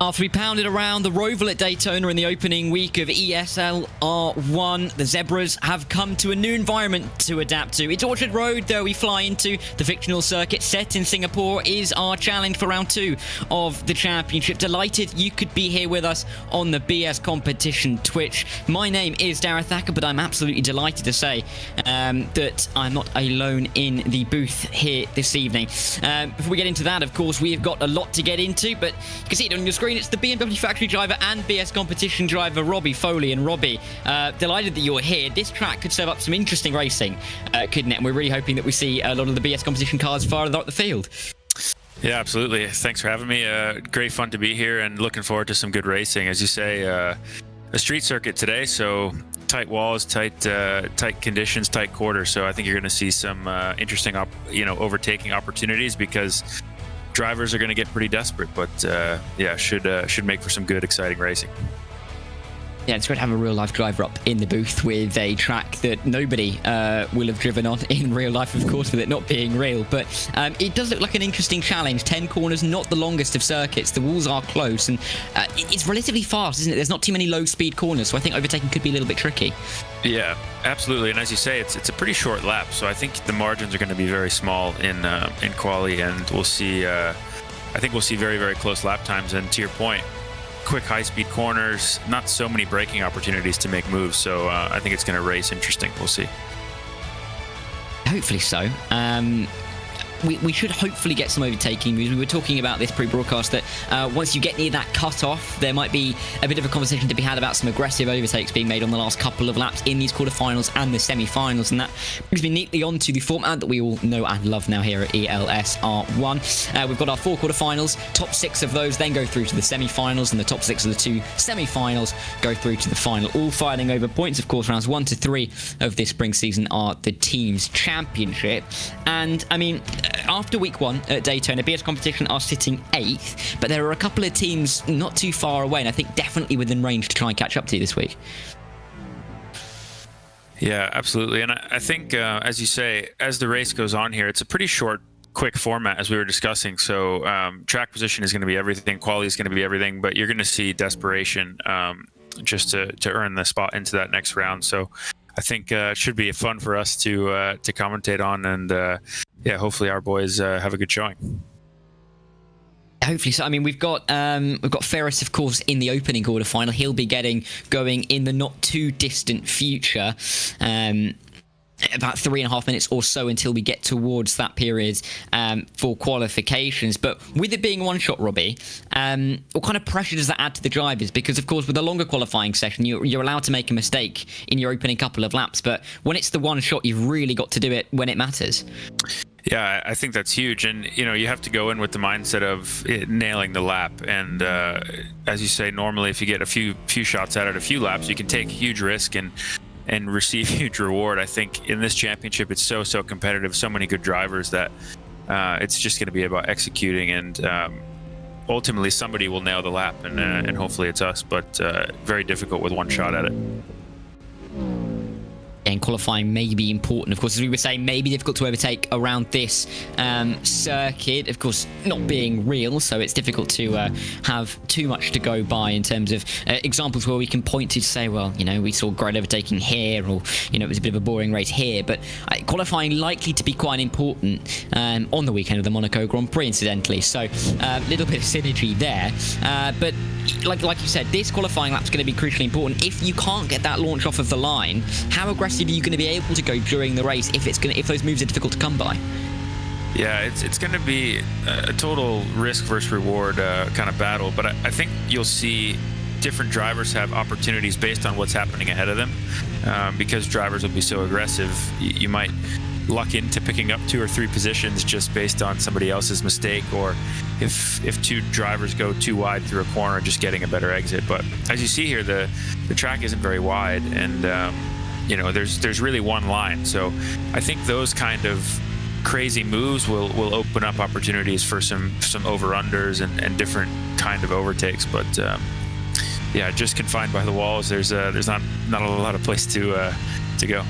After we pounded around the Roval at Daytona in the opening week of ESL R1, the Zebras have come to a new environment to adapt to. It's Orchard Road, though we fly into the fictional circuit set in Singapore, is our challenge for round 2 of the championship. Delighted you could be here with us on the BS Competition Twitch. My name is Darragh Thacker, but I'm absolutely delighted to say that I'm not alone in the booth here this evening. Before we get into that, of course, we have got a lot to get into, but you can see it on your screen. It's the BMW factory driver and BS competition driver Robby Foley. And Robby, delighted that you're here. This track could serve up some interesting racing, couldn't it? And we're really hoping that we see a lot of the BS competition cars farther up the field. Yeah, absolutely. Thanks for having me. Great fun to be here and looking forward to some good racing. As you say, a street circuit today, so tight walls, tight conditions, tight quarters. So I think you're going to see some interesting, overtaking opportunities because drivers are going to get pretty desperate, but yeah, should make for some good, exciting racing. Yeah, it's great to have a real-life driver up in the booth with a track that nobody will have driven on in real life, of course, with it not being real. But it does look like an interesting challenge. 10 corners, not the longest of circuits. The walls are close, and it's relatively fast, isn't it? There's not too many low-speed corners, so I think overtaking could be a little bit tricky. Yeah, absolutely. And as you say, it's a pretty short lap, so I think the margins are going to be very small in quali, and we'll see. I think we'll see very, very close lap times. And to your point, quick high-speed corners, not so many braking opportunities to make moves. So I think it's going to race interesting. We'll see. Hopefully so. We should hopefully get some overtaking moves. We were talking about this pre-broadcast that once you get near that cut-off, there might be a bit of a conversation to be had about some aggressive overtakes being made on the last couple of laps in these quarterfinals and the semi-finals, and that brings me neatly onto the format that we all know and love now here at ESL R1. We've got our 4 quarterfinals. Top 6 of those then go through to the semi-finals, and the top 6 of the 2 semi-finals go through to the final, all fighting over points. Of course, rounds 1 to 3 of this spring season are the team's championship. And I mean, after week 1 at Daytona, BS competition are sitting 8th, but there are a couple of teams not too far away, and I think definitely within range to try and catch up to you this week. Yeah, absolutely. And I think, as you say, as the race goes on here, it's a pretty short, quick format, as we were discussing. So track position is going to be everything, quality is going to be everything, but you're going to see desperation just to earn the spot into that next round. So I think it should be fun for us to commentate on, and yeah, hopefully our boys have a good showing. Hopefully so. I mean, we've got Ferris, of course, in the opening quarterfinal. He'll be getting going in the not too distant future. About 3.5 minutes or so until we get towards that period for qualifications. But with it being one shot, Robbie, what kind of pressure does that add to the drivers? Because, of course, with a longer qualifying session, you're allowed to make a mistake in your opening couple of laps. But when it's the one shot, you've really got to do it when it matters. Yeah, I think that's huge. And, you have to go in with the mindset of nailing the lap. And as you say, normally if you get a few shots out of a few laps, you can take huge risk and receive huge reward. I think in this championship, it's so competitive, so many good drivers that it's just going to be about executing, and ultimately somebody will nail the lap, and hopefully it's us, but very difficult with one shot at it. And qualifying may be important, of course, as we were saying, may be difficult to overtake around this circuit, of course, not being real, so it's difficult to have too much to go by in terms of examples where we can point to say, well, we saw great overtaking here, or it was a bit of a boring race here. But qualifying likely to be quite important on the weekend of the Monaco Grand Prix, incidentally, so a little bit of synergy there. But like you said, this qualifying lap's going to be crucially important. If you can't get that launch off of the line, how aggressive are you going to be able to go during the race if those moves are difficult to come by? Yeah, it's going to be a total risk versus reward kind of battle, but I think you'll see different drivers have opportunities based on what's happening ahead of them, because drivers will be so aggressive. You might luck into picking up 2 or 3 positions just based on somebody else's mistake, or if 2 drivers go too wide through a corner, just getting a better exit. But as you see here, the track isn't very wide, and there's really one line. So I think those kind of crazy moves will open up opportunities for some over-unders and different kind of overtakes. But yeah, just confined by the walls, there's not a lot of place to go.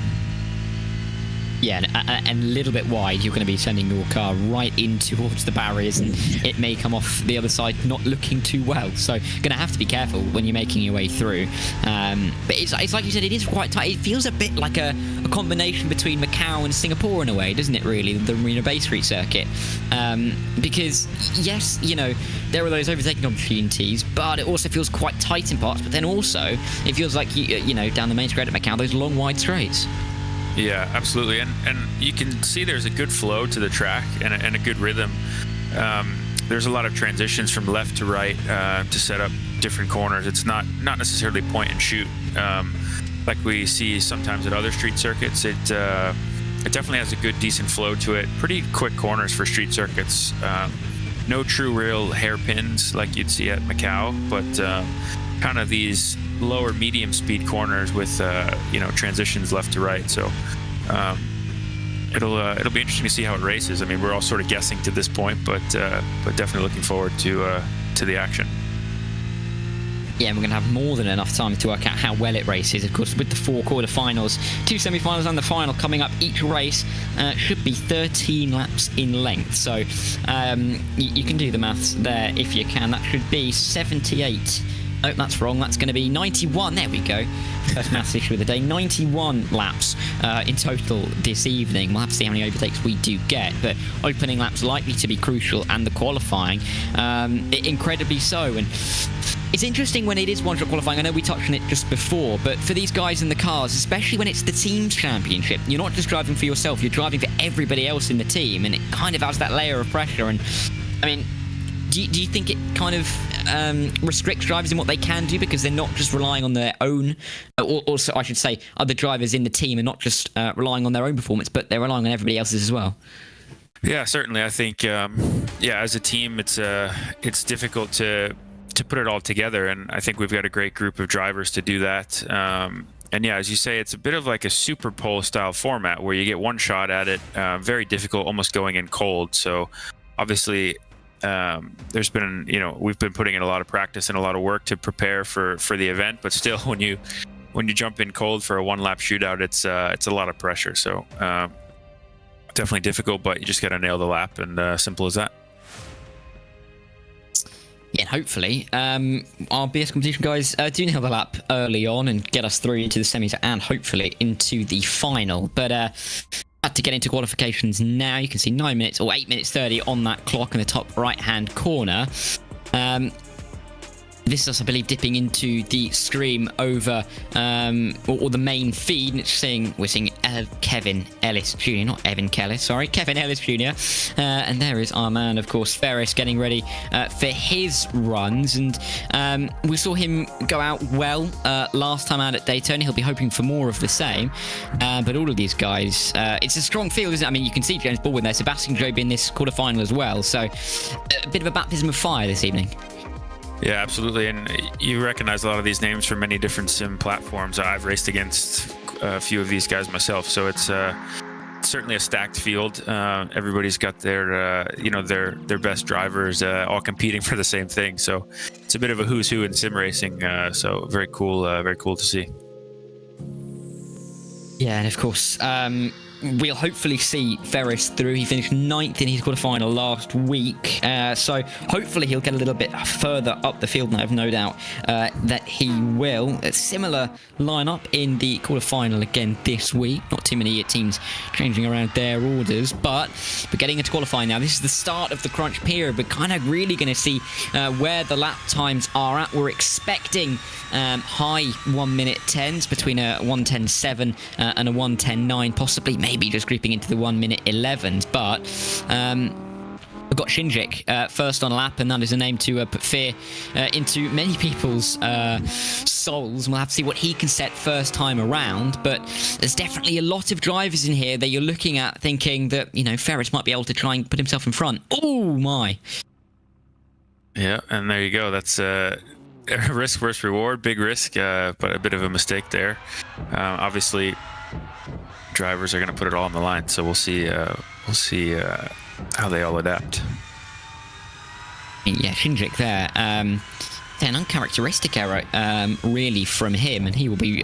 Yeah, and a little bit wide, you're going to be sending your car right in towards the barriers, and it may come off the other side not looking too well. So going to have to be careful when you're making your way through. But it's like you said, it is quite tight. It feels a bit like a combination between Macau and Singapore in a way, doesn't it, really, the Marina Bay Street circuit? Because, yes, you know, there are those overtaking opportunities, but it also feels quite tight in parts. But then also, it feels like, you know, down the main straight at Macau, those long, wide straights. Yeah, absolutely, and you can see there's a good flow to the track and a good rhythm. There's a lot of transitions from left to right to set up different corners. It's not necessarily point and shoot like we see sometimes at other street circuits. It definitely has a good, decent flow to it. Pretty quick corners for street circuits. No true real hairpins like you'd see at Macau, but kind of these lower medium speed corners with you know, transitions left to right. So it'll be interesting to see how it races. I mean, we're all sort of guessing to this point, but definitely looking forward to the action. Yeah, and we're going to have more than enough time to work out how well it races. Of course, with the 4 quarterfinals, 2 semi-finals and the final coming up, each race should be 13 laps in length. So you can do the maths there if you can. That should be 78. Oh, that's wrong. That's going to be 91. There we go. First maths issue of the day. 91 laps in total this evening. We'll have to see how many overtakes we do get, but opening laps likely to be crucial, and the qualifying incredibly so. And it's interesting when it is one-shot qualifying. I know we touched on it just before, but for these guys in the cars, especially when it's the team's championship, you're not just driving for yourself, you're driving for everybody else in the team, and it kind of has that layer of pressure. And I mean, do you think it kind of restricts drivers in what they can do, because they're not just relying on their own, or also I should say other drivers in the team are not just relying on their own performance, but they're relying on everybody else's as well? Yeah, certainly. I think as a team, it's difficult to put it all together, and I think we've got a great group of drivers to do that. And yeah, as you say, it's a bit of like a Super Pole style format where you get one shot at it. Very difficult, almost going in cold. So obviously, there's been, you know, we've been putting in a lot of practice and a lot of work to prepare for the event, but still, when you jump in cold for a 1-lap shootout, it's a lot of pressure. So definitely difficult, but you just got to nail the lap, and simple as that. Yeah, hopefully our BS competition guys do nail the lap early on and get us through into the semis and hopefully into the final. But to get into qualifications now, you can see 9 minutes or 8 minutes 30 on that clock in the top right hand corner. This is us, I believe, dipping into the stream over or the main feed, and it's saying we're seeing Kevin Ellis Jr., not Evan Keller, sorry, Kevin Ellis Jr. And there is our man, of course, Ferris, getting ready for his runs. And we saw him go out well last time out at Daytona. He'll be hoping for more of the same. But all of these guys, it's a strong field, isn't it? I mean, you can see James Baldwin there, Sebastian Job in this quarterfinal as well. So a bit of a baptism of fire this evening. Yeah, absolutely. And you recognize a lot of these names from many different sim platforms. I've raced against a few of these guys myself, so it's certainly a stacked field. Everybody's got their their best drivers all competing for the same thing. So it's a bit of a who's who in sim racing. So very cool to see. Yeah, and of course, we'll hopefully see Ferris through. He finished 9th in his quarterfinal last week, so hopefully he'll get a little bit further up the field, and I have no doubt that he will. A similar lineup in the quarterfinal again this week. Not too many teams changing around their orders, but we're getting into qualifying now. This is the start of the crunch period. We're kind of really going to see where the lap times are at. We're expecting high 1 minute 10s between a 1:10.7 and a 1:10.9, possibly maybe just creeping into the 1 minute 11s. But we've got Shinjik first on a lap, and that is a name to put fear into many people's souls. And we'll have to see what he can set first time around. But there's definitely a lot of drivers in here that you're looking at thinking that, you know, Ferris might be able to try and put himself in front. Oh my. Yeah, and there you go. That's risk versus reward, big risk, but a bit of a mistake there. Obviously, drivers are going to put it all on the line, so we'll see how they all adapt. Yeah, Shinjik there. an uncharacteristic error, really, from him, and he will be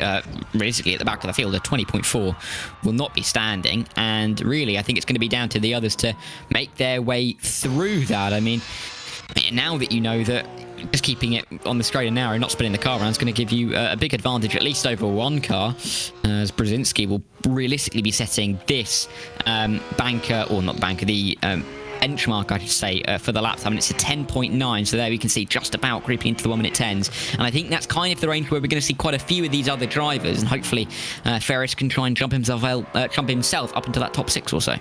realistically at the back of the field. A 20.4 will not be standing, and really, I think it's going to be down to the others to make their way through that. I mean, now that you know that just keeping it on the straight and narrow, not spinning the car around, is going to give you a big advantage, at least over one car, as Brzezinski will realistically be setting this banker, or not banker, the benchmark, I should say, for the lap time, and it's a 10.9. So there we can see just about creeping into the 1 minute 10s, and I think that's kind of the range where we're going to see quite a few of these other drivers, and hopefully Ferris can try and jump himself up into that top 6 or so.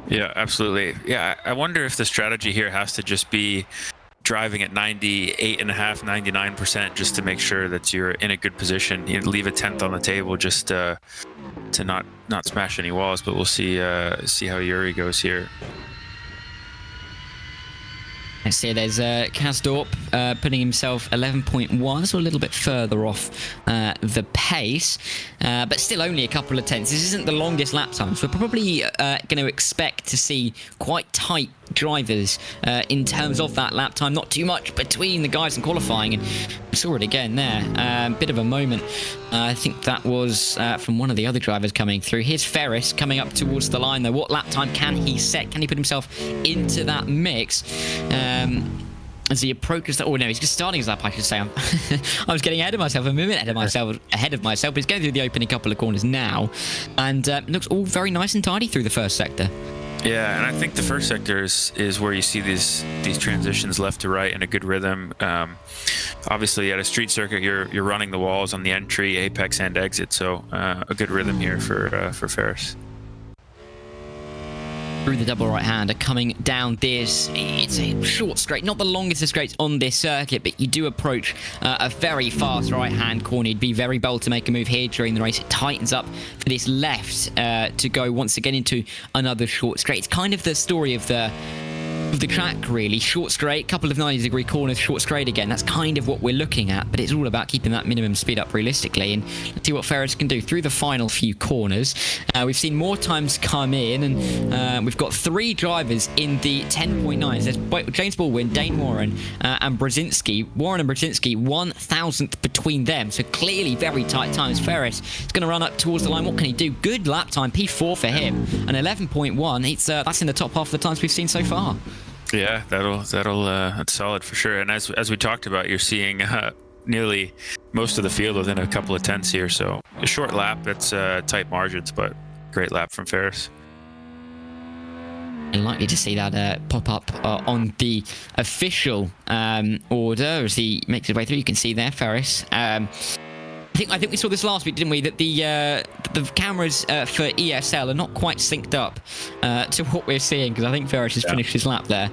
Yeah, absolutely. Yeah, I wonder if the strategy here has to just be driving at 98.5%, 99%, just to make sure that you're in a good position. You leave a 10th on the table just to not smash any walls. But we'll see how Yuri goes here. Let's see, there's Kasdorp putting himself 11.1, so a little bit further off the pace, but still only a couple of tenths. This isn't the longest lap time, so we're probably going to expect to see quite tight drivers in terms of that lap time. Not too much between the guys in qualifying, and we saw it again there. Bit of a moment. I think that was from one of the other drivers coming through. Here's Ferris coming up towards the line, though. What lap time can he set? Can he put himself into that mix? As he approaches that, oh no, he's just starting his lap, I should say. I was getting ahead of myself, a minute ahead of myself, but he's going through the opening couple of corners now, and looks all very nice and tidy through the first sector. Yeah, and I think the first sector is where you see these transitions left to right in a good rhythm. Obviously, at a street circuit, you're running the walls on the entry, apex, and exit, so a good rhythm here for Ferris. Through the double right-hander, coming down this, it's a short straight, not the longest of straights on this circuit, but you do approach a very fast right-hand corner. You'd be very bold to make a move here during the race. It tightens up for this left to go once again into another short straight. It's kind of the story of the track, really. Short straight, couple of 90-degree corners, short straight again. That's kind of what we're looking at, but it's all about keeping that minimum speed up realistically, and let's see what Ferris can do through the final few corners. We've seen more times come in, and we've got 3 drivers in the 10.9s. There's James Baldwin, Dane Warren, and Brzezinski. Warren and Brzezinski, 1,000th between them, so clearly very tight times. Ferris is going to run up towards the line. What can he do? Good lap time, P4 for him, and 11.1. That's in the top half of the times we've seen so far. Yeah, that's solid for sure. And as we talked about, you're seeing nearly most of the field within a couple of tenths here. So a short lap, that's tight margins, but great lap from Ferris. And likely to see that pop up on the official order as he makes his way through. You can see there, Ferris. I think we saw this last week, didn't we? That the cameras for ESL are not quite synced up to what we're seeing, because I think Ferris has finished his lap there,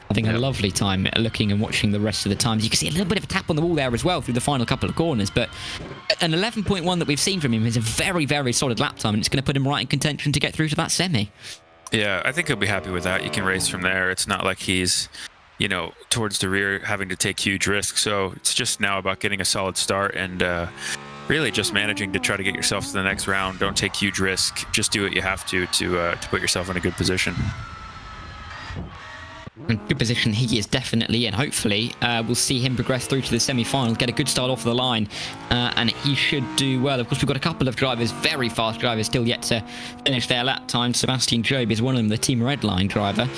having a lovely time looking and watching the rest of the times. You can see a little bit of a tap on the wall there as well through the final couple of corners, but an 11.1 that we've seen from him is a very, very solid lap time, and it's going to put him right in contention to get through to that semi. Yeah, I think he'll be happy with that. You can race from there. It's not like he's towards the rear having to take huge risks, so it's just now about getting a solid start and really just managing to try to get yourself to the next round. Don't take huge risk. Just do what you have to put yourself in a good position. Good position he is definitely in. Hopefully we'll see him progress through to the semi-final, get a good start off the line, and he should do well. Of course, we've got a couple of drivers, very fast drivers, still yet to finish their lap time. Sebastian Job is one of them, the Team Redline driver.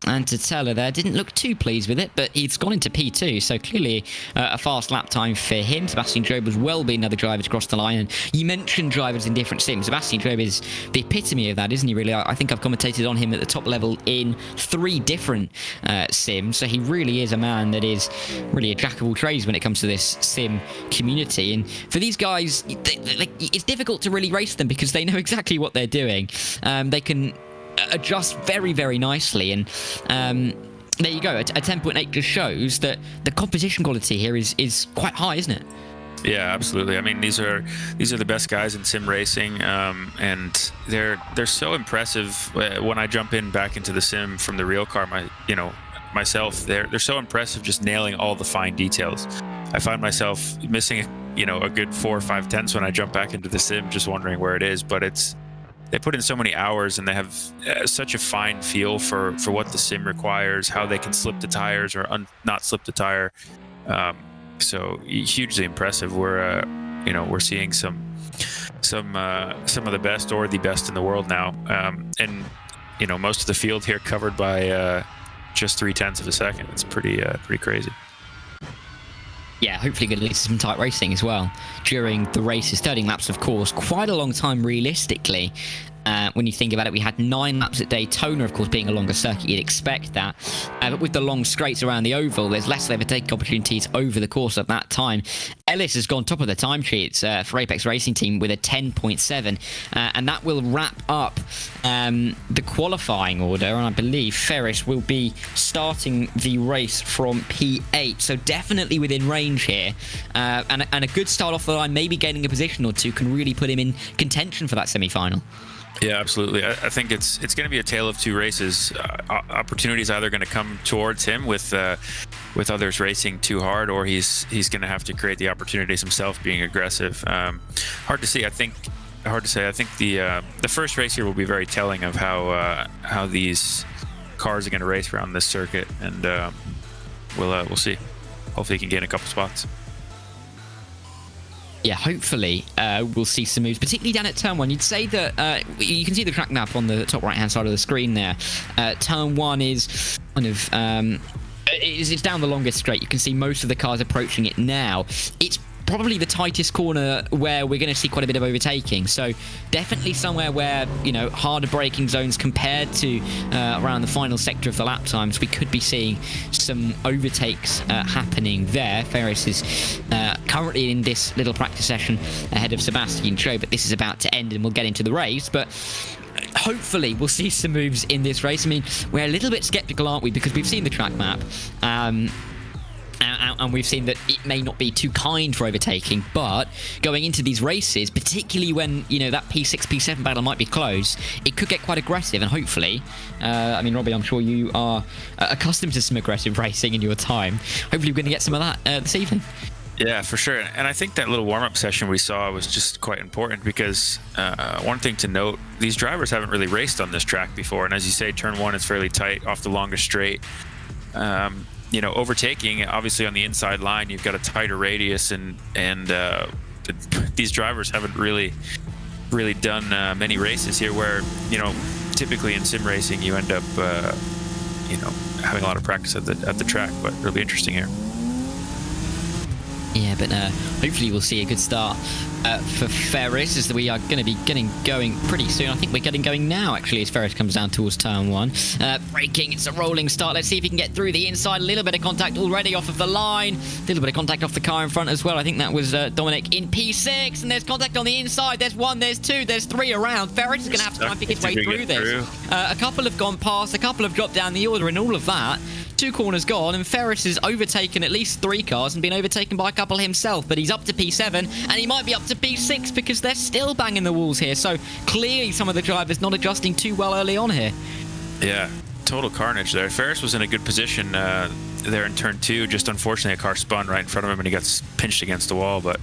And Tatella there didn't look too pleased with it, but he's gone into P2, so clearly a fast lap time for him. Sebastian Job has well been another driver to cross the line, and you mentioned drivers in different sims. Sebastian Job is the epitome of that, isn't he, really? I think I've commentated on him at the top level in 3 different sims, so he really is a man that is really a jack of all trades when it comes to this sim community. And for these guys, it's difficult to really race them because they know exactly what they're doing. They can adjust very, very nicely, and there you go. A 10.8 just shows that the competition quality here is quite high, isn't it? Yeah, absolutely. I mean, these are the best guys in sim racing, and they're so impressive. When I jump back into the sim from the real car, myself, they're so impressive, just nailing all the fine details. I find myself missing a good 4 or 5 tenths when I jump back into the sim, just wondering where it is. But they put in so many hours, and they have such a fine feel for what the sim requires, how they can slip the tires or not slip the tire. So hugely impressive. We're seeing some of the best or the best in the world now, and most of the field here covered by just 0.3 of a second. It's pretty crazy. Yeah, hopefully going to lead to some tight racing as well during the races. 13 laps, of course, quite a long time realistically. When you think about it, we had 9 laps at Daytona, of course, being a longer circuit, you'd expect that. But with the long straights around the oval, there's less overtaking opportunities over the course of that time. Ellis has gone top of the timesheets for Apex Racing Team with a 10.7, and that will wrap up the qualifying order. And I believe Ferris will be starting the race from P8, so definitely within range here. And a good start off the line, maybe gaining a position or two, can really put him in contention for that semi-final. Yeah, absolutely. I think it's going to be a tale of two races. Opportunities either going to come towards him with others racing too hard, or he's going to have to create the opportunities himself, being aggressive. Hard to see. I think the first race here will be very telling of how these cars are going to race around this circuit, and we'll see. Hopefully, he can gain a couple spots. Yeah, hopefully we'll see some moves, particularly down at turn 1. You'd say that you can see the track map on the top right-hand side of the screen there. Turn 1 is kind of it's down the longest straight. You can see most of the cars approaching it now. It's probably the tightest corner where we're going to see quite a bit of overtaking, so definitely somewhere where, harder braking zones compared to around the final sector of the lap times, we could be seeing some overtakes happening there. Ferris is currently in this little practice session ahead of Sebastian Cho, but this is about to end and we'll get into the race. But hopefully we'll see some moves in this race. I mean, we're a little bit skeptical, aren't we, because we've seen the track map, and we've seen that it may not be too kind for overtaking, but going into these races, particularly when, that P6, P7 battle might be close, it could get quite aggressive, and hopefully, Robbie, I'm sure you are accustomed to some aggressive racing in your time. Hopefully we're going to get some of that this evening. Yeah, for sure. And I think that little warm-up session we saw was just quite important because one thing to note, these drivers haven't really raced on this track before, and as you say, turn 1 is fairly tight off the longest straight. Overtaking, obviously on the inside line, you've got a tighter radius, and these drivers haven't really done many races here where, typically in sim racing you end up, having a lot of practice at the track, but it'll be interesting here. Yeah, but hopefully we'll see a good start for Ferris, as we are going to be getting going pretty soon. I think we're getting going now, actually, as Ferris comes down towards turn 1. Braking, it's a rolling start. Let's see if he can get through the inside. A little bit of contact already off of the line. A little bit of contact off the car in front as well. I think that was Dominic in P6, and there's contact on the inside. There's 1, there's 2, there's 3 around. Ferris is going to have to try and pick his way through this. A couple have gone past, a couple have dropped down the order, and all of that. 2 corners gone, and Ferris has overtaken at least 3 cars and been overtaken by a couple himself, but he's up to P7, and he might be up to P6 because they're still banging the walls here, so clearly some of the drivers not adjusting too well early on here. Yeah, total carnage there. Ferris was in a good position there in turn 2, just unfortunately a car spun right in front of him and he got pinched against the wall, but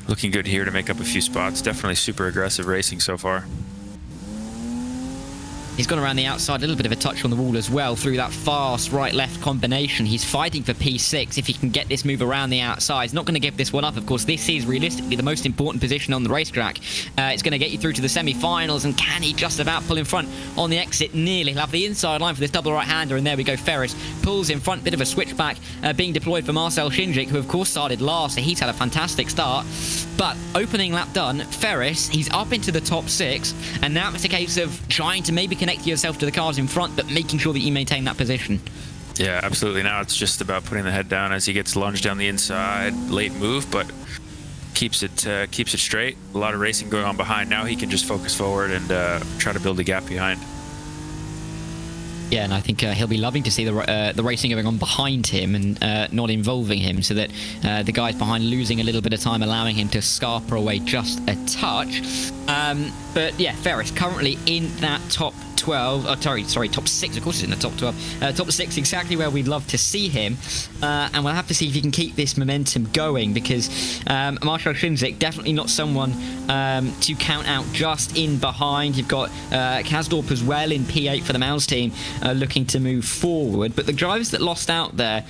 looking good here to make up a few spots. Definitely super aggressive racing so far. He's gone around the outside, a little bit of a touch on the wall as well through that fast right-left combination. He's fighting for P6 if he can get this move around the outside. He's not going to give this one up. Of course, this is realistically the most important position on the racetrack. It's going to get you through to the semi-finals, and can he just about pull in front on the exit? Nearly. He'll have the inside line for this double right-hander, and there we go. Ferris pulls in front, bit of a switchback being deployed for Marcel Shinjic, who of course started last, so he's had a fantastic start. But opening lap done, Ferris, he's up into the top 6, and now it's a case of trying to maybe connect yourself to the cars in front, but making sure that you maintain that position. Yeah, absolutely. Now it's just about putting the head down as he gets lunged down the inside. Late move, but keeps it straight. A lot of racing going on behind. Now he can just focus forward and try to build a gap behind. Yeah, and I think he'll be loving to see the racing going on behind him and not involving him, so that the guys behind losing a little bit of time, allowing him to scarper away just a touch. But yeah, Ferris currently in that top 12. Sorry, top 6. Of course, he's in the top 12. Top 6, exactly where we'd love to see him. And we'll have to see if he can keep this momentum going, because Marshall Shinzik, definitely not someone to count out just in behind. You've got Kasdorp as well in P8 for the Mouse team, looking to move forward. But the drivers that lost out there,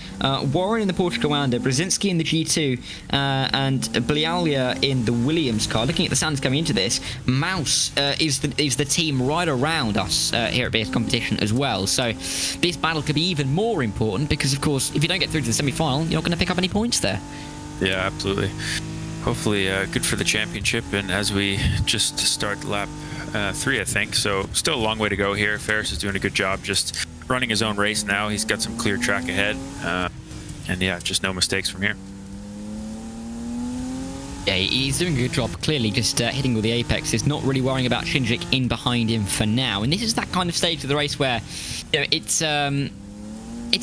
Warren in the Porsche Commander, Brzezinski in the G2, and Blialia in the Williams car. Looking at the stands coming into this, Mouse is the team right around us here at BS Competition as well. So this battle could be even more important, because of course if you don't get through to the semi-final, you're not going to pick up any points there. Yeah, absolutely. Hopefully good for the championship, and as we just start lap 3, I think, so still a long way to go here. Ferris is doing a good job just running his own race now. He's got some clear track ahead, and yeah, just no mistakes from here. Yeah, he's doing a good job, clearly just hitting all the apexes, not really worrying about Shinzik in behind him for now. And this is that kind of stage of the race where, you know, it's a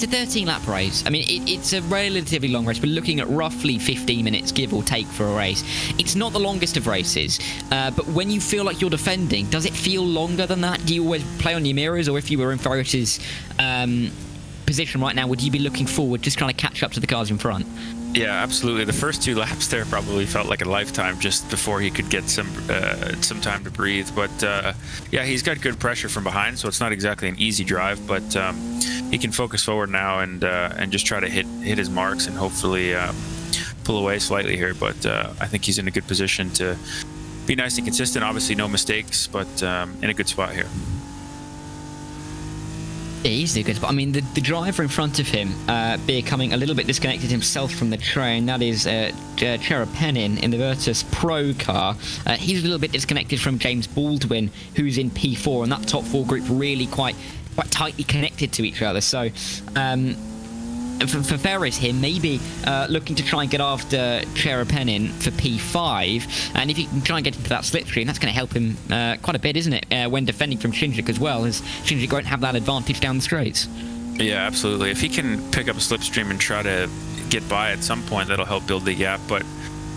13-lap race. I mean, it's a relatively long race. We're looking at roughly 15 minutes, give or take, for a race. It's not the longest of races, but when you feel like you're defending, does it feel longer than that? Do you always play on your mirrors, or if you were in Ferris's position right now, would you be looking forward, just trying to catch up to the cars in front? Yeah, absolutely. The first 2 laps there probably felt like a lifetime just before he could get some time to breathe. But yeah, he's got good pressure from behind, so it's not exactly an easy drive. But he can focus forward now and just try to hit his marks and hopefully pull away slightly here. But I think he's in a good position to be nice and consistent. Obviously, no mistakes, but in a good spot here. Yeah, he's a good spot. I mean, the driver in front of him becoming a little bit disconnected himself from the train. That is Cherepenin in the Virtus Pro car. He's a little bit disconnected from James Baldwin, who's in P4, and that top 4 group really quite tightly connected to each other. So for Ferris here, maybe looking to try and get after Cherepenin for P5, and if he can try and get into that slipstream, that's going to help him quite a bit, isn't it, when defending from Shinzik as well, as Shinzik won't have that advantage down the straights. Yeah, absolutely. If he can pick up a slipstream and try to get by at some point, that'll help build the gap. But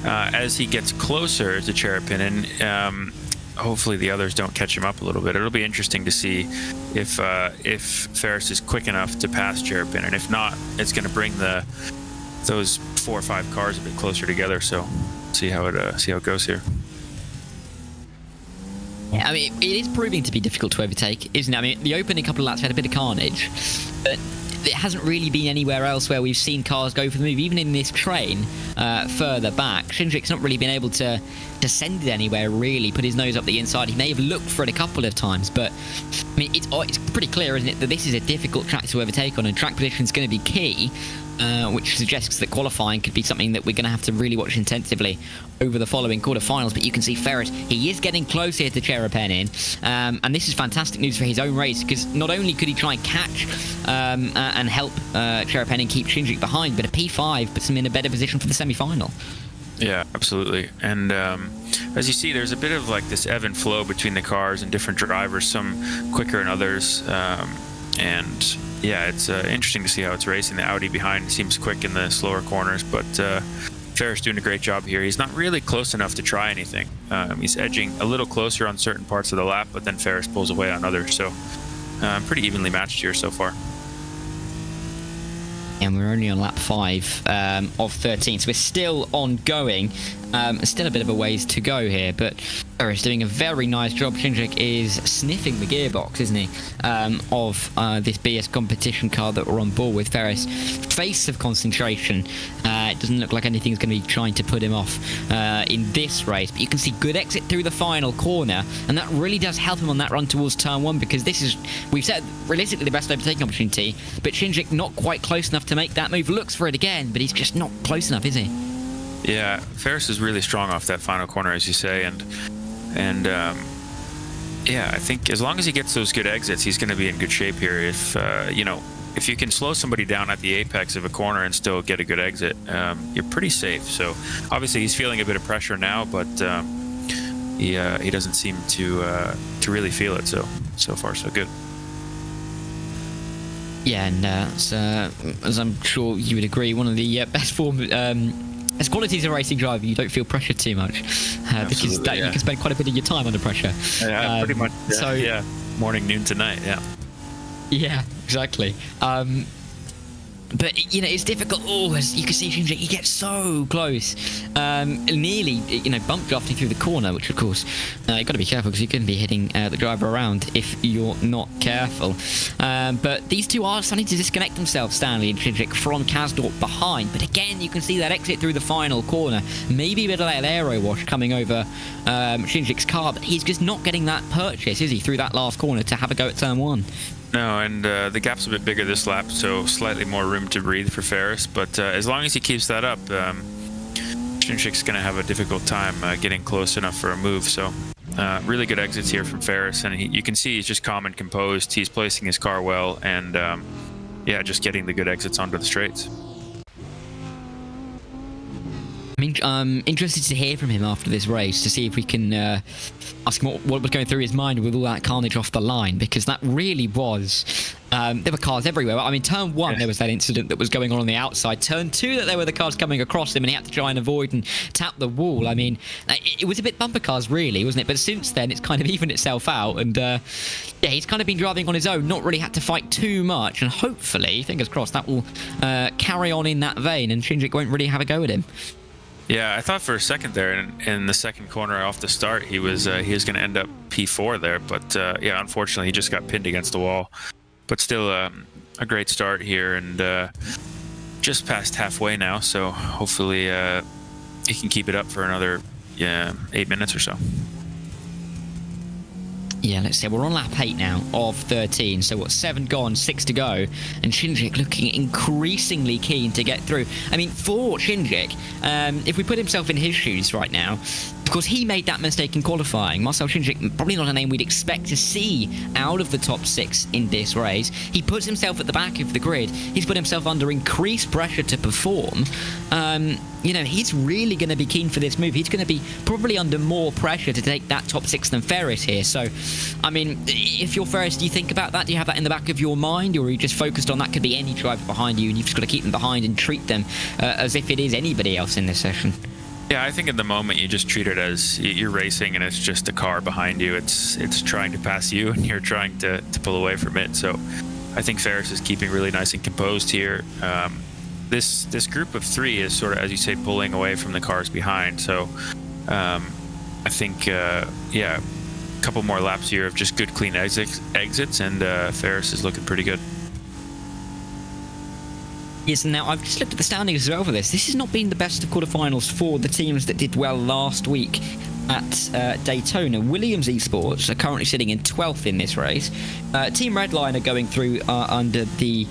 as he gets closer to Cherepenin, hopefully the others don't catch him up a little bit. It'll be interesting to see if Ferris is quick enough to pass Cherepenin, and if not, it's going to bring those 4 or 5 cars a bit closer together. So see how it goes here. Yeah, I mean, it is proving to be difficult to overtake, isn't it? I mean, the opening couple of laps had a bit of carnage, but it hasn't really been anywhere else where we've seen cars go for the move. Even in this train further back, Shinzik's not really been able to send it anywhere, really, put his nose up the inside. He may have looked for it a couple of times, but I mean, it's pretty clear, isn't it, that this is a difficult track to overtake on, and track position is going to be key, which suggests that qualifying could be something that we're going to have to really watch intensively over the following quarterfinals. But you can see Ferris, he is getting close here to Cherepenin, and this is fantastic news for his own race, because not only could he try and catch and help Cherepenin keep Shinzik behind, but a P5 puts him in a better position for the semi-final. Yeah, absolutely. And as you see, there's a bit of like this ebb and flow between the cars and different drivers, some quicker than others, and yeah, it's interesting to see how it's racing. The Audi behind seems quick in the slower corners, but Ferris doing a great job here. He's not really close enough to try anything. He's edging a little closer on certain parts of the lap, but then Ferris pulls away on others. So pretty evenly matched here so far. And we're only on lap 5 of 13, so we're still ongoing. Still a bit of a ways to go here, but Ferris doing a very nice job. Shinzik is sniffing the gearbox, isn't he, of this BS competition car that we're on board with. Ferris, face of concentration. It doesn't look like anything's going to be trying to put him off in this race, but you can see good exit through the final corner, and that really does help him on that run towards turn 1, because this is, we've said, realistically the best overtaking opportunity, but Shinzik not quite close enough to make that move. Looks for it again, but he's just not close enough, is he? Yeah, Ferris is really strong off that final corner, as you say, and yeah, I think as long as he gets those good exits, he's going to be in good shape here. If if you can slow somebody down at the apex of a corner and still get a good exit, you're pretty safe. So obviously he's feeling a bit of pressure now, but he doesn't seem to really feel it. So far so good. Yeah, and as I'm sure you would agree, one of the best form as quality as a racing driver, you don't feel pressure too much because you can spend quite a bit of your time under pressure. Yeah, pretty much. Yeah. So yeah, morning, noon to night. Yeah. Yeah, exactly. But it's difficult. Oh, as you can see, Shinji, he gets so close, nearly, bump drafting through the corner, which of course you've got to be careful because you can be hitting the driver around if you're not careful. But these two are starting to disconnect themselves, Stanley and Shinji, from Kasdorp behind. But again, you can see that exit through the final corner. Maybe a bit of that aero wash coming over Shinji's car, but he's just not getting that purchase, is he, through that last corner to have a go at turn 1. No, and the gap's a bit bigger this lap, so slightly more room to breathe for Ferris. But as long as he keeps that up, Shinjik's going to have a difficult time getting close enough for a move. So really good exits here from Ferris, and you can see he's just calm and composed. He's placing his car well, and yeah, just getting the good exits onto the straights. I'm interested to hear from him after this race to see if we can ask him what was going through his mind with all that carnage off the line, because that really was... there were cars everywhere. I mean, turn 1, there was that incident that was going on the outside. Turn 2, that there were the cars coming across him and he had to try and avoid and tap the wall. I mean, it was a bit bumper cars, really, wasn't it? But since then, it's kind of evened itself out. And, yeah, he's kind of been driving on his own, not really had to fight too much. And hopefully, fingers crossed, that will carry on in that vein and Shinjik won't really have a go at him. Yeah, I thought for a second there in the second corner off the start he was going to end up P4 there, but yeah, unfortunately he just got pinned against the wall. But still a great start here, and just past halfway now, so hopefully he can keep it up for another 8 minutes or so. Yeah, let's see. We're on lap 8 now of 13. So what, 7 gone, 6 to go. And Shinjik looking increasingly keen to get through. I mean, for Shinjik, if we put himself in his shoes right now, because he made that mistake in qualifying. Marcel Shinjik, probably not a name we'd expect to see out of the top 6 in this race. He puts himself at the back of the grid. He's put himself under increased pressure to perform. He's really going to be keen for this move. He's going to be probably under more pressure to take that top 6 than Ferris here. So, I mean, if you're Ferris, do you think about that? Do you have that in the back of your mind? Or are you just focused on that could be any driver behind you and you've just got to keep them behind and treat them as if it is anybody else in this session? Yeah, I think in the moment you just treat it as you're racing and it's just a car behind you. It's trying to pass you and you're trying to pull away from it. So I think Ferris is keeping really nice and composed here. This group of 3 is sort of, as you say, pulling away from the cars behind. So I think, a couple more laps here of just good, clean exits and Ferris is looking pretty good. Yes, now I've just looked at the standings as well for this. This has not been the best of quarterfinals for the teams that did well last week at Daytona. Williams Esports are currently sitting in 12th in this race. Team Redline are going through under the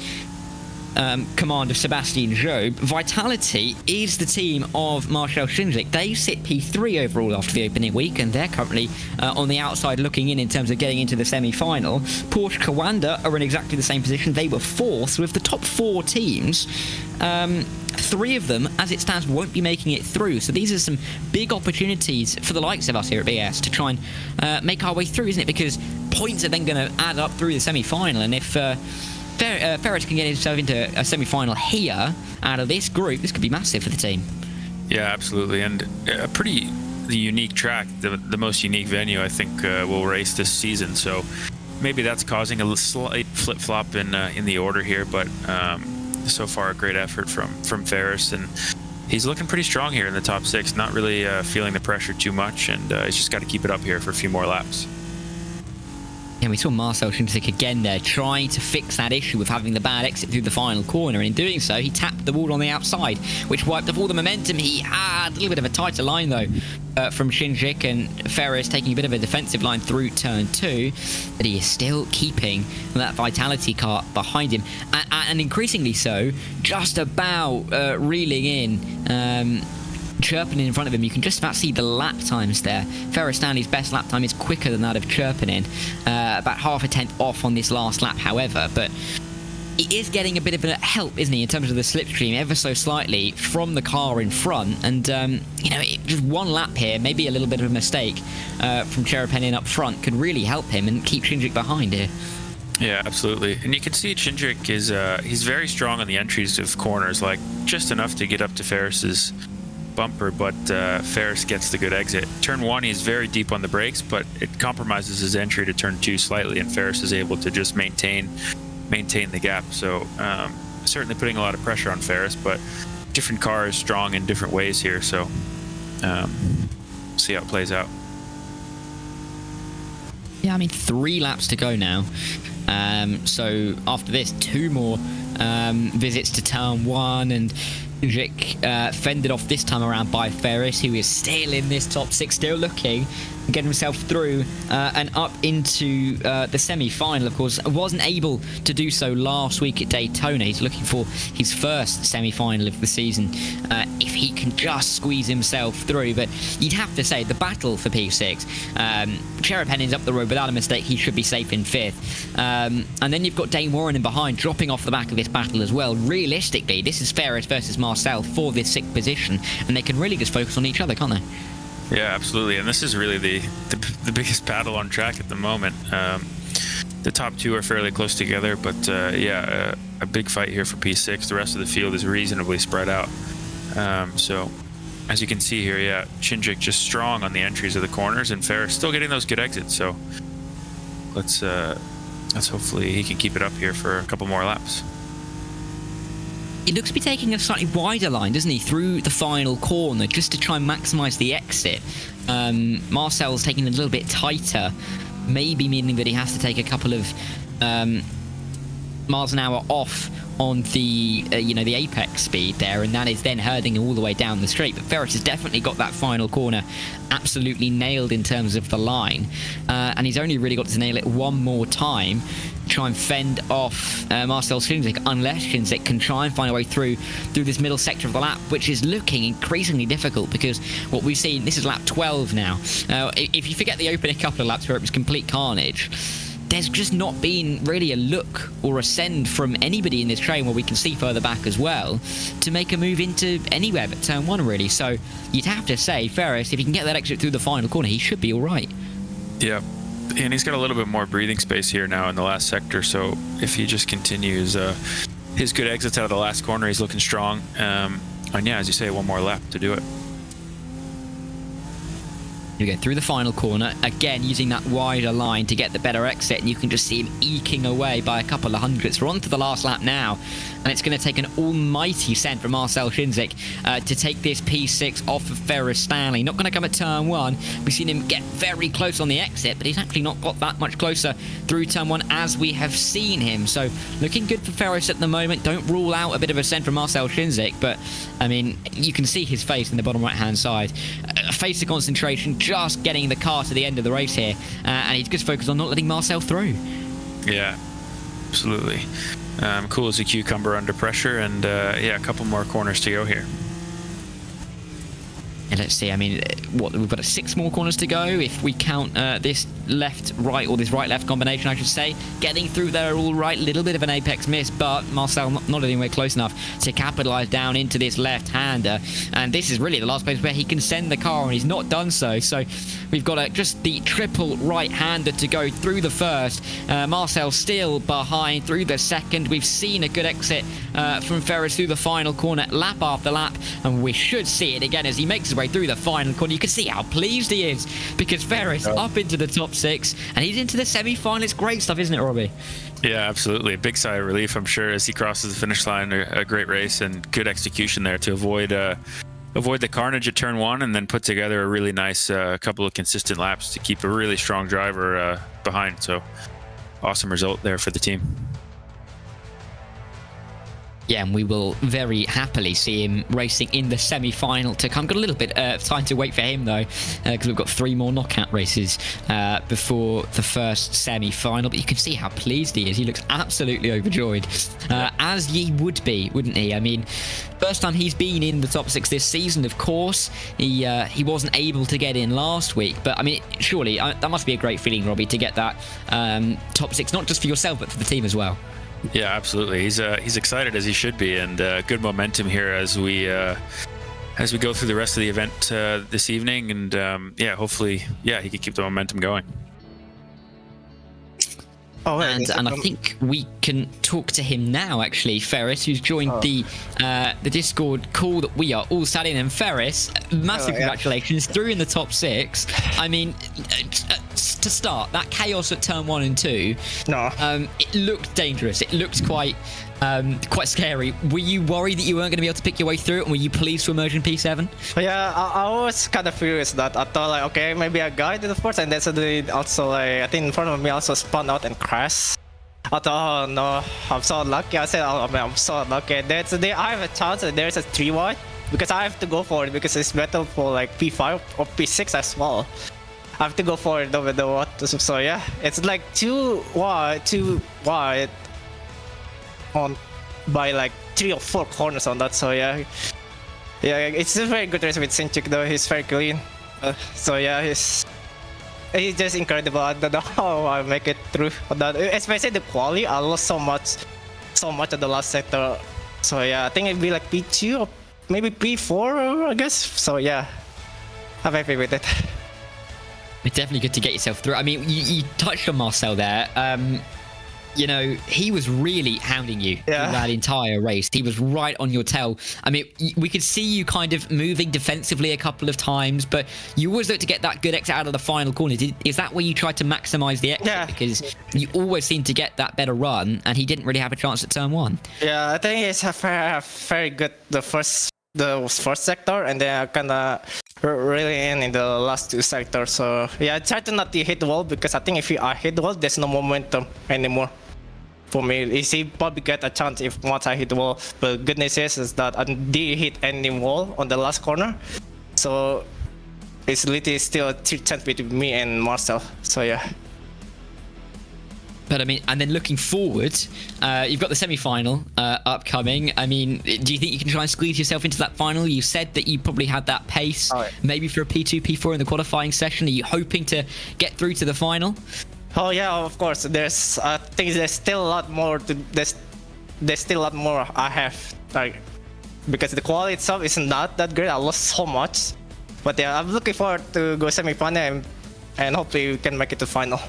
command of Sebastian Job. Vitality is the team of Marcel Shinjik. They sit P3 overall after the opening week, and they're currently on the outside looking in terms of getting into the semi-final. Porsche Kawanda are in exactly the same position. They were 4th, so with the top 4 teams, 3 of them, as it stands, won't be making it through. So these are some big opportunities for the likes of us here at BS to try and make our way through, isn't it? Because points are then going to add up through the semi-final, and if Ferris can get himself into a semi-final here out of this group, this could be massive for the team. Yeah, absolutely, and a pretty unique track, the most unique venue I think we'll race this season. So maybe that's causing a slight flip-flop in the order here, but so far a great effort from Ferris, and he's looking pretty strong here in the top 6. Not really feeling the pressure too much, and he's just got to keep it up here for a few more laps. And we saw Marcel Shinjik again there trying to fix that issue with having the bad exit through the final corner, and in doing so he tapped the wall on the outside, which wiped off all the momentum he had. A little bit of a tighter line though from Shinjik, and Ferris taking a bit of a defensive line through turn 2, but he is still keeping that Vitality car behind him, and increasingly so, just about reeling in. Chirpin in front of him, you can just about see the lap times there. Ferris Stanley's best lap time is quicker than that of Chirpin, about half a tenth off on this last lap, however, but he is getting a bit of a help, isn't he, in terms of the slipstream, ever so slightly from the car in front, and just one lap here, maybe a little bit of a mistake from Chirpin in up front could really help him and keep Shinjik behind here. Yeah, absolutely. And you can see Shinjik is he's very strong on the entries of corners, like just enough to get up to Ferris's bumper, but Ferris gets the good exit. Turn 1, he's very deep on the brakes, but it compromises his entry to turn 2 slightly, and Ferris is able to just maintain the gap. So certainly putting a lot of pressure on Ferris, but different car is strong in different ways here, so see how it plays out. Yeah, I mean, 3 laps to go now. So after this, 2 more visits to turn 1, and Rick fended off this time around by Ferris, who is still in this top 6, still looking, getting himself through and up into the semi-final. Of course, wasn't able to do so last week at Daytona. He's looking for his first semi-final of the season if he can just squeeze himself through. But you'd have to say the battle for P6. Cherub Hennings up the road without a mistake. He should be safe in 5th. And then you've got Dane Warren in behind, dropping off the back of this battle as well. Realistically, this is Ferris versus Marcel for this 6th position, and they can really just focus on each other, can't they? Yeah, absolutely. And this is really the biggest battle on track at the moment. The top 2 are fairly close together, but yeah, a big fight here for P6. The rest of the field is reasonably spread out. So as you can see here, yeah, Chinjic just strong on the entries of the corners, and Ferris still getting those good exits. So let's hopefully he can keep it up here for a couple more laps. He looks to be taking a slightly wider line, doesn't he, through the final corner, just to try and maximise the exit. Marcel's taking a little bit tighter, maybe meaning that he has to take a couple of miles an hour off on the the apex speed there, and that is then herding all the way down the straight. But Ferris has definitely got that final corner absolutely nailed in terms of the line, and he's only really got to nail it one more time, try and fend off Marcel Chinzic, unless Chinzic can try and find a way through this middle sector of the lap, which is looking increasingly difficult, because what we've seen, this is lap 12 now. If you forget the opening couple of laps where it was complete carnage, there's just not been really a look or a send from anybody in this train, where we can see further back as well, to make a move into anywhere but turn 1, really. So you'd have to say Ferris, if he can get that exit through the final corner, he should be all right. Yeah, and he's got a little bit more breathing space here now in the last sector, so if he just continues his good exits out of the last corner, he's looking strong. And yeah, as you say, one more lap to do it. You go through the final corner, again using that wider line to get the better exit, and you can just see him eking away by a couple of hundredths. We're on to the last lap now, and it's going to take an almighty send from Marcel Chinzic to take this P6 off of Ferris Stanley. Not going to come at turn 1. We've seen him get very close on the exit, but he's actually not got that much closer through turn 1 as we have seen him. So looking good for Ferris at the moment. Don't rule out a bit of a send from Marcel Chinzic, but I mean, you can see his face in the bottom right hand side. A face of concentration, just getting the car to the end of the race here, and he's just focused on not letting Marcel through. Yeah, absolutely. Cool as a cucumber under pressure, and yeah, a couple more corners to go here. And let's see, I mean, we've got 6 more corners to go if we count this left-right, or this right-left combination, I should say. Getting through there all right, little bit of an apex miss, but Marcel not anywhere close enough to capitalise down into this left-hander. And this is really the last place where he can send the car, and he's not done so. So we've got just the triple right-hander to go through the first. Marcel still behind through the second. We've seen a good exit from Ferris through the final corner, lap after lap, and we should see it again as he makes his way through the final corner. You can see how pleased he is, because Ferris up into the top 6, and he's into the semi-final. It's great stuff, isn't it, Robbie? Yeah, absolutely. A big sigh of relief, I'm sure, as he crosses the finish line. A great race and good execution there to avoid the carnage at turn 1, and then put together a really nice couple of consistent laps to keep a really strong driver behind. So awesome result there for the team. Yeah, and we will very happily see him racing in the semi-final to come. Got a little bit of time to wait for him, though, because we've got 3 more knockout races before the first semi-final. But you can see how pleased he is. He looks absolutely overjoyed, as ye would be, wouldn't he? I mean, first time he's been in the top 6 this season, of course. He wasn't able to get in last week, but I mean, surely that must be a great feeling, Robbie, to get that top 6, not just for yourself, but for the team as well. Yeah, absolutely. He's excited, as he should be, and good momentum here as we go through the rest of the event this evening, and yeah, hopefully, yeah, he can keep the momentum going. Oh, wait, and I think we can talk to him now, actually. Ferris, who's joined the Discord call that we are all sat in. And Ferris, massive congratulations, through in the top 6. I mean, to start, that chaos at turn 1 and 2, it looked dangerous. It looked quite scary. Were you worried that you weren't going to be able to pick your way through it, and were you pleased to emerge in P7? Yeah, I was kind of furious that I thought like, okay, maybe I got it first, and then suddenly also like I think in front of me also spun out and crashed. I thought, oh no, I'm so lucky. I said, oh man, I'm so lucky. And then today I have a chance, and there's a 3 wide because I have to go for it because it's better for like P5 or P6 as well. I have to go for it over the water. So yeah, it's like 2 wide on by like 3 or 4 corners on that. So yeah, it's a very good race with Sinchik though. He's very clean. So yeah, he's just incredible. I don't know how I make it through on that. Especially the quali, I lost so much at the last sector. So yeah, I think it'd be like P2 or maybe P4, I guess. So yeah, I'm happy with it. It's definitely good to get yourself through. I mean, you touched on Marcel there. You know, he was really hounding you through that entire race. He was right on your tail. I mean, we could see you kind of moving defensively a couple of times, but you always look to get that good exit out of the final corner. Is that where you tried to maximize the exit? Yeah. Because you always seem to get that better run, and he didn't really have a chance at turn 1. Yeah, I think it's a very good the first sector, and then I kind of really in the last 2 sectors. So yeah, I try to not hit the wall because I think if I hit the wall, there's no momentum anymore. For me, he probably get a chance if once I hit the wall. But goodness is that I didn't hit any wall on the last corner, so it's literally still a chance between me and Marcel. So yeah. But I mean, and then looking forward, you've got the semi-final upcoming. I mean, do you think you can try and squeeze yourself into that final? You said that you probably had that pace, maybe for a P2, P4 in the qualifying session. Are you hoping to get through to the final? Oh yeah, of course. I think there's still a lot more there's still a lot more I have, like, because the quality itself is not that great. I lost so much, but yeah, I'm looking forward to go semi-final and hopefully we can make it to final.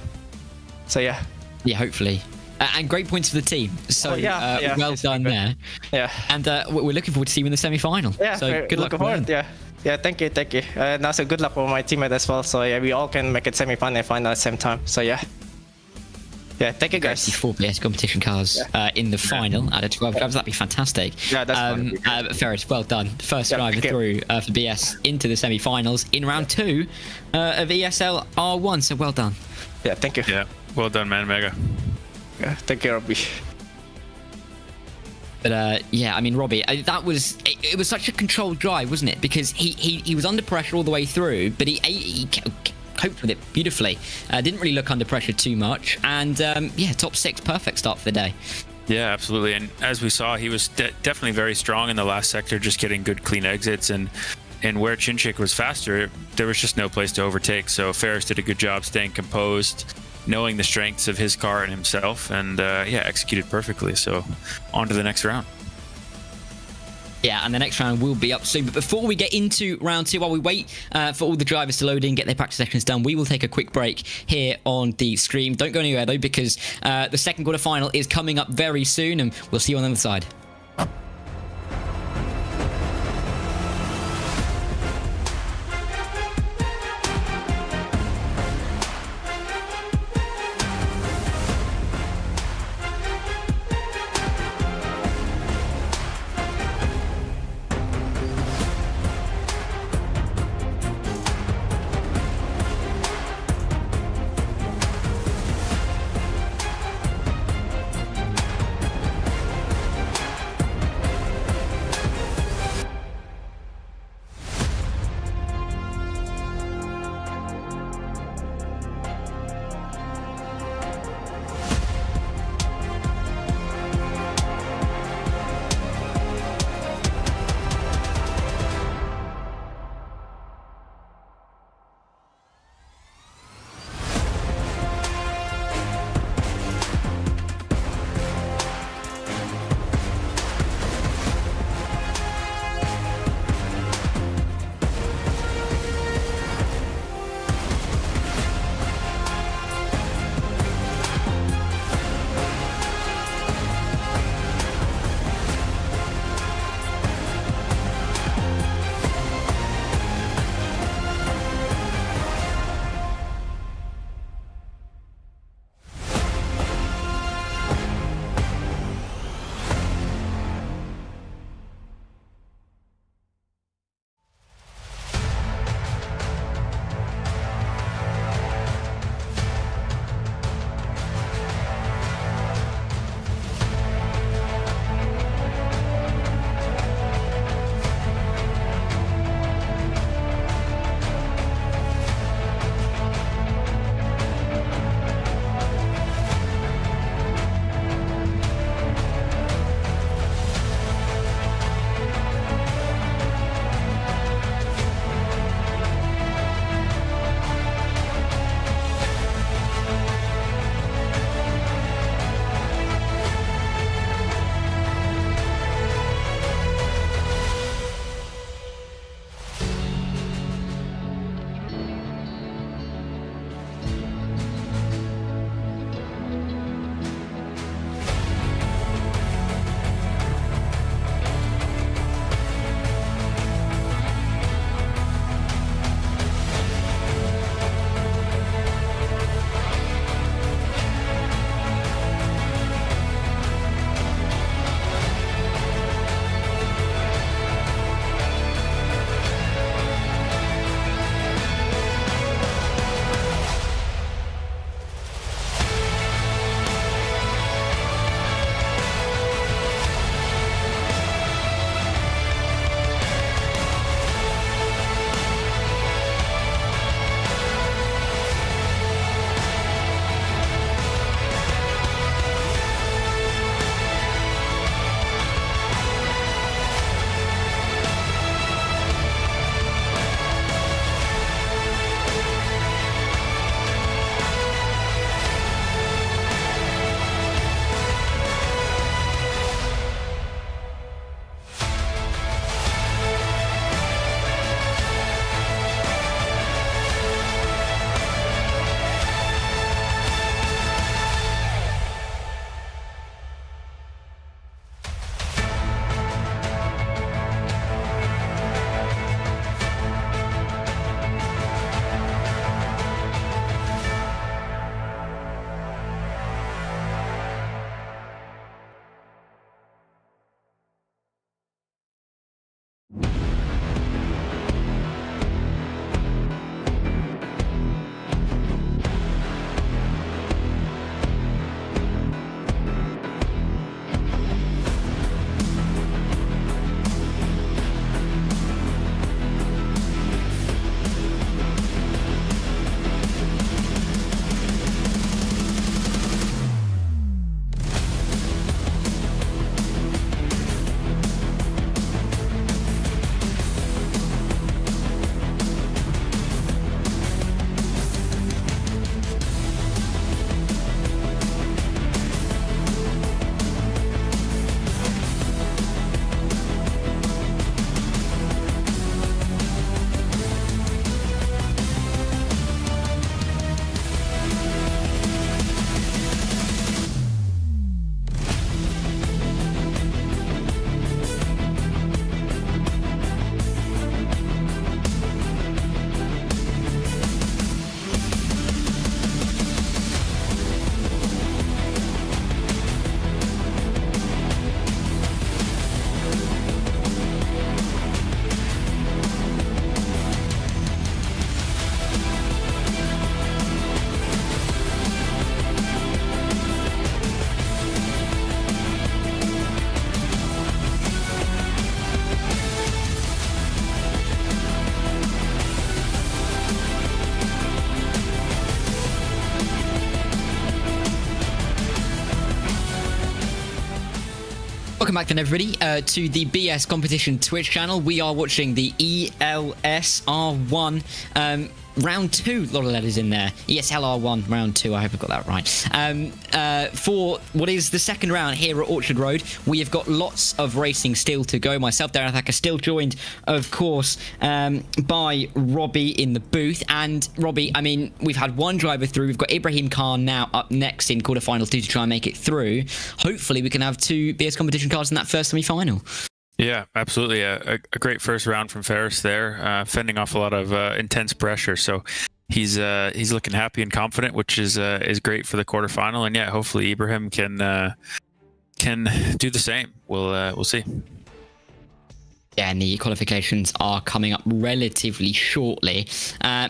So yeah. Yeah, hopefully. And great points for the team. So well done there. Yeah. And we're looking forward to seeing you in the semi-final. Yeah. So good luck. Yeah, thank you. And also good luck for my teammate as well. So yeah, we all can make it semi-final and final at the same time. So yeah. Yeah, thank you guys. 4 BS competition cars in the final out of 12 drivers. That'd be fantastic. Yeah, that's Ferris, well done. First driver through for BS into the semi-finals in round 2 of ESL R1. So well done. Yeah, thank you. Yeah, well done, man. Mega. Yeah, thank you, Robbie. But yeah, I mean, Robbie, that was it was such a controlled drive, wasn't it? Because he was under pressure all the way through, but he coped with it beautifully. Didn't really look under pressure too much, and yeah, top 6, perfect start for the day. Yeah, absolutely. And as we saw, he was definitely very strong in the last sector, just getting good clean exits, and where Chinchik was faster, there was just no place to overtake. So Ferris did a good job staying composed, knowing the strengths of his car and himself, and yeah, executed perfectly. So on to the next round. Yeah, and the next round will be up soon. But before we get into round 2, while we wait for all the drivers to load in, get their practice sessions done, we will take a quick break here on the stream. Don't go anywhere, though, because the second quarter final is coming up very soon, and we'll see you on the other side. Welcome back then, everybody, to the BS Competition Twitch channel. We are watching the ESL R1 round 2. A lot of letters in there. ESL R1 round 2. I hope I got that right. For what is the second round here at Orchard Road, we have got lots of racing still to go. Myself, Darragh Thacker, still joined, of course, by Robbie in the booth. And Robbie, I mean, we've had one driver through. We've got Ibraheem Khan now up next in quarterfinals 2 to try and make it through. Hopefully, we can have 2 BS competition cars in that first semi-final. Yeah, absolutely. A great first round from Ferris there, fending off a lot of intense pressure. So he's looking happy and confident, which is great for the quarterfinal. And yeah, hopefully Ibrahim can do the same. We'll see. Yeah, and the qualifications are coming up relatively shortly.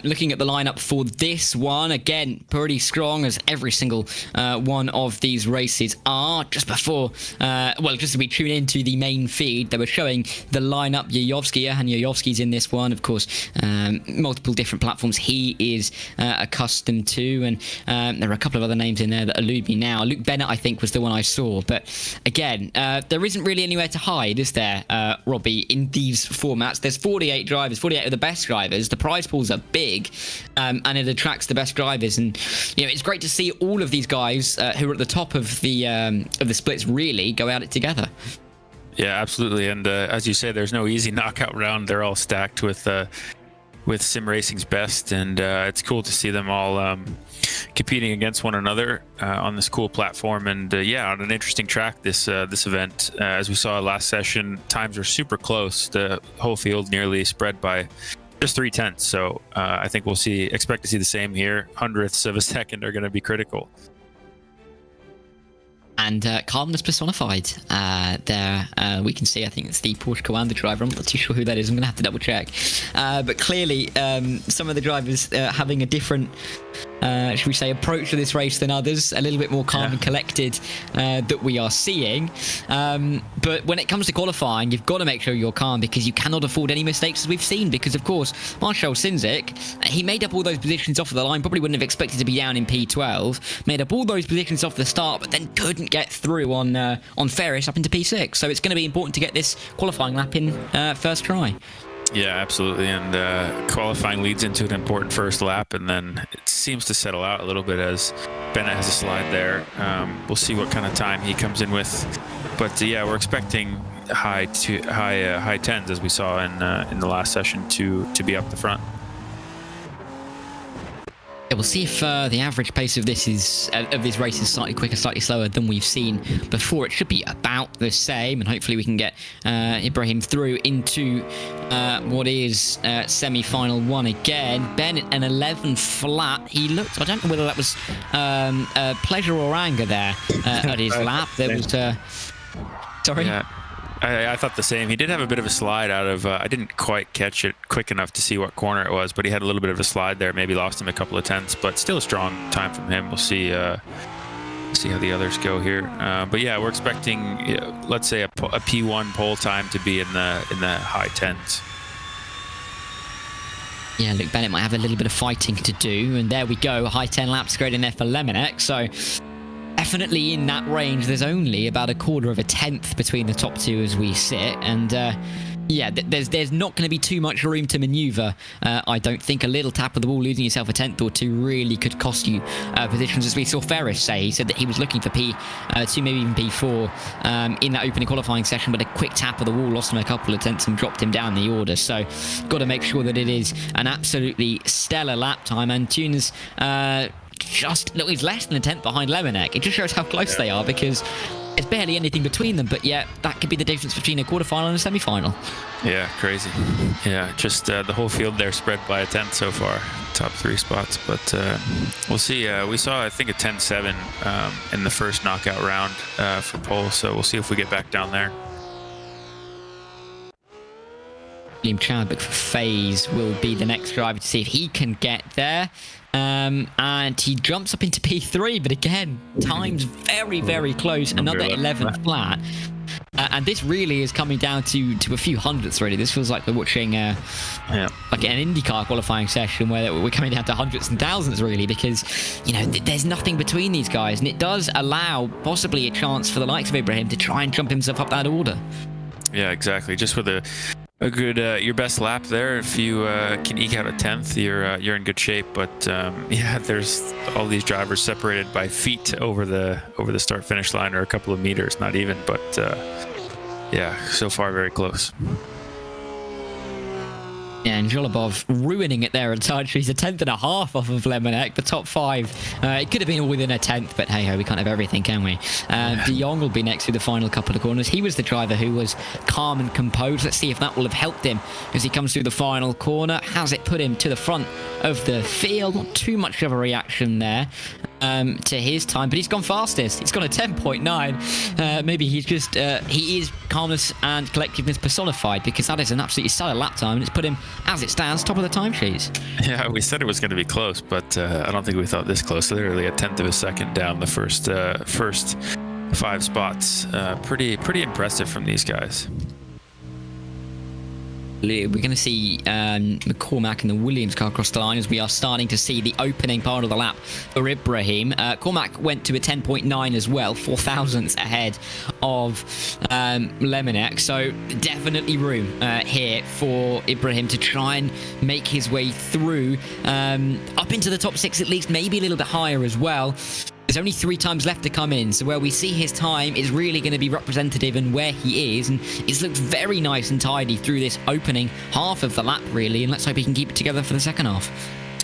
Looking at the lineup for this one, again, pretty strong as every single one of these races are. Just before, just as we tune into the main feed, they were showing the lineup. Johan Yojovski's in this one, of course, multiple different platforms he is accustomed to, and there are a couple of other names in there that elude me now. Luke Bennett, I think, was the one I saw, but again, there isn't really anywhere to hide, is there, Robbie? In these formats, there's 48 drivers, 48 of the best drivers. The prize pools are big, and it attracts the best drivers. And it's great to see all of these guys who are at the top of the splits really go at it together. Yeah, absolutely. And as you say, there's no easy knockout round. They're all stacked with sim racing's best, and it's cool to see them all competing against one another on this cool platform. And yeah, on an interesting track, this event, as we saw last session, times were super close. The whole field nearly spread by just 3/10. So I think we'll expect to see the same here. Hundredths of a second are going to be critical. And calmness personified there. We can see, I think it's the Porsche Commander driver. I'm not too sure who that is. I'm going to have to double check. But clearly, some of the drivers having a different, should we say, approach to this race than others. A little bit more calm and collected that we are seeing. But when it comes to qualifying, you've got to make sure you're calm, because you cannot afford any mistakes, as we've seen. Because, of course, Marshall Sinzik, he made up all those positions off of the line. Probably wouldn't have expected to be down in P12. Made up all those positions off the start, but then couldn't get through on Ferris up into P6. So it's going to be important to get this qualifying lap in first try. Yeah, absolutely. And qualifying leads into an important first lap, and then it seems to settle out a little bit as Bennett has a slide there. We'll see what kind of time he comes in with. But yeah, we're expecting high tens, as we saw in the last session, to be up the front. Yeah, we'll see if the average pace of this race is slightly quicker, slightly slower than we've seen before. It should be about the same, and hopefully we can get Ibrahim through into what is semi-final 1 again. Bennett an 11 flat. He looked, I don't know whether that was pleasure or anger there at his lap. There was sorry. Yeah. I thought the same. He did have a bit of a slide out of, I didn't quite catch it quick enough to see what corner it was, but he had a little bit of a slide there, maybe lost him a couple of tenths, but still a strong time from him. We'll see how the others go here. But yeah, we're expecting, let's say, a P1 pole time to be in the high tens. Yeah, Luke Bennett might have a little bit of fighting to do, and there we go, high 10 laps straight in there for Lemonek. So definitely in that range. There's only about a quarter of a tenth between the top two as we sit, and yeah, there's not going to be too much room to maneuver. I don't think a little tap of the ball, losing yourself a tenth or two, really could cost you positions, as we saw Ferris say. He said that he was looking for P2, maybe even P4 in that opening qualifying session, but a quick tap of the wall lost him a couple of tenths and dropped him down the order. So got to make sure that it is an absolutely stellar lap time. And Tunes he's less than a tenth behind Lemonek. It just shows how close they are, because there's barely anything between them, but yet that could be the difference between a quarterfinal and a semi-final. Yeah, crazy. Yeah, just the whole field there spread by a tenth so far, top 3 spots. But we'll see. We saw, I think, a 10-7 in the first knockout round for pole, so we'll see if we get back down there. Liam Chadwick for FaZe will be the next driver to see if he can get there. And he jumps up into P3, but again, time's very, very close. Another 11 flat. And this really is coming down to a few hundredths, really. This feels like we're watching like an IndyCar qualifying session where we're coming down to hundreds and thousands, really, because, you know, there's nothing between these guys. And it does allow possibly a chance for the likes of Ibraheem to try and jump himself up that order. Yeah, exactly. Just with a good your best lap there. If you can eke out a 10th, you're in good shape. But yeah, there's all these drivers separated by feet over the start finish line, or a couple of meters, not even. But yeah, so far very close. Yeah, and Jolobov ruining it there a touch. He's a 10th and a half off of Lemonek, the top 5. It could have been all within a 10th, but hey-ho, we can't have everything, can we? De Jong will be next through the final couple of corners. He was the driver who was calm and composed. Let's see if that will have helped him as he comes through the final corner. Has it put him to the front of the field? Not too much of a reaction there to his time, but he's gone fastest. He's gone a 10.9. Maybe he's just, he is calmness and collectiveness personified, because that is an absolutely stellar lap time, and it's put him, as it stands, top of the timesheets. Yeah, we said it was going to be close, but I don't think we thought this close. Literally a 10th of a second down the first 5 spots. Pretty impressive from these guys. We're going to see McCormack and the Williams car across the line as we are starting to see the opening part of the lap for Ibraheem. Cormac went to a 10.9 as well, 4 thousandths ahead of Lemonek. So definitely room here for Ibraheem to try and make his way through up into the top 6 at least, maybe a little bit higher as well. There's only 3 times left to come in, so where we see his time is really going to be representative in where he is, and it's looked very nice and tidy through this opening half of the lap, really, and let's hope he can keep it together for the second half.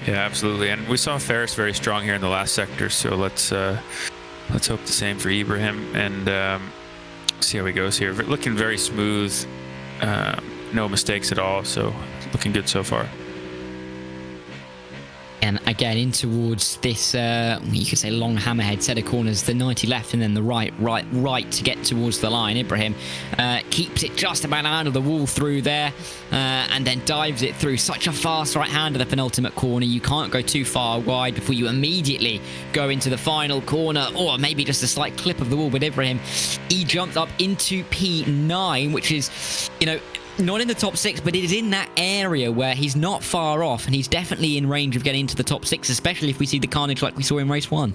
Yeah, absolutely, and we saw Ferris very strong here in the last sector, so let's hope the same for Ibraheem, and see how he goes here. Looking very smooth, no mistakes at all, so looking good so far. And again, in towards this, you could say long hammerhead set of corners, the 90 left and then the right to get towards the line. Ibraheem keeps it just about out of the wall through there, and then dives it through. Such a fast right hand of the penultimate corner. You can't go too far wide before you immediately go into the final corner, or maybe just a slight clip of the wall. But Ibraheem, he jumped up into P9, which is, you know, not in the top 6, but it is in that area where he's not far off, and he's definitely in range of getting into the top 6, especially if we see the carnage like we saw in race 1.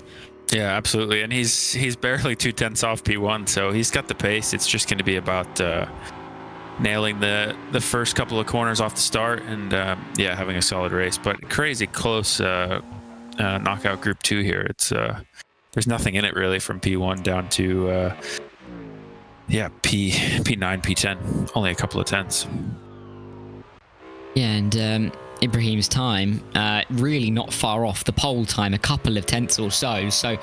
Yeah, absolutely, and he's barely 2/10 off P1, so he's got the pace. It's just going to be about nailing the first couple of corners off the start, and yeah, having a solid race. But crazy close knockout Group 2 here. It's there's nothing in it really from P1 down to yeah, P9, P10, only a couple of tenths. Yeah, and Ibraheem's time really not far off the pole time, a couple of tenths or so. So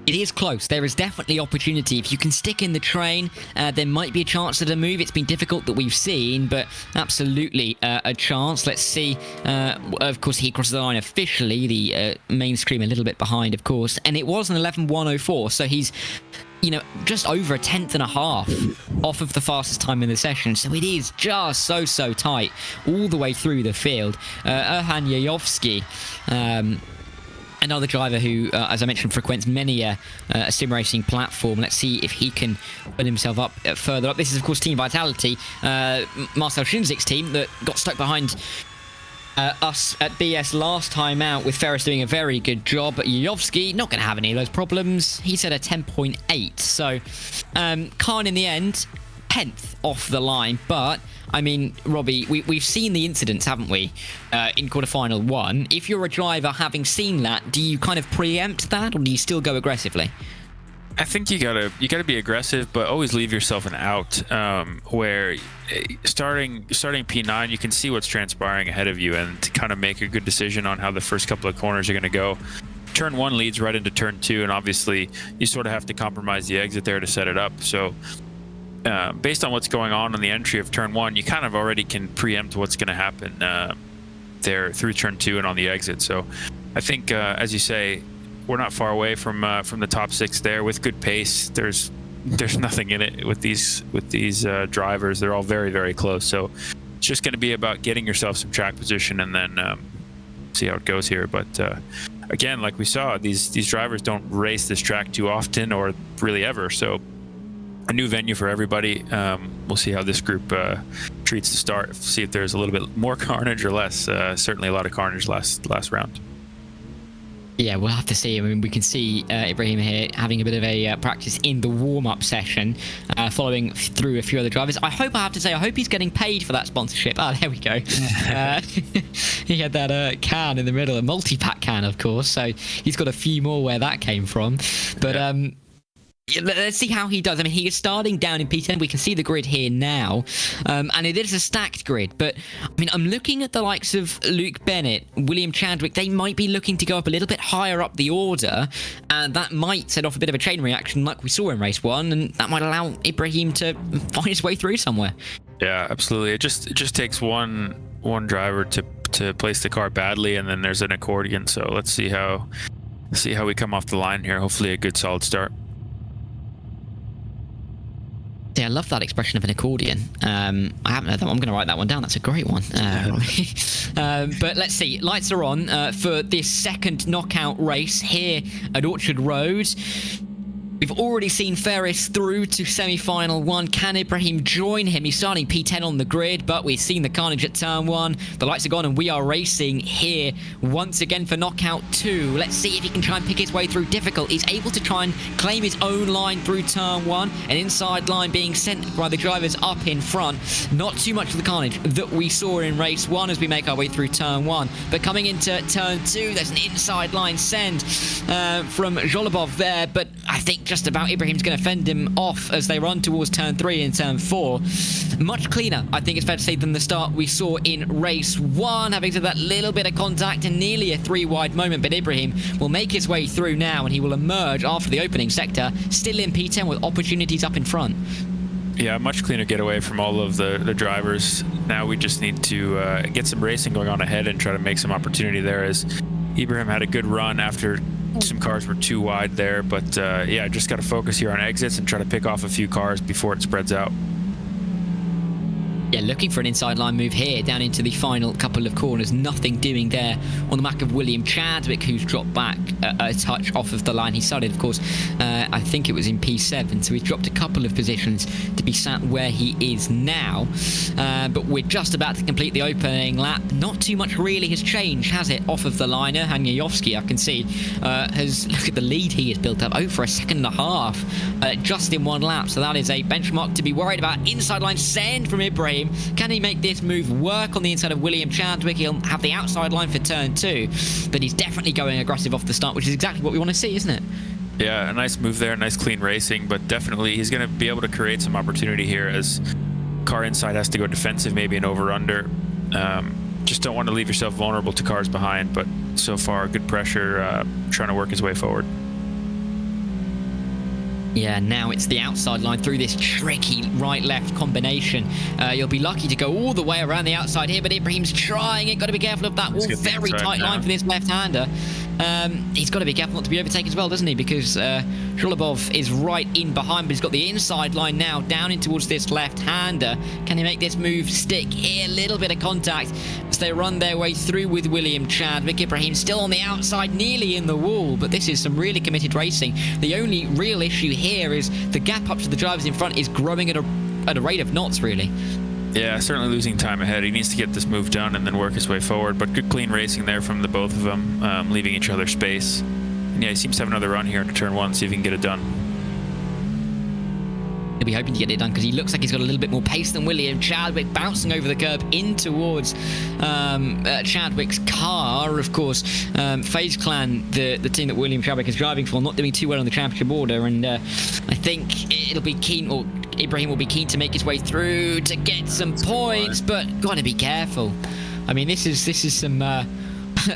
it is close. There is definitely opportunity. If you can stick in the train, there might be a chance at a move. It's been difficult that we've seen, but absolutely a chance. Let's see. Of course, he crosses the line officially. The mainstream a little bit behind, of course, and it was an 11.104. So he's, you know, just over a 10th and a half off of the fastest time in the session. So it is just so tight all the way through the field. Erhan Yayovsky, another driver who, as I mentioned, frequents many a sim racing platform. Let's see if he can put himself up further up. This is, of course, Team Vitality, Marcel Schinzig's team that got stuck behind us at BS last time out, with Ferris doing a very good job. But Yayovsky not going to have any of those problems. He said a 10.8. So Khan in the end, 10th off the line. But I mean, Robbie, we've seen the incidents, haven't we, in quarterfinal 1. If you're a driver having seen that, do you kind of preempt that, or do you still go aggressively? I think you gotta be aggressive, but always leave yourself an out. Where starting P9, you can see what's transpiring ahead of you, and to kind of make a good decision on how the first couple of corners are going to go. Turn 1 leads right into turn 2, and obviously you sort of have to compromise the exit there to set it up. So based on what's going on the entry of turn 1, you kind of already can preempt what's going to happen there through turn 2 and on the exit. So I think, as you say, we're not far away from the top 6 there with good pace. There's nothing in it with these drivers. They're all very close. So it's just going to be about getting yourself some track position, and then see how it goes here. But again, like we saw, these drivers don't race this track too often, or really ever. So a new venue for everybody. We'll see how this group treats the start. See if there's a little bit more carnage or less. Certainly a lot of carnage last round. Yeah, we'll have to see. I mean, we can see Ibraheem here having a bit of a practice in the warm-up session, following through a few other drivers. I have to say, I hope he's getting paid for that sponsorship. Oh, there we go. He had that can in the middle, a multi-pack can, of course. So he's got a few more where that came from. But let's see how he does. I mean, he is starting down in P10. We can see the grid here now, and it is a stacked grid. But I mean, I'm looking at the likes of Luke Bennett, William Chadwick. They might be looking to go up a little bit higher up the order, and that might set off a bit of a chain reaction like we saw in race 1, and that might allow Ibraheem to find his way through somewhere. Yeah, absolutely. It just takes one driver to place the car badly, and then there's an accordion. So let's see how we come off the line here. Hopefully a good solid start. Yeah, I love that expression of an accordion. I haven't heard that one. I'm going to write that one down. That's a great one. But let's see. Lights are on for this second knockout race here at Orchard Road. We've already seen Ferris through to semi-final 1. Can Ibraheem join him? He's starting P10 on the grid, but we've seen the carnage at turn 1. The lights are gone, and we are racing here once again for knockout 2. Let's see if he can try and pick his way through. Difficult. He's able to try and claim his own line through turn 1. An inside line being sent by the drivers up in front. Not too much of the carnage that we saw in race 1 as we make our way through turn 1. But coming into turn 2, there's an inside line send from Jolobov there, but I think just about Ibraheem's going to fend him off as they run towards turn 3 and turn 4. Much cleaner, I think it's fair to say, than the start we saw in race 1, having to that little bit of contact and nearly a 3-wide moment. But Ibraheem will make his way through now, and he will emerge after the opening sector, still in P10 with opportunities up in front. Yeah, much cleaner getaway from all of the drivers. Now we just need to get some racing going on ahead and try to make some opportunity there, as Ibraheem had a good run after some cars were too wide there. But yeah, just got to focus here on exits and try to pick off a few cars before it spreads out. Yeah, looking for an inside line move here down into the final couple of corners. Nothing doing there on the back of William Chadwick, who's dropped back a touch off of the line. He started, of course, I think it was in P7, so he's dropped a couple of positions to be sat where he is now. But we're just about to complete the opening lap. Not too much really has changed, has it, off of the liner? Hanyayovsky, I can see, has, look at the lead he has built up, over a second and a half just in one lap. So that is a benchmark to be worried about. Inside line send from Ibraheem. Can he make this move work on the inside of William Chadwick? He'll have the outside line for turn 2, but he's definitely going aggressive off the start, which is exactly what we want to see, isn't it? Yeah, a nice move there, nice clean racing, but definitely he's going to be able to create some opportunity here as car inside has to go defensive, maybe an over-under. Just don't want to leave yourself vulnerable to cars behind, but so far good pressure, trying to work his way forward. Yeah, now it's the outside line through this tricky right-left combination. You'll be lucky to go all the way around the outside here, but Ibraheem's trying it. Got to be careful of that wall. Very tight line for this left-hander. He's got to be careful not to be overtaken as well, doesn't he? Because Jolobov is right in behind, but he's got the inside line now down in towards this left-hander. Can he make this move stick here? A little bit of contact as they run their way through with William Chadwick. Ibraheem still on the outside, nearly in the wall, but this is some really committed racing. The only real issue here is the gap up to the drivers in front is growing at a rate of knots, really. Yeah, certainly losing time ahead. He needs to get this move done and then work his way forward. But good clean racing there from the both of them, leaving each other space. And yeah, he seems to have another run here into turn 1, see if he can get it done. He'll be hoping to get it done because he looks like he's got a little bit more pace than William Chadwick, bouncing over the curb in towards Chadwick's car. Of course, FaZe Clan, the team that William Chadwick is driving for, not doing too well on the championship order, and I think it'll be keen, or Ibraheem will be keen to make his way through to get some points, but got to be careful. I mean, this is some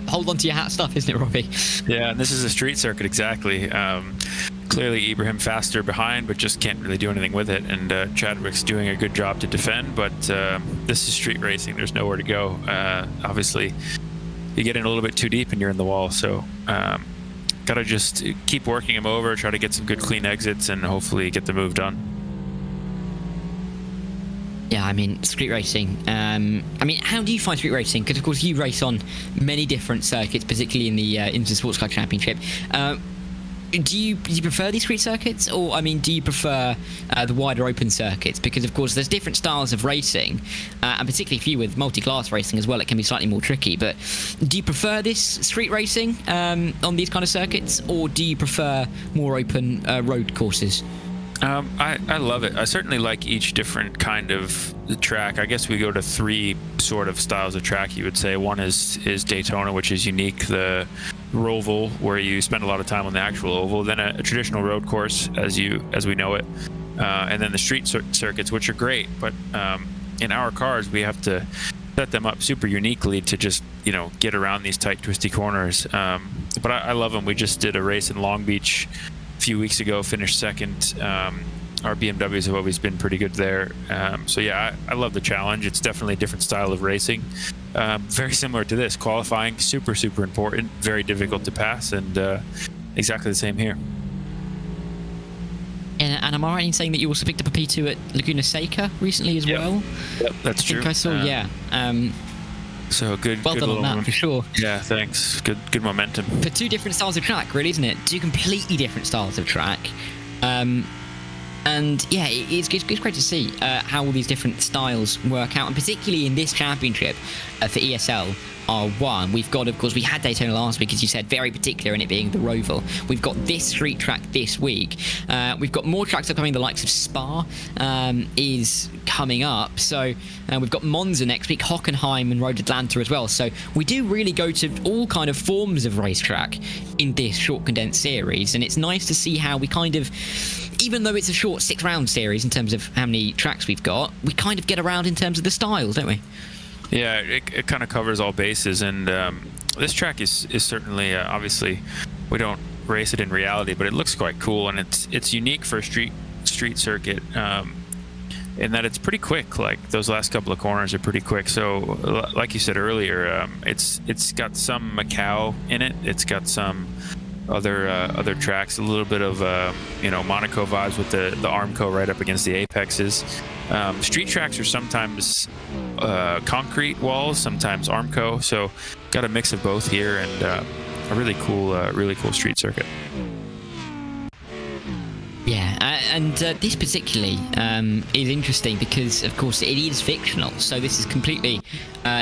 hold on to your hat stuff, isn't it, Robbie? Yeah, and this is a street circuit, exactly. Clearly Ibraheem faster behind, but just can't really do anything with it, and Chadwick's doing a good job to defend, but this is street racing. There's nowhere to go. Obviously, you get in a little bit too deep and you're in the wall, so gotta just keep working him over, try to get some good clean exits, and hopefully get the move done. Yeah, I mean, street racing. I mean, how do you find street racing? Because, of course, you race on many different circuits, particularly in the Sports Car Championship. Do you prefer these street circuits, or I mean, do you prefer the wider open circuits? Because of course, there's different styles of racing, and particularly for you with multi-class racing as well, it can be slightly more tricky. But do you prefer this street racing on these kind of circuits, or do you prefer more open road courses? I love it. I certainly like each different kind of track. I guess we go to three sort of styles of track, you would say. One is Daytona, which is unique, the roval, where you spend a lot of time on the actual oval, then a traditional road course as we know it, and then the street circuits, which are great, but in our cars we have to set them up super uniquely to just get around these tight twisty corners. But I love them. We just did a race in Long Beach a few weeks ago, finished second. Our BMWs have always been pretty good there. So yeah, I love the challenge. It's definitely a different style of racing. Very similar to this. Qualifying, super important, very difficult to pass, and exactly the same here. And am I right in saying that you also picked up a P2 at Laguna Seca recently as well? Yep, that's true. I think I saw, yeah. So good. Well good done on that, for sure. Yeah, thanks. Good momentum. For two different styles of track, really, isn't it? Two completely different styles of track. And yeah, it's great to see how all these different styles work out, and particularly in this championship for ESL R1, we've got, of course, we had Daytona last week, as you said, very particular in it being the Roval. We've got this street track this week. We've got more tracks upcoming. The likes of Spa is coming up. So we've got Monza next week, Hockenheim and Road Atlanta as well. So we do really go to all kind of forms of racetrack in this short condensed series, and it's nice to see how we kind of, even though it's a short 6-round series in terms of how many tracks we've got, we kind of get around in terms of the styles, don't we? Yeah, it kind of covers all bases, and this track is certainly, obviously, we don't race it in reality, but it looks quite cool, and it's unique for a street circuit in that it's pretty quick. Like, those last couple of corners are pretty quick. So, like you said earlier, it's got some Macau in it. It's got some other tracks, a little bit of Monaco vibes with the Armco right up against the apexes. Street tracks are sometimes concrete walls, sometimes Armco, so got a mix of both here, and a really cool street circuit. Yeah, and this particularly is interesting because, of course, it is fictional. So this is completely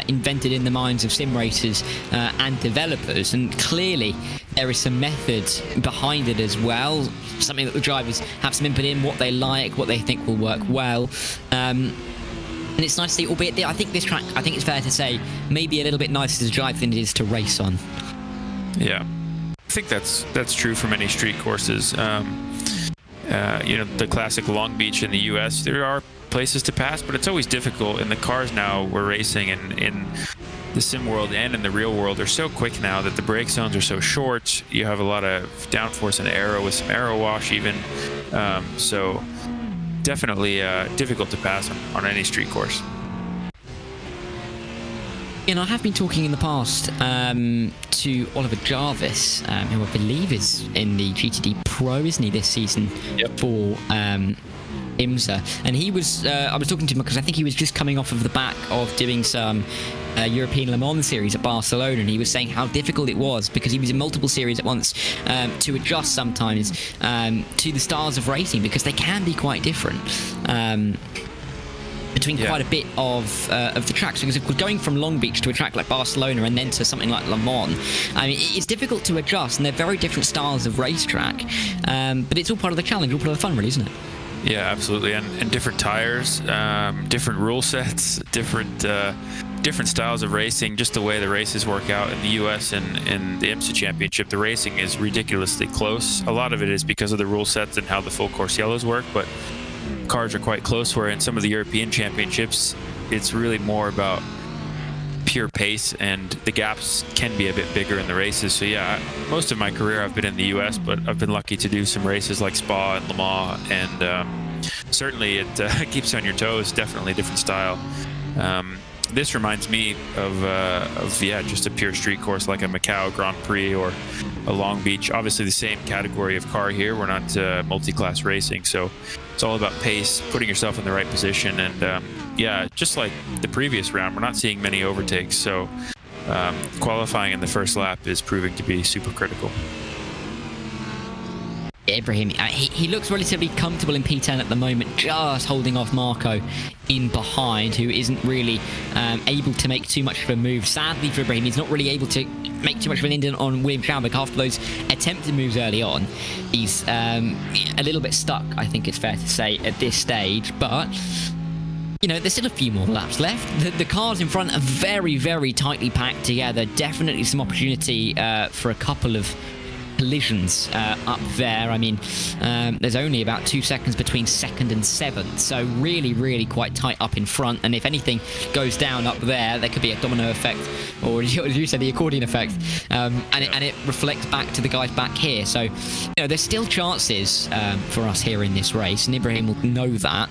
invented in the minds of sim racers and developers. And clearly, there is some method behind it as well. Something that the drivers have some input in, what they like, what they think will work well. And it's nice to see, albeit I think this track, I think it's fair to say, maybe a little bit nicer to drive than it is to race on. Yeah, I think that's true for many street courses. The classic Long Beach in the US, there are places to pass, but it's always difficult. In the cars now we're racing, and in the sim world and in the real world are so quick now that the brake zones are so short. You have a lot of downforce and aero with some aero wash even. So definitely difficult to pass on any street course. I have been talking in the past to Oliver Jarvis, who I believe is in the GTD Pro, isn't he, this season? Yep. For IMSA. And he was, I was talking to him because I think he was just coming off of the back of doing some European Le Mans series at Barcelona, and he was saying how difficult it was because he was in multiple series at once to adjust sometimes to the styles of racing, because they can be quite different. Between quite a bit of the tracks, because of course going from Long Beach to a track like Barcelona and then to something like Le Mans, I mean, it's difficult to adjust, and they're very different styles of racetrack. But it's all part of the challenge, all part of the fun, really, isn't it? Yeah, absolutely, and different tires, different rule sets, different styles of racing. Just the way the races work out in the US and in the IMSA Championship, the racing is ridiculously close. A lot of it is because of the rule sets and how the full course yellows work, but cars are quite close, where in some of the European Championships it's really more about pure pace, and the gaps can be a bit bigger in the races. So yeah, most of my career I've been in the US, but I've been lucky to do some races like Spa and Le Mans, and certainly it keeps you on your toes. Definitely a different style. This reminds me of just a pure street course like a Macau Grand Prix or a Long Beach. Obviously the same category of car here. We're not multi-class racing, so it's all about pace, putting yourself in the right position, and just like the previous round, we're not seeing many overtakes, so qualifying in the first lap is proving to be super critical. Ibraheem, he looks relatively comfortable in P10 at the moment, just holding off Marco in behind, who isn't really able to make too much of a move. Sadly for Ibraheem, he's not really able to make too much of an indent on William Chadwick after those attempted moves early on. He's a little bit stuck, I think it's fair to say, at this stage, but you know, there's still a few more laps left. The cars in front are very, very tightly packed together. Definitely some opportunity for a couple of collisions up there. I mean, there's only about 2 seconds between second and seventh, so really, really quite tight up in front. And if anything goes down up there, there could be a domino effect, or as you said, the accordion effect, and it reflects back to the guys back here. So, you know, there's still chances for us here in this race, and Ibraheem will know that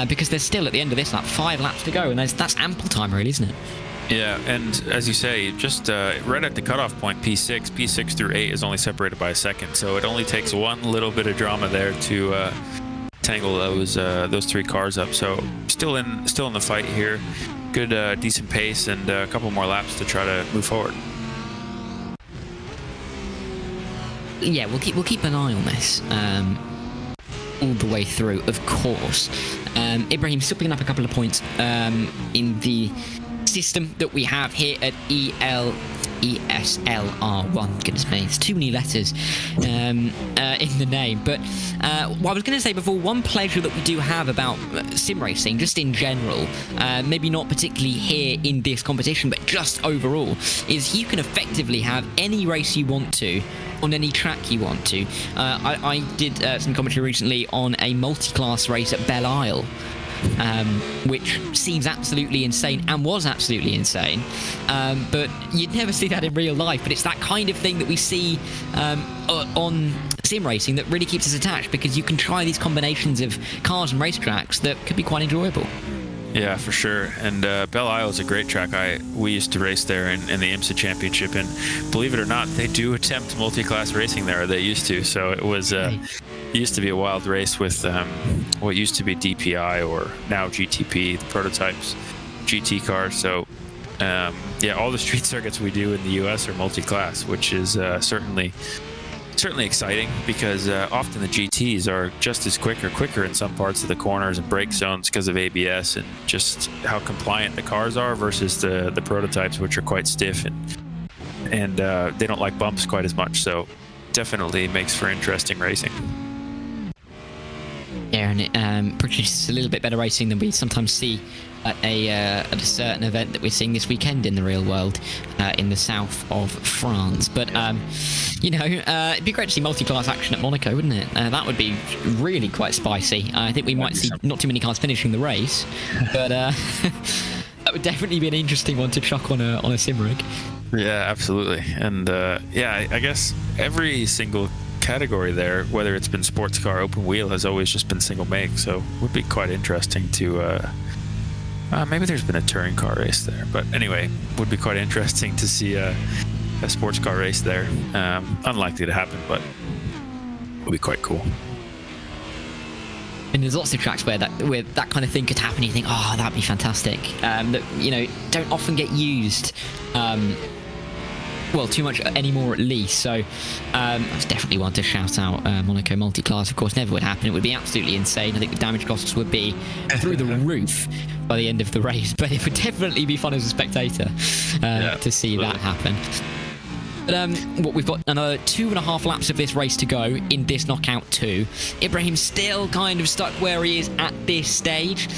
because there's still, at the end of this lap, 5 laps to go, and that's ample time, really, isn't it? Yeah, and as you say, just right at the cutoff point, P6 through 8 is only separated by a second, so it only takes one little bit of drama there to tangle those 3 cars up. So still in the fight here, good decent pace, and a couple more laps to try to move forward. Yeah, we'll keep an eye on this all the way through, of course. Ibraheem still picking up a couple of points in the system that we have here at ESL R1. Goodness me, it's too many letters in the name. But what I was going to say before, one pleasure that we do have about sim racing, just in general, maybe not particularly here in this competition, but just overall, is you can effectively have any race you want to on any track you want to. I did some commentary recently on a multi-class race at Belle Isle, which seems absolutely insane and was absolutely insane, but you'd never see that in real life. But it's that kind of thing that we see on sim racing that really keeps us attached, because you can try these combinations of cars and racetracks that could be quite enjoyable. Yeah, for sure. And Belle Isle is a great track. We used to race there in the IMSA Championship, and believe it or not, they do attempt multi-class racing there. They used to. So it was it used to be a wild race with what used to be DPI, or now GTP, the prototypes, GT cars. So yeah, all the street circuits we do in the US are multi-class, which is certainly exciting, because often the GTs are just as quicker in some parts of the corners and brake zones because of ABS and just how compliant the cars are, versus the prototypes, which are quite stiff and they don't like bumps quite as much. So definitely makes for interesting racing. Yeah, and it produces a little bit better racing than we sometimes see at a certain event that we're seeing this weekend in the real world in the south of France. But you know, it'd be great to see multi-class action at Monaco, wouldn't it? That would be really quite spicy. I think we might see not too many cars finishing the race, but that would definitely be an interesting one to chuck on a sim rig. Yeah, absolutely. And yeah, I guess every single category there, whether it's been sports car, open wheel, has always just been single make. So it would be quite interesting to maybe there's been a touring car race there, but anyway, would be quite interesting to see a sports car race there. Unlikely to happen, but would be quite cool. And there's lots of tracks where that kind of thing could happen. You think, oh, that'd be fantastic. That, you know, don't often get used well, too much anymore, at least. So that's definitely one to shout out. Monaco multi-class, of course, never would happen. It would be absolutely insane. I think the damage costs would be through the roof by the end of the race, but it would definitely be fun as a spectator to see that happen. But we've got another 2.5 laps of this race to go in this knockout 2. Ibraheem's still kind of stuck where he is at this stage.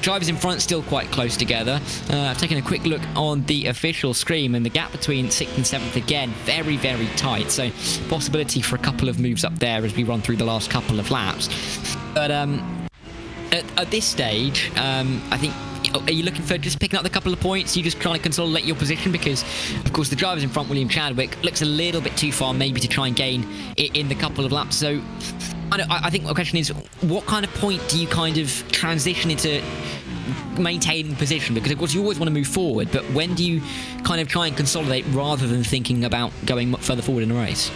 Drivers in front still quite close together. I've taken a quick look on the official screen, and the gap between 6th and 7th again, very, very tight. So possibility for a couple of moves up there as we run through the last couple of laps. But at this stage, I think, are you looking for just picking up the couple of points? You just trying to consolidate your position? Because, of course, the drivers in front, William Chadwick, looks a little bit too far maybe to try and gain it in the couple of laps. So I think my question is, what kind of point do you kind of transition into maintaining position? Because, of course, you always want to move forward, but when do you kind of try and consolidate rather than thinking about going further forward in the race?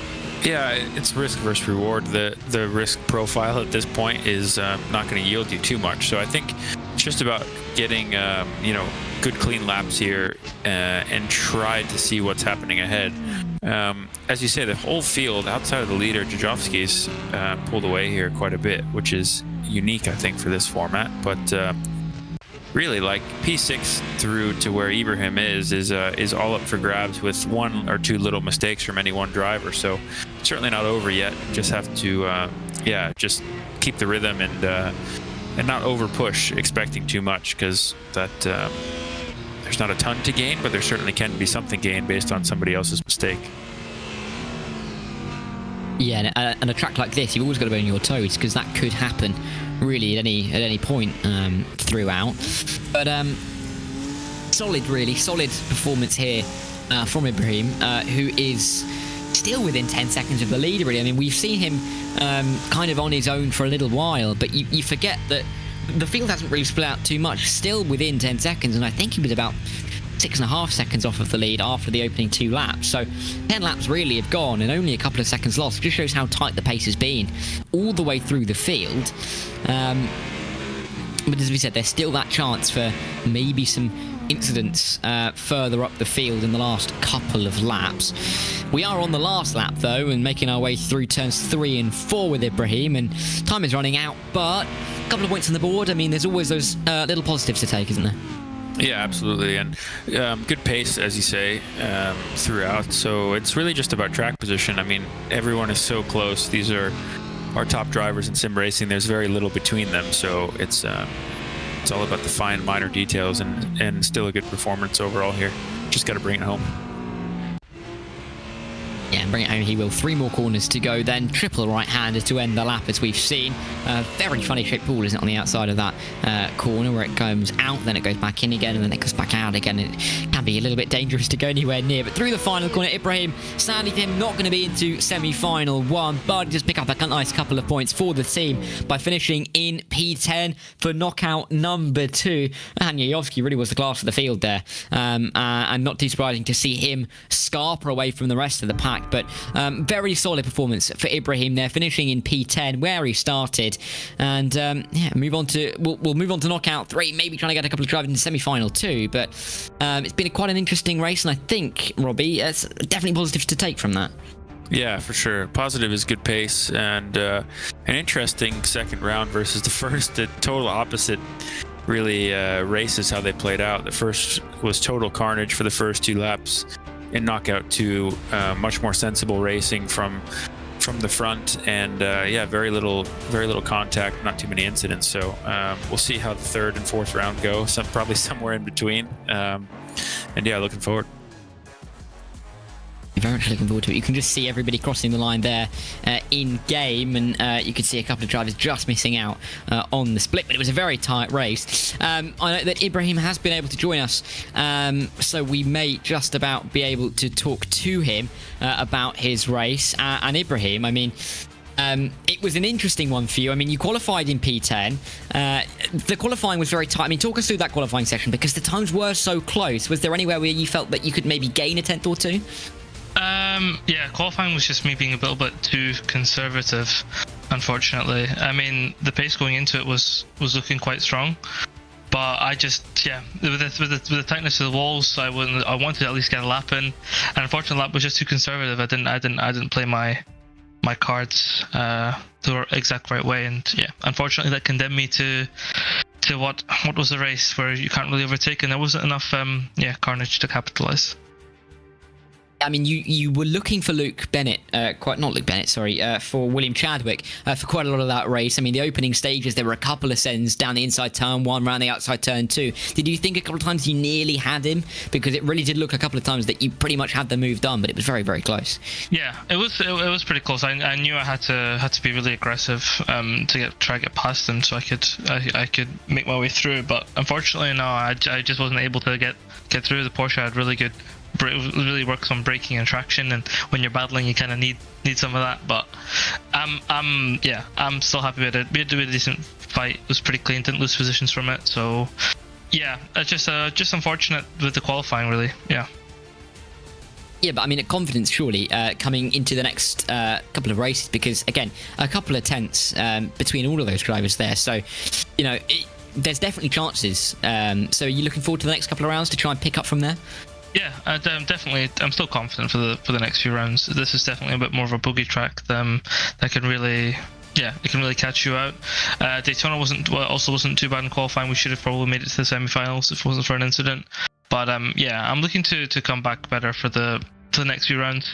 Yeah, it's risk versus reward. The risk profile at this point is not going to yield you too much. So I think it's just about getting you know, good clean laps here and try to see what's happening ahead, As you say, the whole field outside of the leader, Jajovski's pulled away here quite a bit, which is unique, I think, for this format. But really, like P6 through to where Ibraheem is all up for grabs with one or two little mistakes from any one driver. So certainly not over yet. Just have to, just keep the rhythm and not over push, expecting too much, because that. There's not a ton to gain, but there certainly can be something gained based on somebody else's mistake. Yeah, and a track like this, you've always got to be on your toes, because that could happen really at any point throughout. But solid performance here from Ibraheem, who is still within 10 seconds of the leader, really. I mean, we've seen him kind of on his own for a little while, but you forget that the field hasn't really split out too much, still within 10 seconds, and I think he was about 6.5 seconds off of the lead after the opening 2 laps. So 10 laps really have gone and only a couple of seconds lost. It just shows how tight the pace has been all the way through the field. But as we said, there's still that chance for maybe some incidents further up the field in the last couple of laps. We are on the last lap though, and making our way through turns 3 and 4 with Ibraheem, and time is running out, but a couple of points on the board. I mean, there's always those little positives to take, isn't there? Yeah, absolutely, and good pace, as you say, throughout. So it's really just about track position. I mean, everyone is so close. These are our top drivers in sim racing. There's very little between them, so it's all about the fine minor details, and still a good performance overall here. Just got to bring it home. Yeah, and bring it home he will. 3 more corners to go, then triple right-hander to end the lap, as we've seen. Very funny shaped pool, isn't it, on the outside of that corner, where it comes out, then it goes back in again, and then it goes back out again. It can be a little bit dangerous to go anywhere near, but through the final corner, Ibraheem, sadly for him, not going to be into semi-final 1, but just pick up a nice couple of points for the team by finishing in P10 for knockout number 2. And Jajovski really was the class of the field there, and not too surprising to see him scarper away from the rest of the pack. But very solid performance for Ibraheem there, finishing in P10 where he started, and move on to we'll move on to knockout 3, maybe trying to get a couple of drivers in the semi-final 2. But it's been quite an interesting race, and I think, Robbie, it's definitely positives to take from that. Yeah, for sure. Positive is good pace, and an interesting second round versus the first. The total opposite, really, races how they played out. The first was total carnage for the first 2 laps. In knockout 2, much more sensible racing from the front, and very little contact, not too many incidents. So we'll see how the 3rd and 4th round go. Probably somewhere in between. Looking forward. Very much looking forward to it. You can just see everybody crossing the line there in game, and you can see a couple of drivers just missing out on the split, but it was a very tight race. I know that Ibraheem has been able to join us, so we may just about be able to talk to him about his race. And Ibraheem, I mean, it was an interesting one for you. I mean, you qualified in P10. The qualifying was very tight. I mean, talk us through that qualifying session, because the times were so close. Was there anywhere where you felt that you could maybe gain a 10th or 2? Qualifying was just me being a little bit too conservative, unfortunately. I mean, the pace going into it was looking quite strong, but I just, with the tightness of the walls, I wanted to at least get a lap in, and unfortunately, the lap was just too conservative. I didn't play my cards the exact right way, and unfortunately, that condemned me to what was the race where you can't really overtake, and there wasn't enough carnage to capitalize. I mean, you were looking for for William Chadwick for quite a lot of that race. I mean, the opening stages, there were a couple of sends down the inside turn 1, around the outside turn 2. Did you think a couple of times you nearly had him? Because it really did look a couple of times that you pretty much had the move done, but it was very, very close. Yeah, it was pretty close. I knew I had to be really aggressive to try to get past them, so I could make my way through. But unfortunately, no, I just wasn't able to get through. The Porsche had really works on braking and traction, and when you're battling, you kind of need some of that. But I'm still happy with it. We had to do a decent fight. It was pretty clean. Didn't lose positions from it. So it's just unfortunate with the qualifying, really. Yeah, but I mean, confidence surely coming into the next couple of races, because again, a couple of tenths between all of those drivers there. So, there's definitely chances. So are you looking forward to the next couple of rounds to try and pick up from there? Yeah, definitely. I'm still confident for the next few rounds. This is definitely a bit more of a boogie track that can really. Yeah, it can really catch you out. Daytona wasn't too bad in qualifying. We should have probably made it to the semi-finals if it wasn't for an incident. But yeah, I'm looking to come back better for the next few rounds,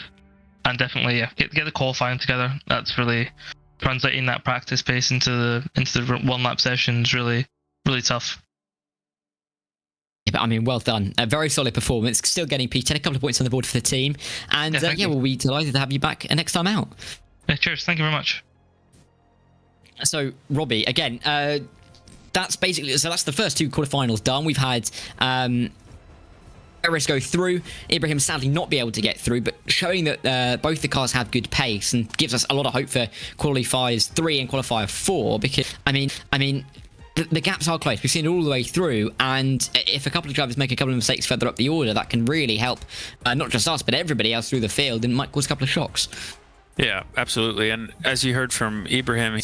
and definitely get the qualifying together. That's really translating that practice pace into the one lap sessions. Really tough. Yeah, but I mean, well done. A very solid performance. Still getting P10, a couple of points on the board for the team, and we'll be delighted to have you back next time out. Yeah, cheers. Thank you very much. So, Robbie, again, that's the first two quarterfinals done. We've had Ferris go through, Ibraheem sadly not be able to get through, but showing that both the cars have good pace and gives us a lot of hope for qualifiers 3 and qualifier 4, because, I mean, the gaps are close. We've seen it all the way through, and if a couple of drivers make a couple of mistakes further up the order, that can really help not just us, but everybody else through the field, and might cause a couple of shocks. Yeah, absolutely. And as you heard from Ibraheem,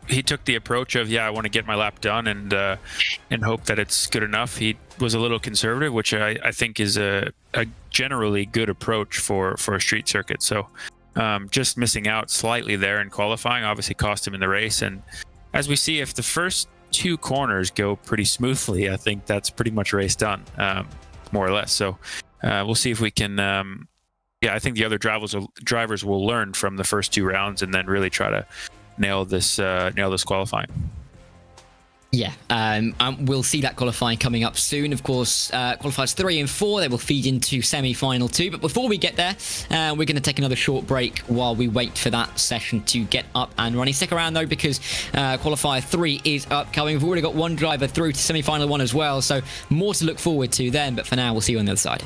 he took the approach of, I want to get my lap done and hope that it's good enough. He was a little conservative, which I think is a generally good approach for a street circuit. So just missing out slightly there in qualifying obviously cost him in the race. And as we see, if the first 2 corners go pretty smoothly, I think that's pretty much race done, more or less. So we'll see if we can... I think the other drivers will learn from the first 2 rounds and then really try to nail this qualifying. Yeah, we'll see that qualifying coming up soon. Of course, qualifiers 3 and 4, they will feed into semi-final 2. But before we get there, we're going to take another short break while we wait for that session to get up and running. Stick around though, because qualifier 3 is upcoming. We've already got one driver through to semi-final 1 as well, so more to look forward to then. But for now, we'll see you on the other side.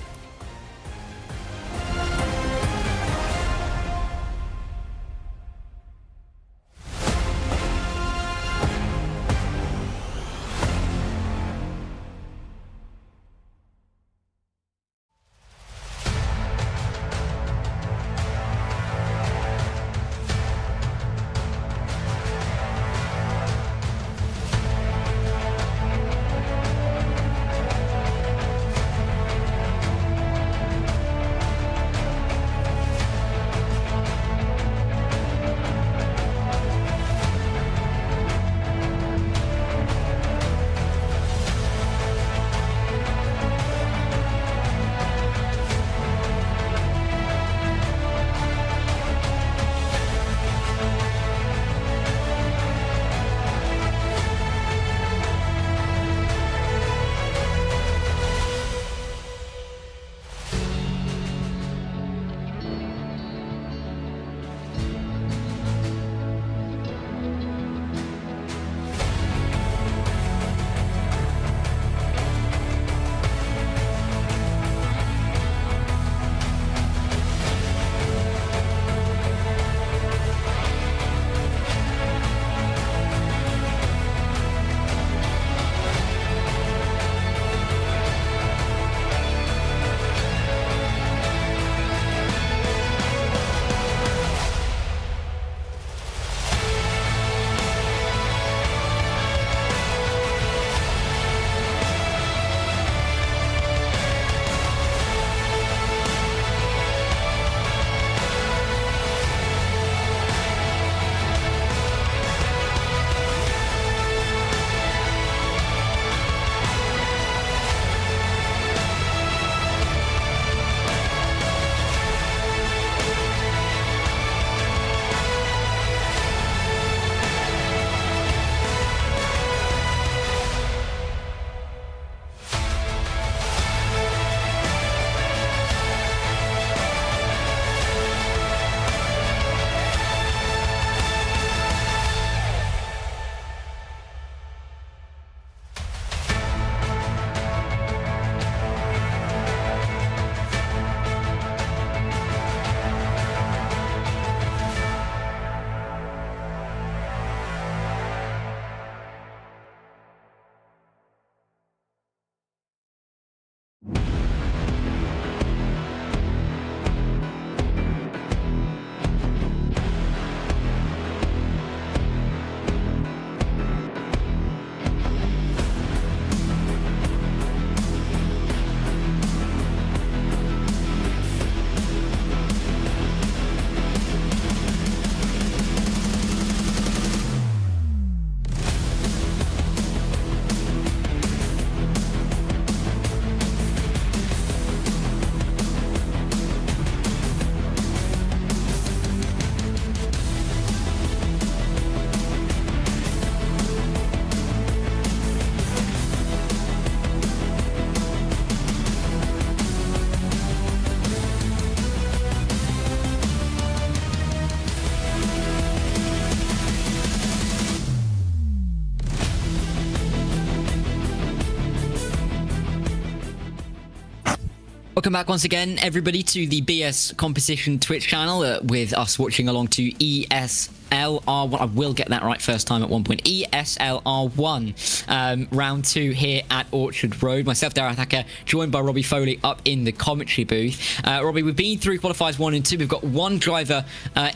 Welcome back once again, everybody, to the BS Competition Twitch channel with us watching along to ESL R1. I will get that right first time at one point. ESL R1 round 2 here at Orchard Road. Myself, Darragh Thacker, joined by Robby Foley up in the commentary booth. Robbie, we've been through qualifiers 1 and 2. We've got one driver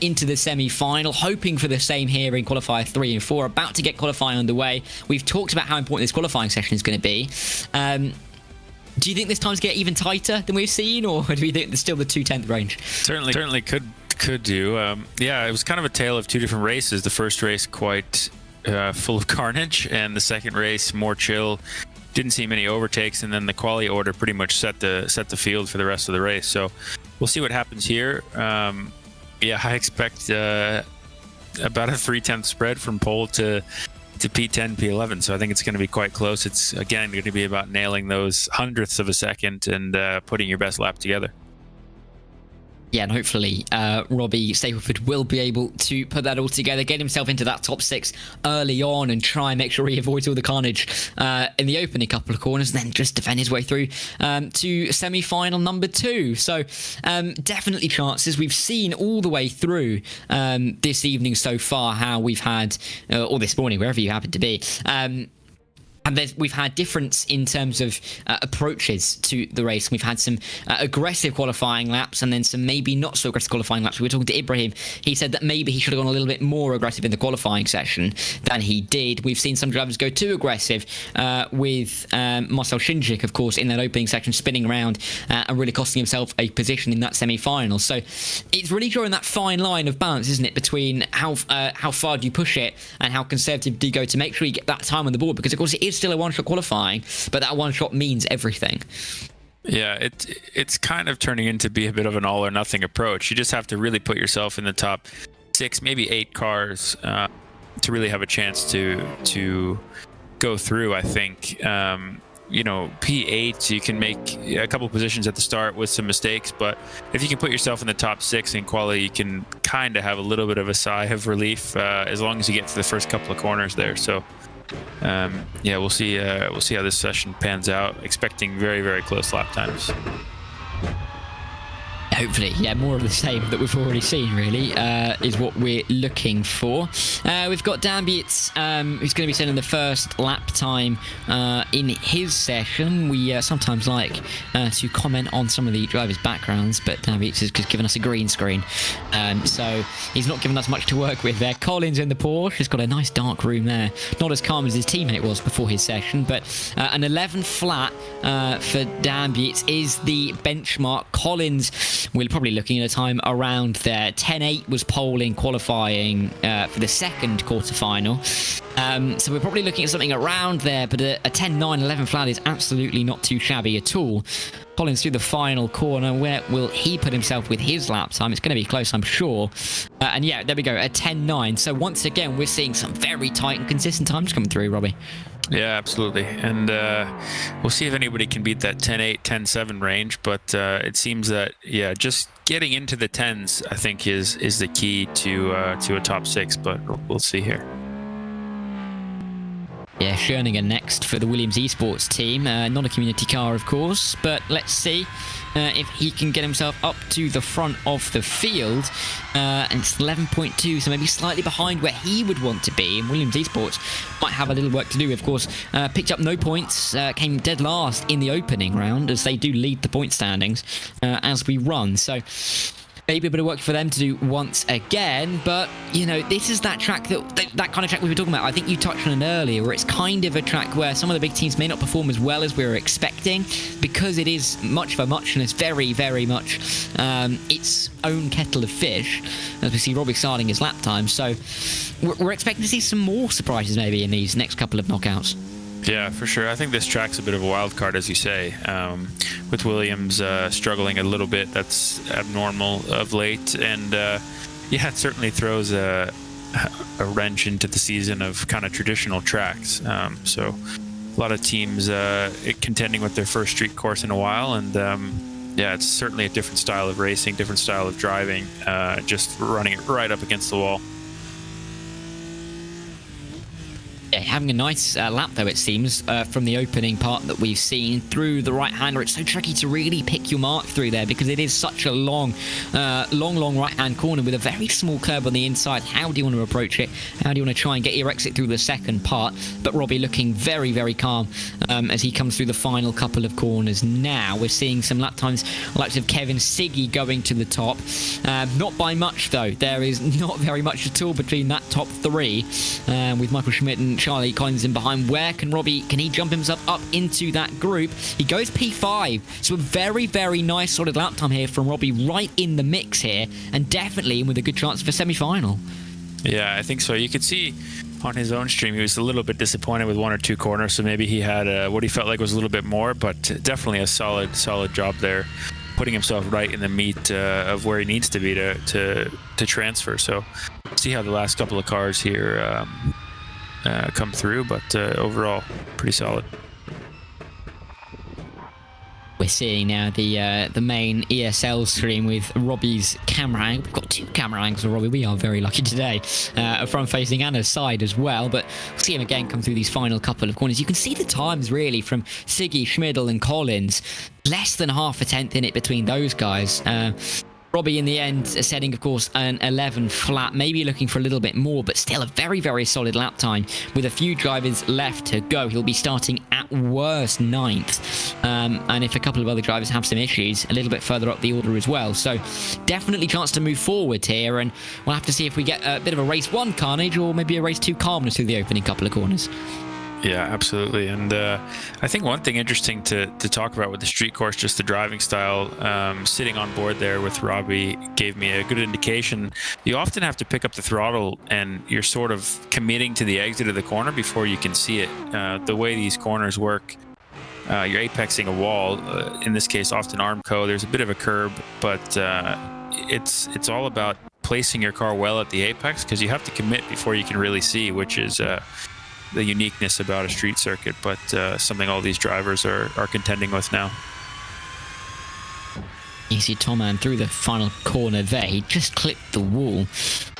into the semi-final, hoping for the same here in qualifier 3 and 4. About to get qualifying underway. We've talked about how important this qualifying session is going to be. Do you think this time's get even tighter than we've seen, or do we think there's still the 2/10 range? Certainly could do. Yeah, it was kind of a tale of two different races. The first race quite full of carnage, and the second race more chill. Didn't see many overtakes, and then the quali order pretty much set the field for the rest of the race. So we'll see what happens here. Yeah, I expect about a 3/10 spread from pole to P10, P11, so I think it's going to be quite close. It's again going to be about nailing those hundredths of a second and putting your best lap together. Yeah, and hopefully Robbie Stapleford will be able to put that all together, get himself into that top 6 early on, and try and make sure he avoids all the carnage in the opening couple of corners, and then just defend his way through to semi-final number 2. So definitely chances. We've seen all the way through this evening so far how we've had, or this morning, wherever you happen to be, and we've had difference in terms of approaches to the race. We've had some aggressive qualifying laps and then some maybe not so aggressive qualifying laps. We were talking to Ibraheem. He said that maybe he should have gone a little bit more aggressive in the qualifying session than he did. We've seen some drivers go too aggressive with Marcel Shinjik, of course, in that opening section, spinning around and really costing himself a position in that semi-final. So it's really drawing that fine line of balance, isn't it, between how far do you push it and how conservative do you go to make sure you get that time on the board, because, of course, it is still a one-shot qualifying, but that one shot means everything. Yeah, it's kind of turning into be a bit of an all or nothing approach. You just have to really put yourself in the top 6, maybe 8 cars to really have a chance to go through. I think you know, P8, you can make a couple positions at the start with some mistakes, but if you can put yourself in the top 6 in quali, you can kind of have a little bit of a sigh of relief as long as you get to the first couple of corners there. So yeah, we'll see how this session pans out. Expecting very, very close lap times. Hopefully, yeah, more of the same that we've already seen, really, is what we're looking for. We've got Dambietz, who's going to be sending the first lap time in his session. We sometimes like to comment on some of the drivers' backgrounds, but Dambietz has just given us a green screen. So he's not given us much to work with there. Collins in the Porsche has got a nice dark room there. Not as calm as his teammate was before his session, but an 11 flat for Dambietz is the benchmark. Collins, we're probably looking at a time around there. 10.8 was pole in qualifying for the second quarterfinal. So we're probably looking at something around there, but a 10.9, 11 flat is absolutely not too shabby at all. Collins through the final corner. Where will he put himself with his lap time? It's going to be close, I'm sure. And yeah, there we go, a 10.9. So once again, we're seeing some very tight and consistent times coming through, Robbie. Yeah, absolutely. And we'll see if anybody can beat that 10.8, 10.7 range. But it seems that, yeah, just getting into the 10s, I think, is the key to a top 6. But we'll see here. Yeah, Schoeninger next for the Williams Esports team. Not a community car, of course, but let's see if he can get himself up to the front of the field. And it's 11.2, so maybe slightly behind where he would want to be. And Williams Esports might have a little work to do, of course. Picked up no points, came dead last in the opening round, as they do lead the point standings as we run. So maybe a bit of work for them to do once again, but you know, this is that track that kind of track we were talking about. I think you touched on it earlier, where it's kind of a track where some of the big teams may not perform as well as we were expecting, because it is much of a muchness, very, very much its own kettle of fish, as we see Robbie starting his lap time. So we're expecting to see some more surprises maybe in these next couple of knockouts. Yeah, for sure. I think this track's a bit of a wild card, as you say, with Williams struggling a little bit. That's abnormal of late, and yeah, it certainly throws a wrench into the season of kind of traditional tracks. So a lot of teams contending with their first street course in a while, and yeah, it's certainly a different style of racing, different style of driving, just running it right up against the wall. Yeah, having a nice lap though, it seems, from the opening part that we've seen through the right-hander. It's so tricky to really pick your mark through there because it is such a long right-hand corner with a very small curb on the inside. How do you want to approach it? How do you want to try and get your exit through the second part? But Robbie looking very, very calm as he comes through the final couple of corners. Now we're seeing some lap times like of Kevin Siggy going to the top. Not by much though. There is not very much at all between that top three, with Michael Schmidt and Charlie Collins in behind. Where can he jump himself up into that group? He goes P5, so a very, very nice solid lap time here from Robbie, right in the mix here, and definitely with a good chance for semi-final. Yeah, I think so. You could see on his own stream he was a little bit disappointed with one or two corners, so maybe he had what he felt like was a little bit more, but definitely a solid job there, putting himself right in the meat of where he needs to be to transfer. So see how the last couple of cars here come through, but overall pretty solid. We're seeing now the main ESL stream with Robbie's camera angle. We've got two camera angles of Robbie. We are very lucky today. Front facing and a side as well. But we'll see him again come through these final couple of corners. You can see the times really from Siggy, Schmidl and Collins. Less than half a tenth in it between those guys. Robbie in the end setting, of course, an 11 flat, maybe looking for a little bit more, but still a very, very solid lap time with a few drivers left to go. He'll be starting at worst 9th. And if a couple of other drivers have some issues, a little bit further up the order as well. So definitely chance to move forward here, and we'll have to see if we get a bit of a race 1 carnage or maybe a race 2 calmness through the opening couple of corners. Yeah, absolutely. And I think one thing interesting to talk about with the street course, just the driving style, sitting on board there with Robbie gave me a good indication. You often have to pick up the throttle and you're sort of committing to the exit of the corner before you can see it. The way these corners work, you're apexing a wall, in this case often Armco. There's a bit of a curb, but it's all about placing your car well at the apex, because you have to commit before you can really see, which is the uniqueness about a street circuit, but something all these drivers are contending with now. You see Toman through the final corner there. He just clipped the wall,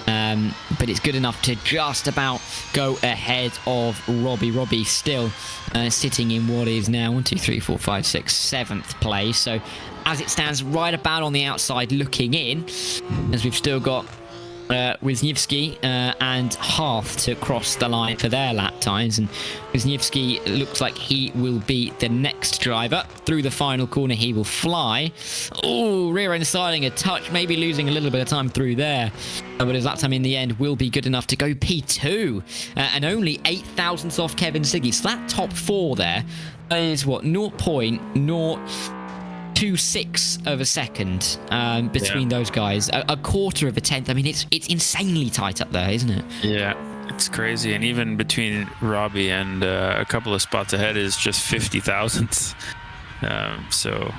but it's good enough to just about go ahead of Robbie. Robbie still sitting in what is now 1, 2, 3, 4, 5, 6, 7th place. So as it stands, right about on the outside looking in, as we've still got Wisniewski and Half to cross the line for their lap times, and Wisniewski looks like he will be the next driver. Through the final corner he will fly. Oh, rear end sliding a touch, maybe losing a little bit of time through there, but his lap time in the end will be good enough to go P2, and only 8 thousandths off Kevin Siggy. So that top 4 there is what, 0.026 of a second between those guys, a quarter of a tenth. I mean, it's insanely tight up there, isn't it? Yeah, it's crazy. And even between Robbie and a couple of spots ahead is just 50 thousandths, so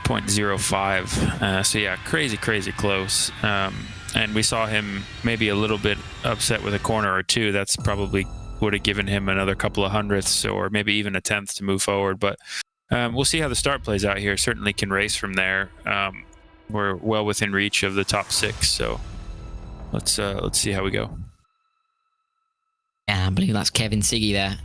0.05. So yeah, crazy close. And we saw him maybe a little bit upset with a corner or two. That's probably would have given him another couple of hundredths or maybe even a tenth to move forward, but we'll see how the start plays out here. Certainly can race from there. We're well within reach of the top 6, so let's see how we go. Yeah, I believe that's Kevin Siggy there.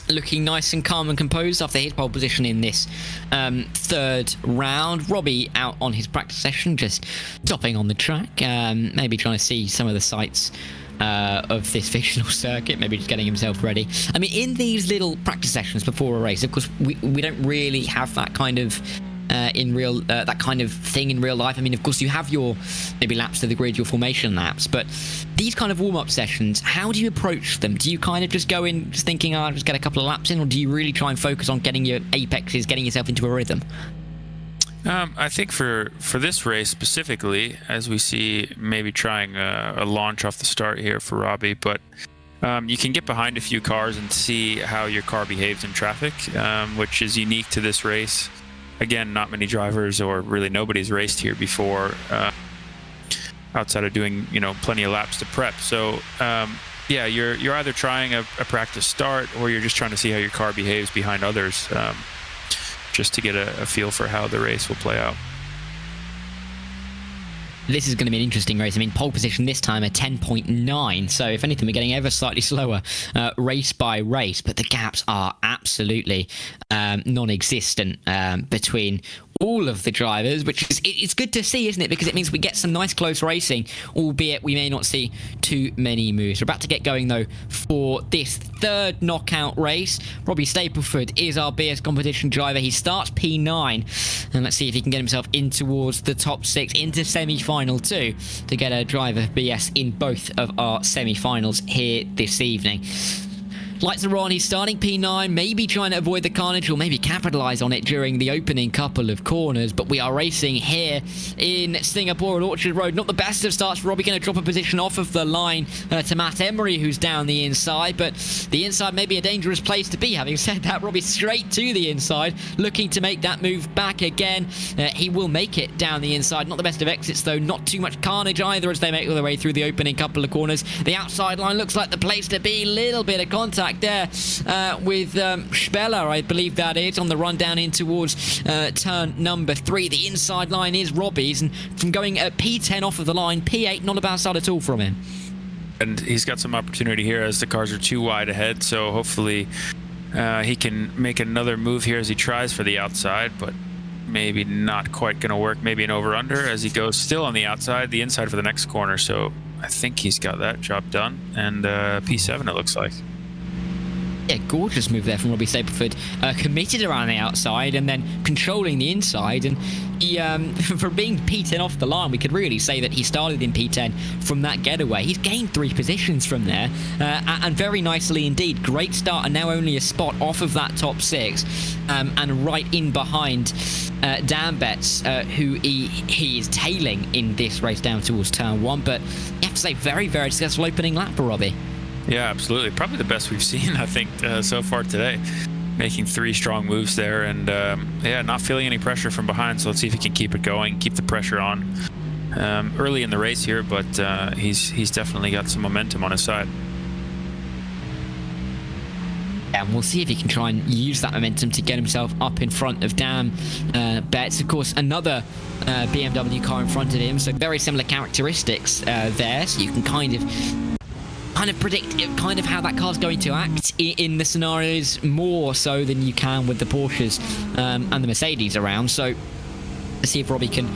Looking nice and calm and composed after his pole position in this 3rd round. Robbie out on his practice session, just stopping on the track, maybe trying to see some of the sights of this fictional circuit, maybe just getting himself ready. I mean, in these little practice sessions before a race, of course, we don't really have that kind of that kind of thing in real life. I mean, of course, you have your maybe laps to the grid, your formation laps, but these kind of warm-up sessions, how do you approach them? Do you kind of just go in just thinking, I'll just get a couple of laps in, or do you really try and focus on getting your apexes, getting yourself into a rhythm? I think for this race specifically, as we see maybe trying a launch off the start here for Robbie, but you can get behind a few cars and see how your car behaves in traffic, which is unique to this race. Again, not many drivers or really nobody's raced here before, outside of doing plenty of laps to prep. So yeah, you're either trying a practice start or you're just trying to see how your car behaves behind others. Just to get a feel for how the race will play out. This is going to be an interesting race. I mean, pole position this time a 10.9. So if anything, we're getting ever slightly slower race by race. But the gaps are absolutely non-existent between all of the drivers, which is it's good to see, isn't it? Because it means we get some nice close racing, albeit we may not see too many moves. We're about to get going though for this third knockout race. Robbie Stapleford is our BS competition driver. He starts P9, and let's see if he can get himself in towards the top 6, into semi-final 2, to get a driver BS in both of our semi-finals here this evening. Lights are on, he's starting P9, maybe trying to avoid the carnage or maybe capitalise on it during the opening couple of corners, but we are racing here in Singapore at Orchard Road. Not the best of starts for Robbie, going to drop a position off of the line to Matt Emery, who's down the inside, but the inside may be a dangerous place to be. Having said that, Robbie straight to the inside, looking to make that move back again. He will make it down the inside. Not the best of exits though, not too much carnage either as they make their way through the opening couple of corners. The outside line looks like the place to be, little bit of contact there with Speller, I believe that is, on the run down in towards turn number 3. The inside line is Robbie's, and from going at P10 off of the line, P8, not a bad start at all from him. And he's got some opportunity here as the cars are too wide ahead, so hopefully he can make another move here as he tries for the outside, but maybe not quite going to work. Maybe an over-under as he goes still on the outside, the inside for the next corner, so I think he's got that job done. And P7 it looks like. Yeah, gorgeous move there from Robbie Stapleford. Committed around the outside and then controlling the inside. And he, for being P10 off the line, we could really say that he started in P10 from that getaway. He's gained 3 positions from there, and very nicely indeed. Great start, and now only a spot off of that top 6, and right in behind Dan Betts, who he is tailing in this race down towards turn 1. But you have to say, very, very successful opening lap for Robbie. Yeah, absolutely. Probably the best we've seen, I think, so far today. Making 3 strong moves there, and yeah, not feeling any pressure from behind. So let's see if he can keep it going, keep the pressure on early in the race here. But he's definitely got some momentum on his side. And we'll see if he can try and use that momentum to get himself up in front of Dan Betts. Of course, another BMW car in front of him, so very similar characteristics there. So you can kind of predict kind of how that car's going to act in the scenarios, more so than you can with the Porsches and the Mercedes around. So let's see if Robbie can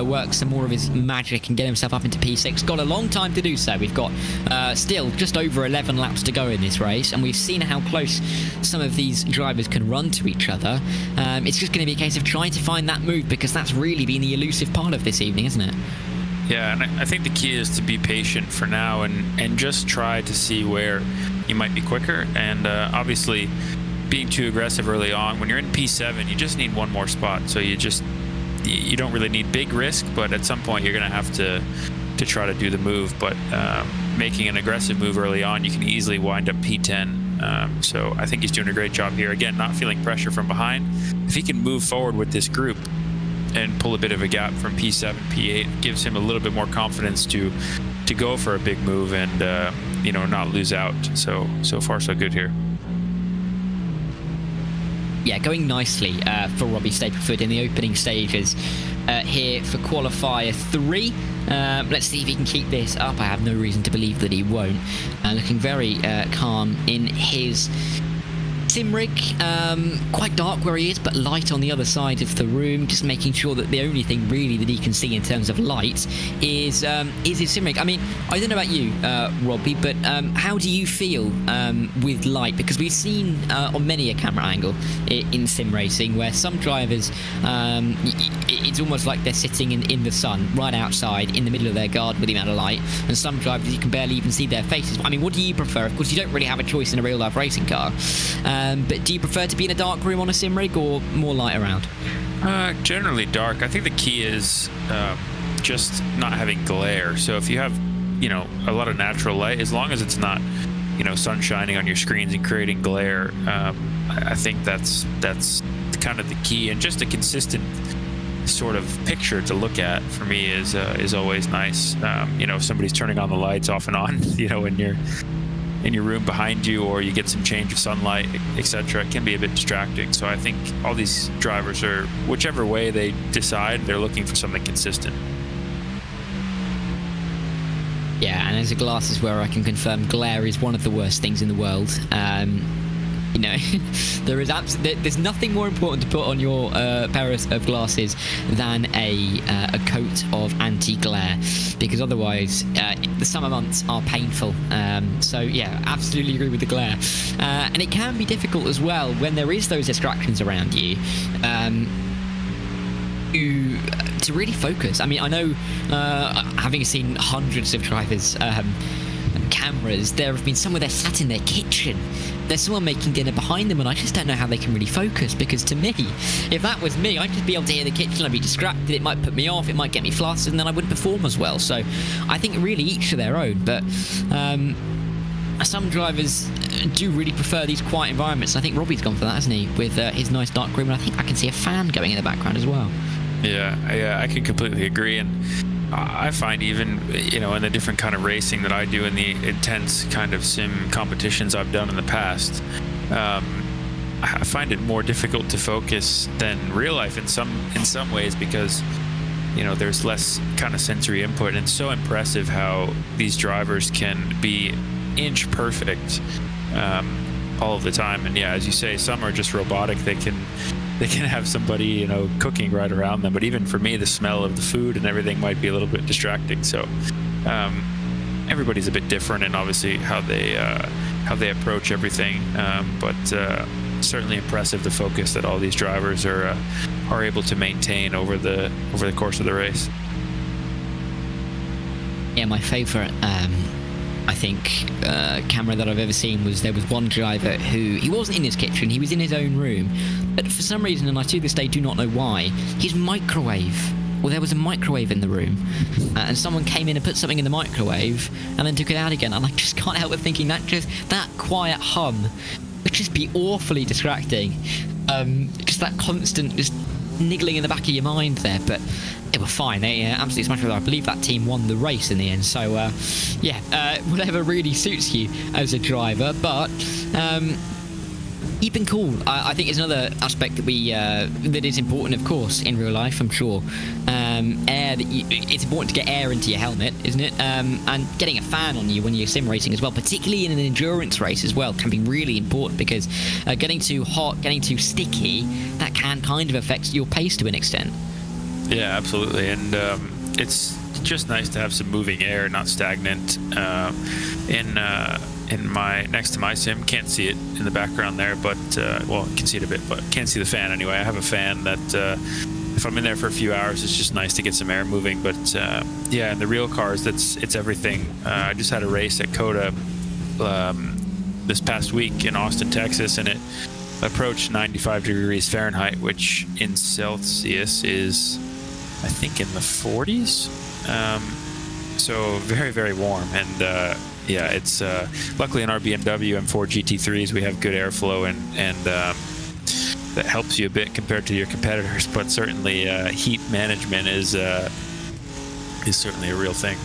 work some more of his magic and get himself up into P6. Got a long time to do so. We've got still just over 11 laps to go in this race, and we've seen how close some of these drivers can run to each other. It's just going to be a case of trying to find that move, because that's really been the elusive part of this evening, isn't it? Yeah, and I think the key is to be patient for now and just try to see where you might be quicker. And obviously, being too aggressive early on, when you're in P7, you just need one more spot. So you don't really need big risk, but at some point you're going to have to try to do the move. But making an aggressive move early on, you can easily wind up P10. So I think he's doing a great job here. Again, not feeling pressure from behind. If he can move forward with this group and pull a bit of a gap from P7, P8, gives him a little bit more confidence to go for a big move and not lose out. So far so good here. Yeah, going nicely for Robbie Stapleford in the opening stages here for qualifier 3. Let's see if he can keep this up. I have no reason to believe that he won't. Looking very calm in his sim rig, quite dark where he is, but light on the other side of the room, just making sure that the only thing really that he can see in terms of light is his sim rig. I mean, I don't know about you, Robbie, but how do you feel with light? Because we've seen on many a camera angle in sim racing where some drivers, it's almost like they're sitting in the sun right outside in the middle of their guard with the amount of light, and some drivers you can barely even see their faces. I mean, what do you prefer? Of course, you don't really have a choice in a real life racing car. But do you prefer to be in a dark room on a sim rig or more light around? Generally dark. I think the key is just not having glare. So if you have, a lot of natural light, as long as it's not, sun shining on your screens and creating glare, I think that's kind of the key. And just a consistent sort of picture to look at for me is always nice. If somebody's turning on the lights off and on, when you're in your room behind you, or you get some change of sunlight, etc., it can be a bit distracting. So I think all these drivers are, whichever way they decide, they're looking for something consistent. Yeah, and as a glasses wearer, I can confirm glare is one of the worst things in the world. You know, there's nothing more important to put on your pair of glasses than a coat of anti-glare, because otherwise the summer months are painful. So yeah, absolutely agree with the glare, and it can be difficult as well when there is those distractions around you. To really focus. I mean, I know, having seen hundreds of drivers' cameras, there have been some where they're sat in their kitchen. There's someone making dinner behind them, and I just don't know how they can really focus, because to me, if that was me, I'd just be able to hear the kitchen, I'd be distracted, it might put me off, it might get me flustered, and then I wouldn't perform as well. So I think really each to their own, but some drivers do really prefer these quiet environments. I think Robbie's gone for that, hasn't he, with his nice dark room, and I think I can see a fan going in the background as well. Yeah, I can completely agree, and I find even, you know, in the different kind of racing that I do, in the intense kind of sim competitions I've done in the past, I find it more difficult to focus than real life in some ways, because, you know, there's less kind of sensory input, and it's so impressive how these drivers can be inch perfect all of the time. And yeah, as you say, some are just robotic. They can have somebody, you know, cooking right around them, but even for me, the smell of the food and everything might be a little bit distracting. So everybody's a bit different, and obviously how they approach everything, but certainly impressive the focus that all these drivers are able to maintain over the course of the race. Yeah, my favorite I think camera that I've ever seen was, there was one driver who, he wasn't in his kitchen, he was in his own room, but for some reason, and I to this day do not know why, his microwave, well, there was a microwave in the room, and someone came in and put something in the microwave and then took it out again, and I just can't help but thinking that quiet hum would just be awfully distracting. Just that constant just niggling in the back of your mind there, but they were fine. They absolutely smashed it. I believe that team won the race in the end. So whatever really suits you as a driver, but keeping cool, I think, is another aspect that that is important, of course, in real life. I'm sure air, it's important to get air into your helmet, isn't it? And getting a fan on you when you're sim racing as well, particularly in an endurance race as well, can be really important, because getting too hot, getting too sticky, that can kind of affect your pace to an extent. Yeah, absolutely, and it's just nice to have some moving air, not stagnant. In my next to my sim, can't see it in the background there, but well, can see it a bit, but can't see the fan anyway. I have a fan that if I'm in there for a few hours, it's just nice to get some air moving. But yeah, in the real cars, it's everything. I just had a race at COTA this past week in Austin, Texas, and it approached 95 degrees Fahrenheit, which in Celsius is, I think, in the 40s. So very, very warm, and yeah, it's luckily in our BMW M4 GT3s we have good airflow, and that helps you a bit compared to your competitors. But certainly heat management is certainly a real thing.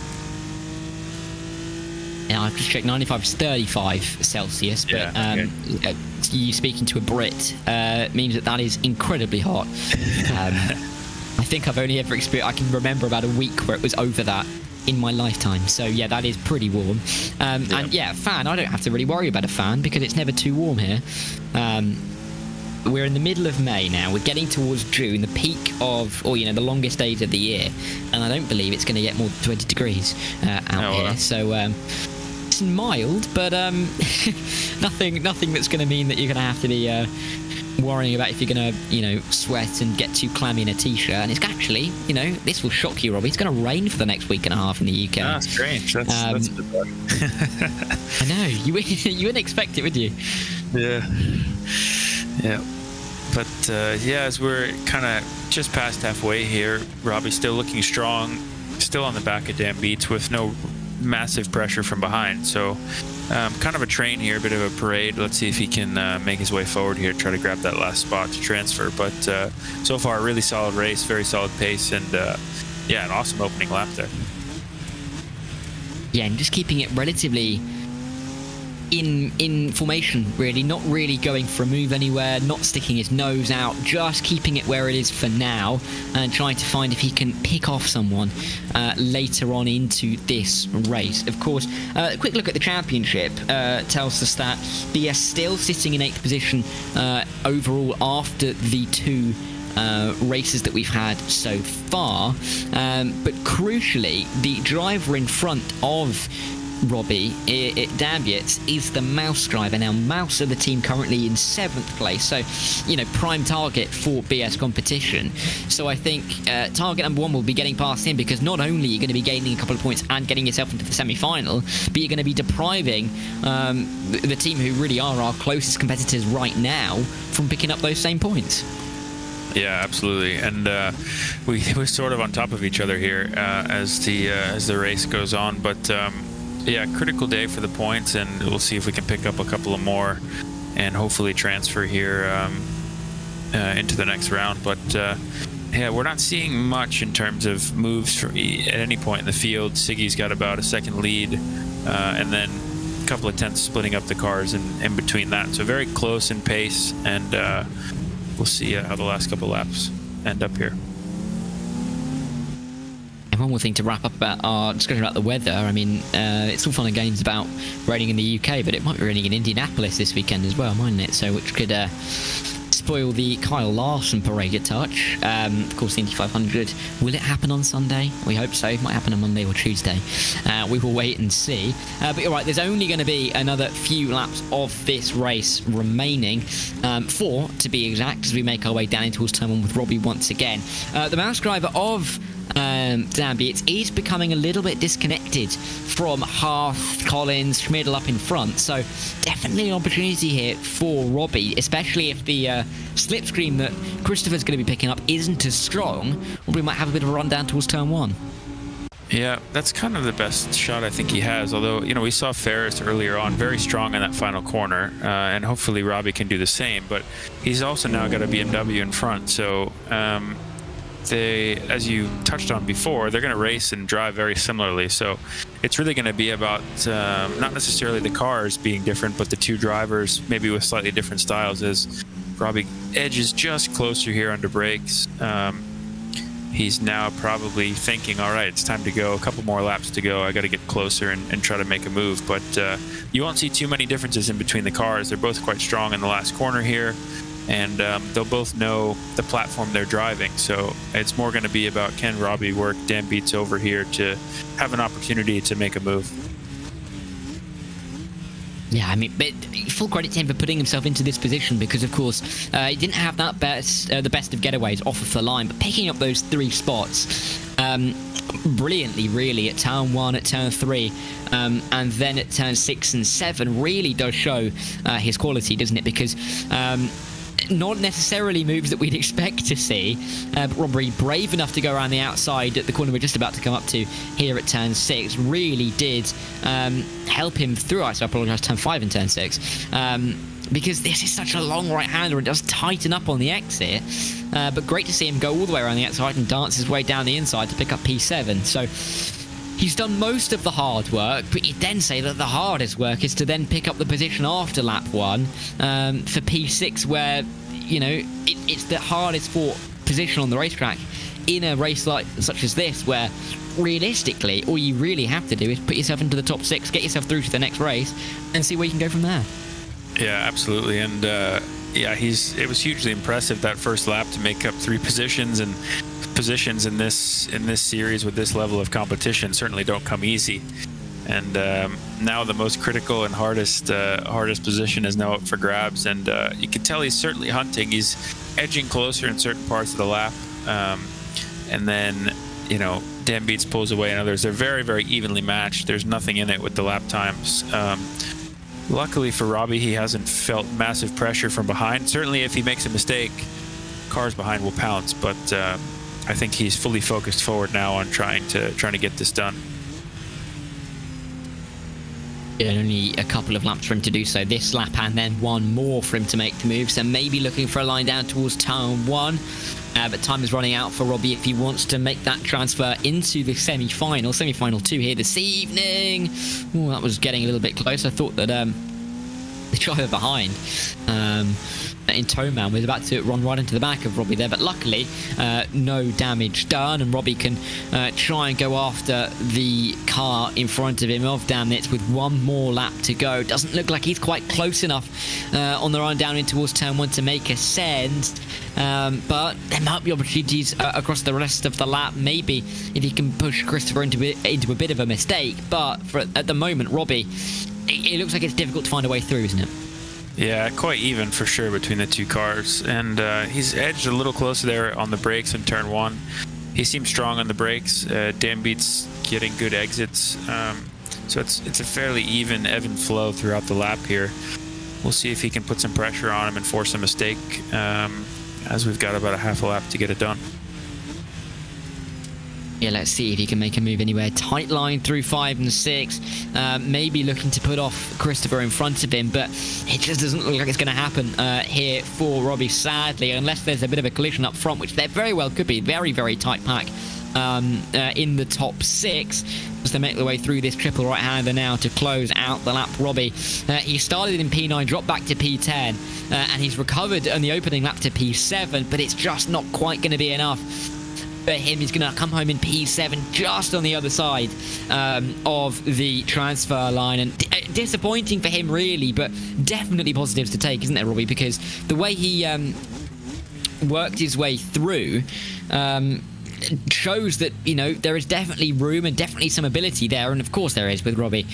Yeah, I've just checked. 95 is 35 Celsius, but okay. You speaking to a Brit means that is incredibly hot. I think I've only ever experienced, I can remember about a week where it was over that in my lifetime. So yeah, that is pretty warm. And yeah, fan, I don't have to really worry about a fan because it's never too warm here. We're in the middle of May now. We're getting towards June, the peak of, or the longest days of the year, and I don't believe it's going to get more than 20 degrees out here. So it's mild, but nothing that's going to mean that you're going to have to be worrying about if you're going to, sweat and get too clammy in a t-shirt. And it's actually, this will shock you, Robbie. It's going to rain for the next week and a half in the UK. Ah, strange. That's a bit bad. I know. You wouldn't expect it, would you? Yeah. Yeah. But yeah, as we're kind of just past halfway here, Robbie's still looking strong, still on the back of damn beats with no massive pressure from behind. So kind of a train here, a bit of a parade. Let's see if he can make his way forward here, try to grab that last spot to transfer. But so far, a really solid race, very solid pace, and yeah, an awesome opening lap there. Yeah, and just keeping it relatively in formation, really, not really going for a move anywhere, not sticking his nose out, just keeping it where it is for now, and trying to find if he can pick off someone later on into this race. Of course, a quick look at the championship tells us that BS still sitting in 8th position overall after the 2 races that we've had so far, but crucially, the driver in front of Robbie Dambiet is the Mouse driver. Now, Mouse are the team currently in 7th place, so, you know, prime target for BS competition. So I think target number 1 will be getting past him, because not only are you going to be gaining a couple of points and getting yourself into the semi-final, but you're going to be depriving the team who really are our closest competitors right now from picking up those same points. Yeah, absolutely, and we're sort of on top of each other here as the race goes on, but yeah, critical day for the points, and we'll see if we can pick up a couple of more and hopefully transfer here into the next round. But yeah, we're not seeing much in terms of moves at any point in the field. Siggy's got about a second lead, and then a couple of tenths splitting up the cars in between that. So very close in pace, and we'll see how the last couple laps end up here. One more thing to wrap up about our discussion about the weather. I mean, it's all fun and games about raining in the UK, but it might be raining in Indianapolis this weekend as well, mightn't it? So, which could spoil the Kyle Larson parade a touch. Of course, the Indy 500. Will it happen on Sunday? We hope so. It might happen on Monday or Tuesday. We will wait and see. But you're right, there's only going to be another few laps of this race remaining. 4 to be exact, as we make our way down in towards turn 1 with Robbie once again. The Mouse driver of Dambiet is becoming a little bit disconnected from Hearth, Collins, Schmidl up in front, so definitely an opportunity here for Robbie, especially if the slipstream that Christopher's going to be picking up isn't as strong. Robbie might have a bit of a run down towards turn 1. Yeah, that's kind of the best shot I think he has, although, you know, we saw Ferris earlier on very strong in that final corner, and hopefully Robbie can do the same, but he's also now got a BMW in front, so they, as you touched on before, they're going to race and drive very similarly. So it's really going to be about not necessarily the cars being different, but the 2 drivers maybe with slightly different styles. As Robbie edges just closer here under brakes, he's now probably thinking, all right, it's time to go. A couple more laps to go. I got to get closer and try to make a move. But you won't see too many differences in between the cars. They're both quite strong in the last corner here. And they'll both know the platform they're driving. So it's more going to be about, can Robbie work Dambiet's over here to have an opportunity to make a move. Yeah, I mean, but full credit to him for putting himself into this position, because, of course, he didn't have that the best of getaways off of the line, but picking up those 3 spots brilliantly, really, at turn 1, at turn 3, and then at turn 6 and 7 really does show his quality, doesn't it? Because not necessarily moves that we'd expect to see, but Robbie, brave enough to go around the outside at the corner we're just about to come up to here at turn 6, really did help him through. I apologise, turn 5 and turn 6, because this is such a long right-hander and does tighten up on the exit, but great to see him go all the way around the outside and dance his way down the inside to pick up P7. So he's done most of the hard work, but you'd then say that the hardest work is to then pick up the position after lap 1 for P6, where, you know, it's the hardest fought position on the racetrack in a race such as this, where realistically all you really have to do is put yourself into the top 6, get yourself through to the next race, and see where you can go from there. Yeah, absolutely. And yeah, it was hugely impressive that first lap to make up 3 positions, and positions in this series with this level of competition certainly don't come easy. And now the most critical and hardest position is now up for grabs, and you can tell he's certainly hunting. He's edging closer in certain parts of the lap, and then, you know, Dambiet pulls away in others. They're very, very evenly matched. There's nothing in it with the lap times. Luckily for Robbie, he hasn't felt massive pressure from behind. Certainly if he makes a mistake, cars behind will pounce, but I think he's fully focused forward now on trying to get this done. Yeah, only a couple of laps for him to do so this lap, and then 1 more for him to make the move, so maybe looking for a line down towards turn 1. But time is running out for Robbie if he wants to make that transfer into the semi-final 2 here this evening. Ooh, that was getting a little bit close. I thought that the driver behind. In Towman was about to run right into the back of Robbie there, but luckily no damage done, and Robbie can try and go after the car in front of him of Damnitz with one more lap to go. Doesn't look like he's quite close enough on the run down in towards turn 1 to make a send, but there might be opportunities across the rest of the lap, maybe if he can push Christopher into a bit of a mistake, but at the moment Robbie, it looks like it's difficult to find a way through, isn't it? Yeah, quite even for sure between the two cars, and he's edged a little closer there on the brakes in turn 1. He seems strong on the brakes. Dambeat's getting good exits, so it's a fairly even ebb and flow throughout the lap here. We'll see if he can put some pressure on him and force a mistake, as we've got about a half a lap to get it done. Yeah, let's see if he can make a move anywhere. Tight line through 5 and 6. Maybe looking to put off Christopher in front of him, but it just doesn't look like it's going to happen here for Robbie, sadly, unless there's a bit of a collision up front, which there very well could be. Very, very tight pack in the top 6 as they make their way through this triple right-hander now to close out the lap. Robbie, he started in P9, dropped back to P10, and he's recovered on the opening lap to P7, but it's just not quite going to be enough for him. He's going to come home in P7 just on the other side of the transfer line, and disappointing for him really, but definitely positives to take, isn't there, Robbie? Because the way he worked his way through shows that, you know, there is definitely room and definitely some ability there, and of course there is with Robbie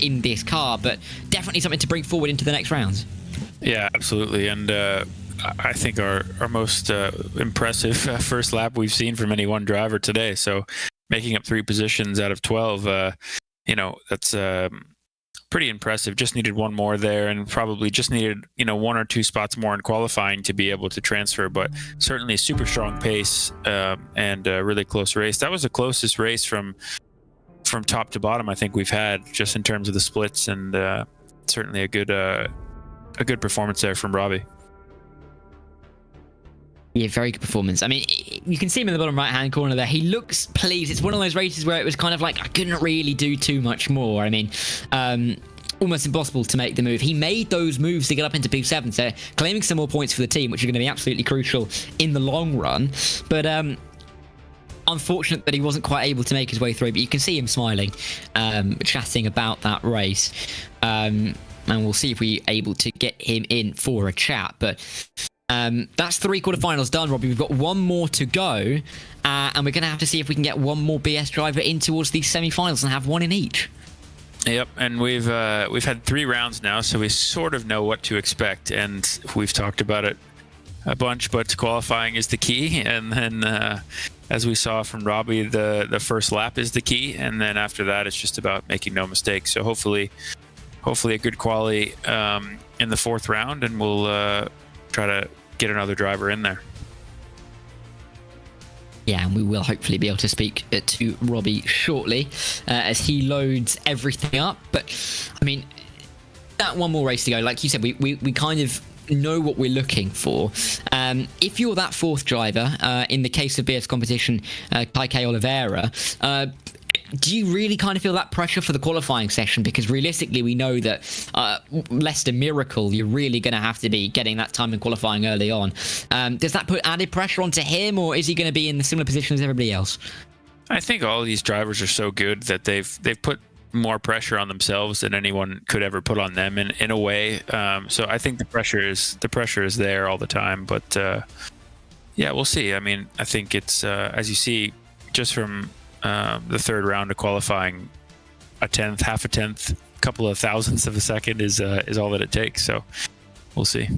in this car, but definitely something to bring forward into the next rounds. Yeah, absolutely, and I think our most impressive first lap we've seen from any one driver today. So making up 3 positions out of 12, you know, that's pretty impressive. Just needed one more there, and probably just needed, you know, 1 or 2 spots more in qualifying to be able to transfer, but certainly a super strong pace and a really close race. That was the closest race from top to bottom I think we've had, just in terms of the splits, and certainly a good performance there from Robbie. Yeah, very good performance. I mean, you can see him in the bottom right-hand corner there. He looks pleased. It's one of those races where it was kind of like, I couldn't really do too much more. I mean, almost impossible to make the move. He made those moves to get up into P7, so claiming some more points for the team, which are going to be absolutely crucial in the long run. But unfortunate that he wasn't quite able to make his way through, but you can see him smiling, chatting about that race. And we'll see if we're able to get him in for a chat. But that's 3 quarterfinals done, Robbie. We've got one more to go, and we're going to have to see if we can get one more BS driver in towards these semi-finals and have one in each. Yep, and we've had 3 rounds now, so we sort of know what to expect, and we've talked about it a bunch, but qualifying is the key, and then as we saw from Robbie, the first lap is the key, and then after that it's just about making no mistakes. So hopefully a good quali in the 4th round, and we'll try to get another driver in there. Yeah, and we will hopefully be able to speak to Robbie shortly as he loads everything up. But I mean, that one more race to go, like you said, we kind of know what we're looking for. If you're that 4th driver, in the case of BS competition, Caique Oliveira, do you really kind of feel that pressure for the qualifying session? Because realistically, we know that Leicester Miracle, you're really going to have to be getting that time in qualifying early on. Does that put added pressure onto him, or is he going to be in the similar position as everybody else? I think all of these drivers are so good that they've put more pressure on themselves than anyone could ever put on them in a way. So I think the pressure is there all the time. But yeah, we'll see. I mean, I think it's as you see, just from the 3rd round of qualifying, a tenth, half a tenth, a couple of thousandths of a second is all that it takes. So we'll see.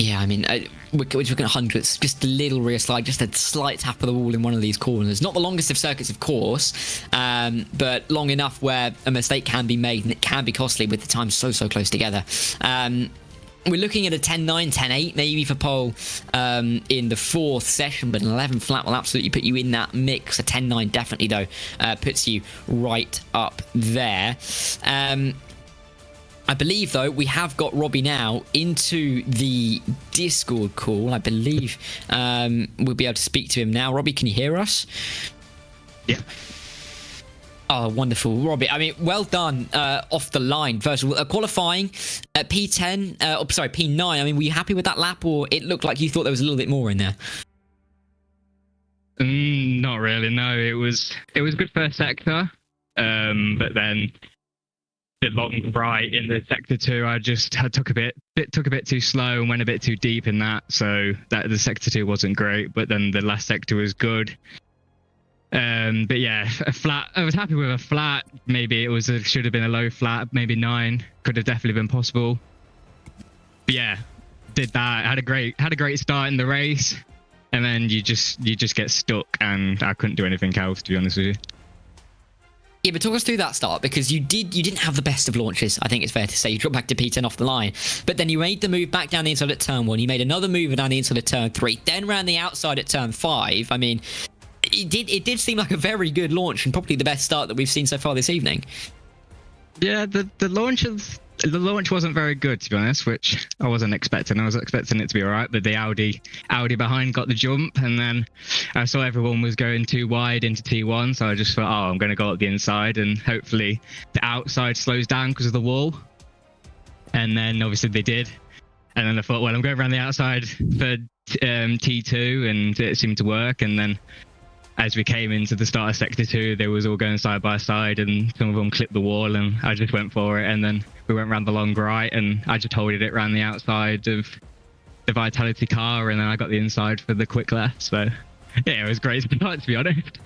Yeah, I mean, we're looking at hundredths, just a little rear slide, just a slight tap of the wall in one of these corners. Not the longest of circuits, of course, but long enough where a mistake can be made, and it can be costly with the time so close together. We're looking at a 10-9, 10-8 maybe for pole in the 4th session, but an 11 flat will absolutely put you in that mix. A 10-9 definitely, though, puts you right up there. I believe, though, we have got Robbie now into the Discord call. I believe we'll be able to speak to him now. Robbie, can you hear us? Yeah. Oh, wonderful, Robbie. I mean, well done off the line. First of all, qualifying at P10, P9. I mean, were you happy with that lap, or it looked like you thought there was a little bit more in there? Not really. No, it was good first sector, but then the long right in the sector 2, I took a bit too slow and went a bit too deep in that, so that the sector 2 wasn't great. But then the last sector was good. But yeah, a flat. I was happy with a flat. Maybe it should have been a low flat. Maybe 9 could have definitely been possible. But yeah, did that. Had a great start in the race, and then you just get stuck, and I couldn't do anything else, to be honest with you. Yeah, but talk us through that start, because you didn't have the best of launches. I think it's fair to say you dropped back to P10 off the line, but then you made the move back down the inside at turn 1. You made another move down the inside at turn 3, then ran the outside at turn 5. I mean, it did seem like a very good launch, and probably the best start that we've seen so far this evening. Yeah, the launch wasn't very good, to be honest, which I wasn't expecting. I was expecting it to be all right, but the Audi behind got the jump, and then I saw everyone was going too wide into T1, so I just thought, I'm going to go up the inside, and hopefully the outside slows down because of the wall. And then obviously they did, and then I thought, well, I'm going around the outside for T2, and it seemed to work. And then as we came into the start of sector 2, they was all going side by side, and some of them clipped the wall, and I just went for it. And then we went around the long right, and I just holded it around the outside of the Vitality car, and then I got the inside for the quick left. So yeah, it was great start, to be honest.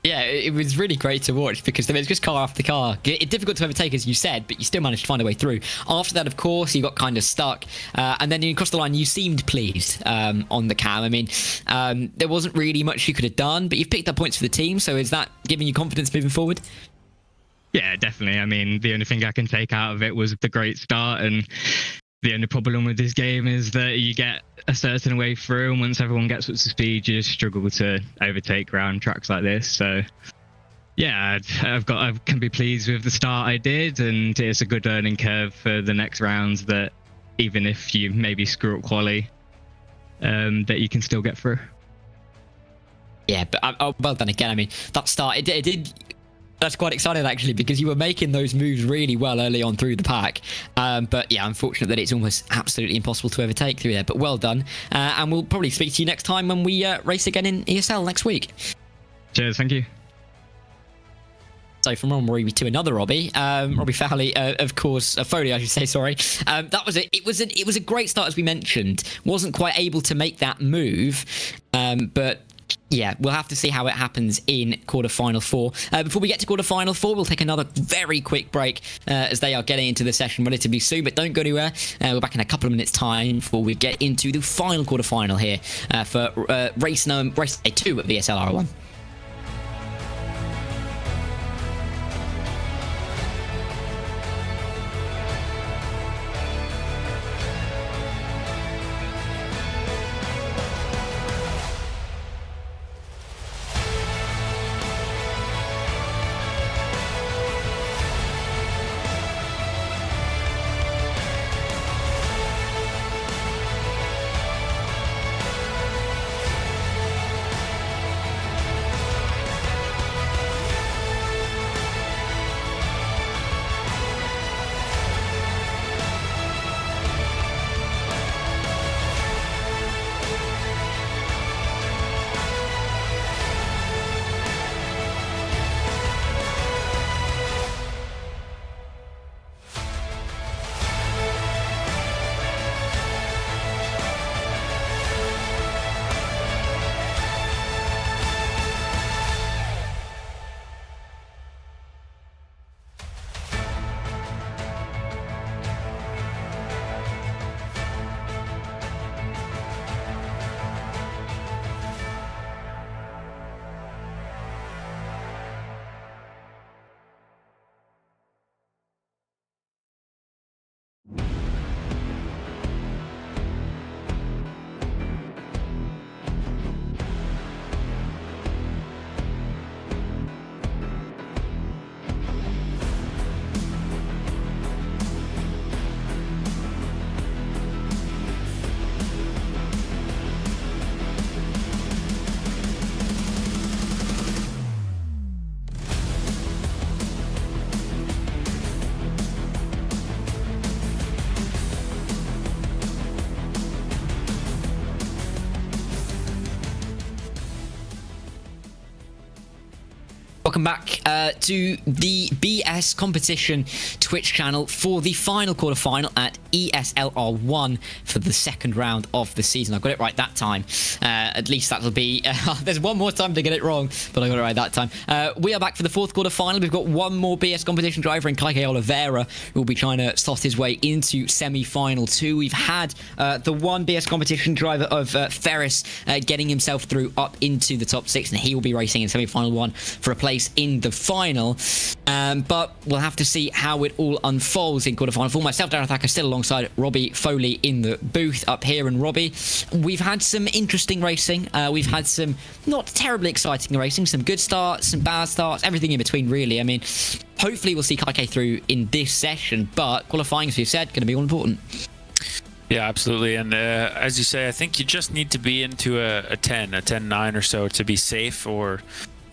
Yeah, it was really great to watch, because there was just car after car. It's difficult to overtake, as you said, but you still managed to find a way through. After that, of course, you got kind of stuck. And then you crossed the line, you seemed pleased on the cam. I mean, there wasn't really much you could have done, but you've picked up points for the team. So is that giving you confidence moving forward? Yeah, definitely. I mean, the only thing I can take out of it was the great start, and the only problem with this game is that you get a certain way through, and once everyone gets up to speed, you just struggle to overtake around tracks like this. So yeah, I can be pleased with the start I did, and it's a good learning curve for the next rounds, that even if you maybe screw up quali, that you can still get through. Yeah, but well done again. I mean, that start, it did. That's quite exciting, actually, because you were making those moves really well early on through the pack. But yeah, unfortunate that it's almost absolutely impossible to overtake through there. But well done. And we'll probably speak to you next time when we race again in ESL next week. Cheers, thank you. So from one Robbie to another Robbie, Robbie Foley, of course, Foley, I should say. Sorry. That was it. It was a great start, as we mentioned. Wasn't quite able to make that move, but yeah, we'll have to see how it happens in quarterfinal 4. Before we get to quarterfinal 4, we'll take another very quick break as they are getting into the session relatively soon. But don't go anywhere. We're back in a couple of minutes' time before we get into the final quarterfinal here for race day 2 of the ESL R1. welcome back to the BS competition Twitch channel for the final quarterfinal at ESL R1 for the second round of the season. I got it right that time. At least that'll be... there's one more time to get it wrong, but I got it right that time. We are back for the fourth quarterfinal. We've got one more BS competition driver in Caique Oliveira, who will be trying to slot his way into semi-final 2. We've had the one BS competition driver of Ferris getting himself through up into the top 6, and he will be racing in semi-final 1 for a place in the final. But we'll have to see how it all unfolds in quarterfinal 4. Myself, Darragh Thacker, still alongside Robby Foley in the booth up here. And Robbie, we've had some interesting racing. We've had some not terribly exciting racing, some good starts, some bad starts, everything in between, really. I mean, hopefully we'll see Caique through in this session, but qualifying, as we've said, going to be all important. Yeah, absolutely. And as you say, I think you just need to be into a 10-9 or so to be safe, or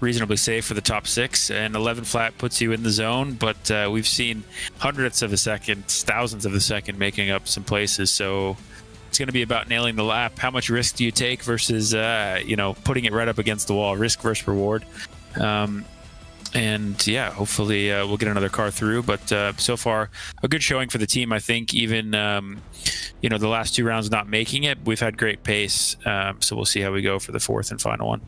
reasonably safe for the top 6. And 11 flat puts you in the zone, but we've seen hundredths of a second, thousands of a second making up some places. So it's going to be about nailing the lap. How much risk do you take versus, putting it right up against the wall? Risk versus reward. And yeah, hopefully we'll get another car through. But so far, a good showing for the team, I think. Even, the last 2 rounds not making it, we've had great pace. So we'll see how we go for the 4th and final one.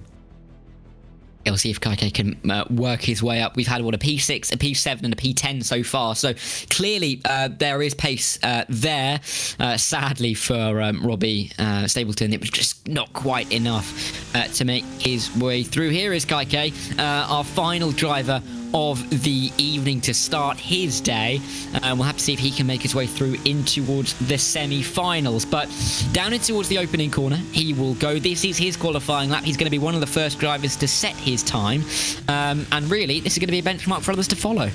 We'll see if Caique can work his way up. We've had, a P6, a P7 and a P10 so far. So clearly there is pace there. Sadly for Robbie Stapleton, it was just not quite enough to make his way through. Here is Caique, our final driver of the evening to start his day. We'll have to see if he can make his way through in towards the semi-finals. But down in towards the opening corner, he will go. This is his qualifying lap. He's going to be one of the first drivers to set his time. And really, this is going to be a benchmark for others to follow.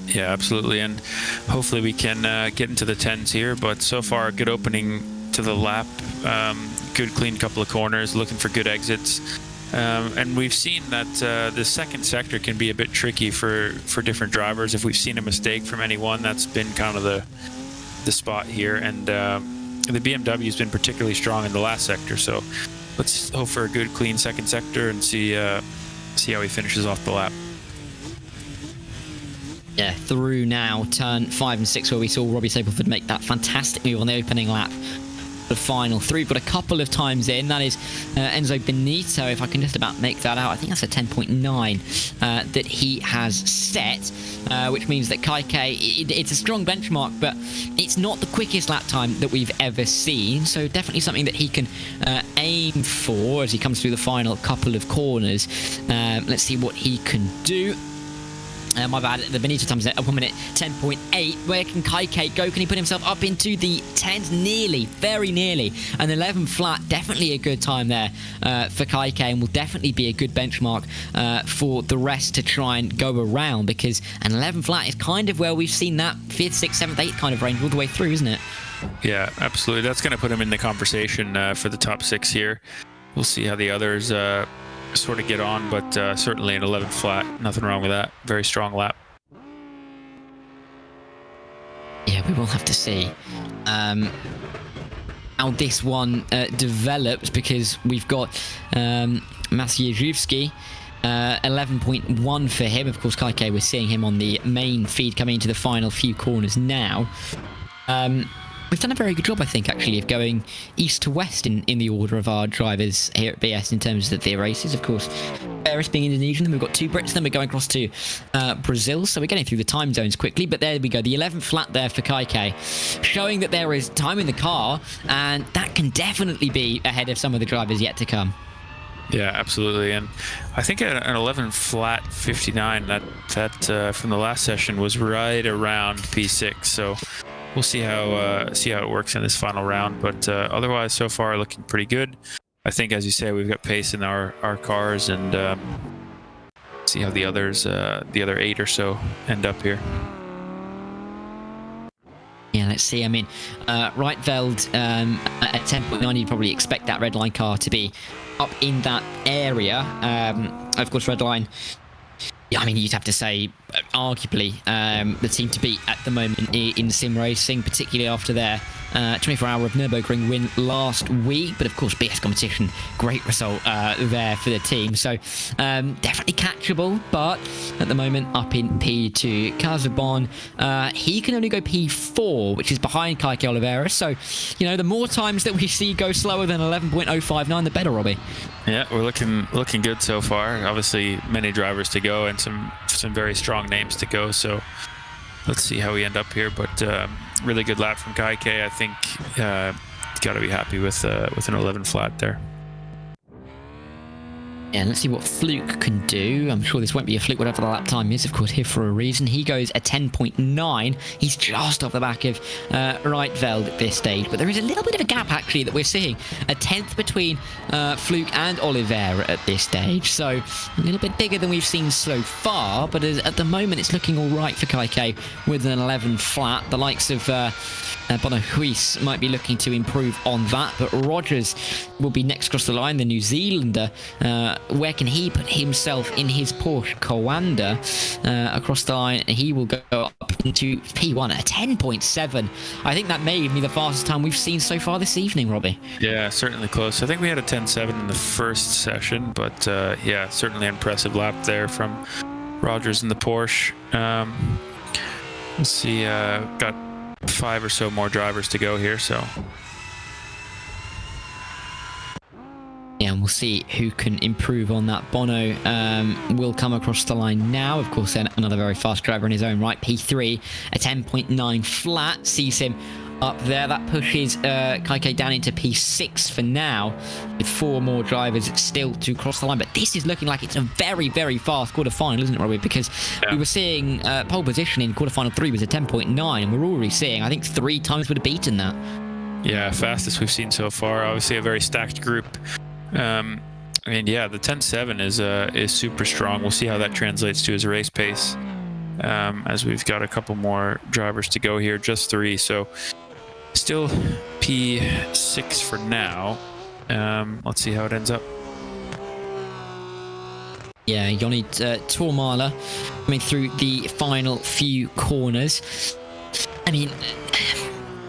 Yeah, absolutely. And hopefully we can get into the 10s here. But so far, good opening to the lap. Good, clean couple of corners, looking for good exits. And we've seen that the second sector can be a bit tricky for different drivers. If we've seen a mistake from anyone, that's been kind of the spot here. And the BMW has been particularly strong in the last sector. So let's hope for a good, clean second sector and see how he finishes off the lap. Yeah, through now, turn 5 and 6, where we saw Robbie Stapleford make that fantastic move on the opening lap. The final 3, but a couple of times in. That is Enzo Benito, if I can just about make that out. I think that's a 10.9 that he has set, which means that Caique, it's a strong benchmark, but it's not the quickest lap time that we've ever seen. So definitely something that he can aim for as he comes through the final couple of corners. Let's see what he can do. My bad, the Benito time's at 1 minute 10.8. Where can Caique go? Can he put himself up into the 10s? Nearly, very nearly. An 11 flat, definitely a good time there for Caique, and will definitely be a good benchmark for the rest to try and go around, because an 11 flat is kind of where we've seen that 5th, 6th, 7th, 8th kind of range all the way through, isn't it? Yeah, absolutely. That's going to put him in the conversation for the top 6 here. We'll see how the others sort of get on, but certainly an 11 flat, nothing wrong with that. Very strong lap. Yeah, we will have to see how this one develops, because we've got Maciejewski, 11.1 for him. Of course, Caique, we're seeing him on the main feed coming into the final few corners now. We've done a very good job, I think, actually, of going east to west in the order of our drivers here at BS in terms of the races. Of course, Ferris being Indonesian, then we've got 2 Brits, then we're going across to Brazil, so we're getting through the time zones quickly. But there we go, the 11th flat there for Caique, showing that there is time in the car, and that can definitely be ahead of some of the drivers yet to come. Yeah, absolutely. And I think an 11 flat 59, that from the last session was right around P6, so we'll see how it works in this final round. But otherwise, so far, looking pretty good. I think, as you say, we've got pace in our cars, and see how the other 8 or so end up here. Yeah, let's see. I mean, Reitveld at 10.9, you'd probably expect that red line car to be up in that area. Of course, red line, yeah, I mean, you'd have to say, arguably, the team to beat at the moment in sim racing, particularly after their 24 Hour of Nürburgring win last week. But of course, BS competition, great result there for the team. So definitely catchable, but at the moment up in P2. Casabon, he can only go P4, which is behind Caique Oliveira. So, you know, the more times that we see go slower than 11.059, the better, Robbie. Yeah, we're looking good so far. Obviously, many drivers to go and some very strong names to go. So let's see how we end up here. But really good lap from Caique. I think got to be happy with an 11 flat there. Yeah, let's see what Fluke can do. I'm sure this won't be a fluke, whatever the lap time is, of course, here for a reason. He goes a 10.9. He's just off the back of Reitveld at this stage. But there is a little bit of a gap, actually, that we're seeing. A 10th between Fluke and Oliveira at this stage. So a little bit bigger than we've seen so far. But at the moment, it's looking all right for Caique with an 11 flat. The likes of Bono Huis might be looking to improve on that. But Rogers will be next across the line, the New Zealander. Where can he put himself in his Porsche Coanda across the line? He will go up into P1 at a 10.7. I think that may be the fastest time we've seen so far this evening, Robbie. Yeah, certainly close. I think we had a 10.7 in the first session, but yeah, certainly impressive lap there from Rogers in the Porsche. Let's see, got 5 or so more drivers to go here, so... Yeah, and we'll see who can improve on that. Bono will come across the line now. Of course, then another very fast driver in his own right. P3, a 10.9 flat, sees him up there. That pushes Caique down into P6 for now, with 4 more drivers still to cross the line. But this is looking like it's a very, very fast quarterfinal, isn't it, Robbie? Because we were seeing pole position in quarterfinal 3 was a 10.9, and we're already seeing, I think, 3 times would have beaten that. Yeah, fastest we've seen so far. Obviously, a very stacked group. I mean, yeah, the 10.7 is super strong. We'll see how that translates to his race pace, as we've got a couple more drivers to go here, just 3. So still P6 for now. Let's see how it ends up. Yeah, Joni Tormala coming through the final few corners. I mean,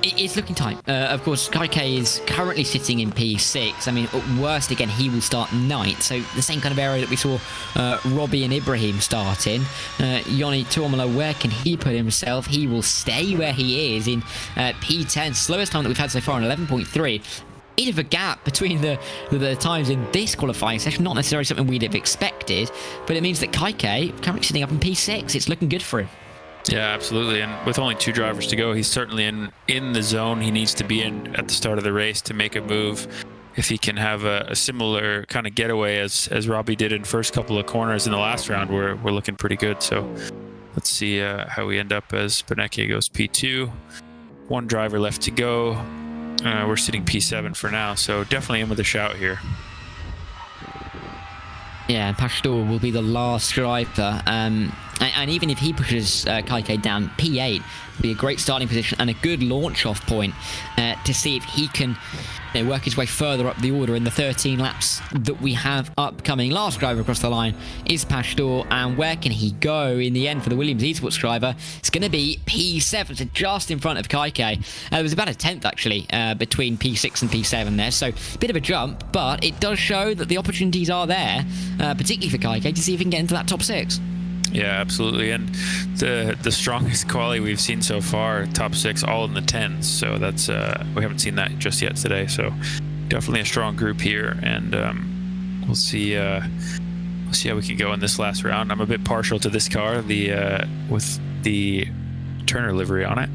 it's looking tight. Of course, Caique is currently sitting in P6. I mean, at worst, again, he will start 9th. So the same kind of area that we saw Robbie and Ibraheem start in. Joni Tormala, where can he put himself? He will stay where he is in P10. Slowest time that we've had so far, in 11.3. Bit of a gap between the times in this qualifying session. Not necessarily something we'd have expected, but it means that Caique currently sitting up in P6. It's looking good for him. Yeah, absolutely. And with only 2 drivers to go, he's certainly in the zone he needs to be in at the start of the race to make a move. If he can have a similar kind of getaway as Robbie did in the first couple of corners in the last round, we're looking pretty good. So let's see how we end up as Benecke goes P2. 1 driver left to go. We're sitting P7 for now, so definitely in with a shout here. Yeah, Pastor will be the last driver. And even if he pushes Caique down, P8 will be a great starting position and a good launch-off point to see if he can work his way further up the order in the 13 laps that we have upcoming. Last driver across the line is Pastor, and where can he go in the end for the Williams Esports driver? It's going to be P7, so just in front of Caique. There was about a 10th, actually, between P6 and P7 there, so a bit of a jump, but it does show that the opportunities are there, particularly for Caique, to see if he can get into that top 6. Yeah, absolutely. And the strongest quali we've seen so far, top 6, all in the 10s. So that's we haven't seen that just yet today. So definitely a strong group here, and we'll see how we can go in this last round. I'm a bit partial to this car, with the Turner livery on it,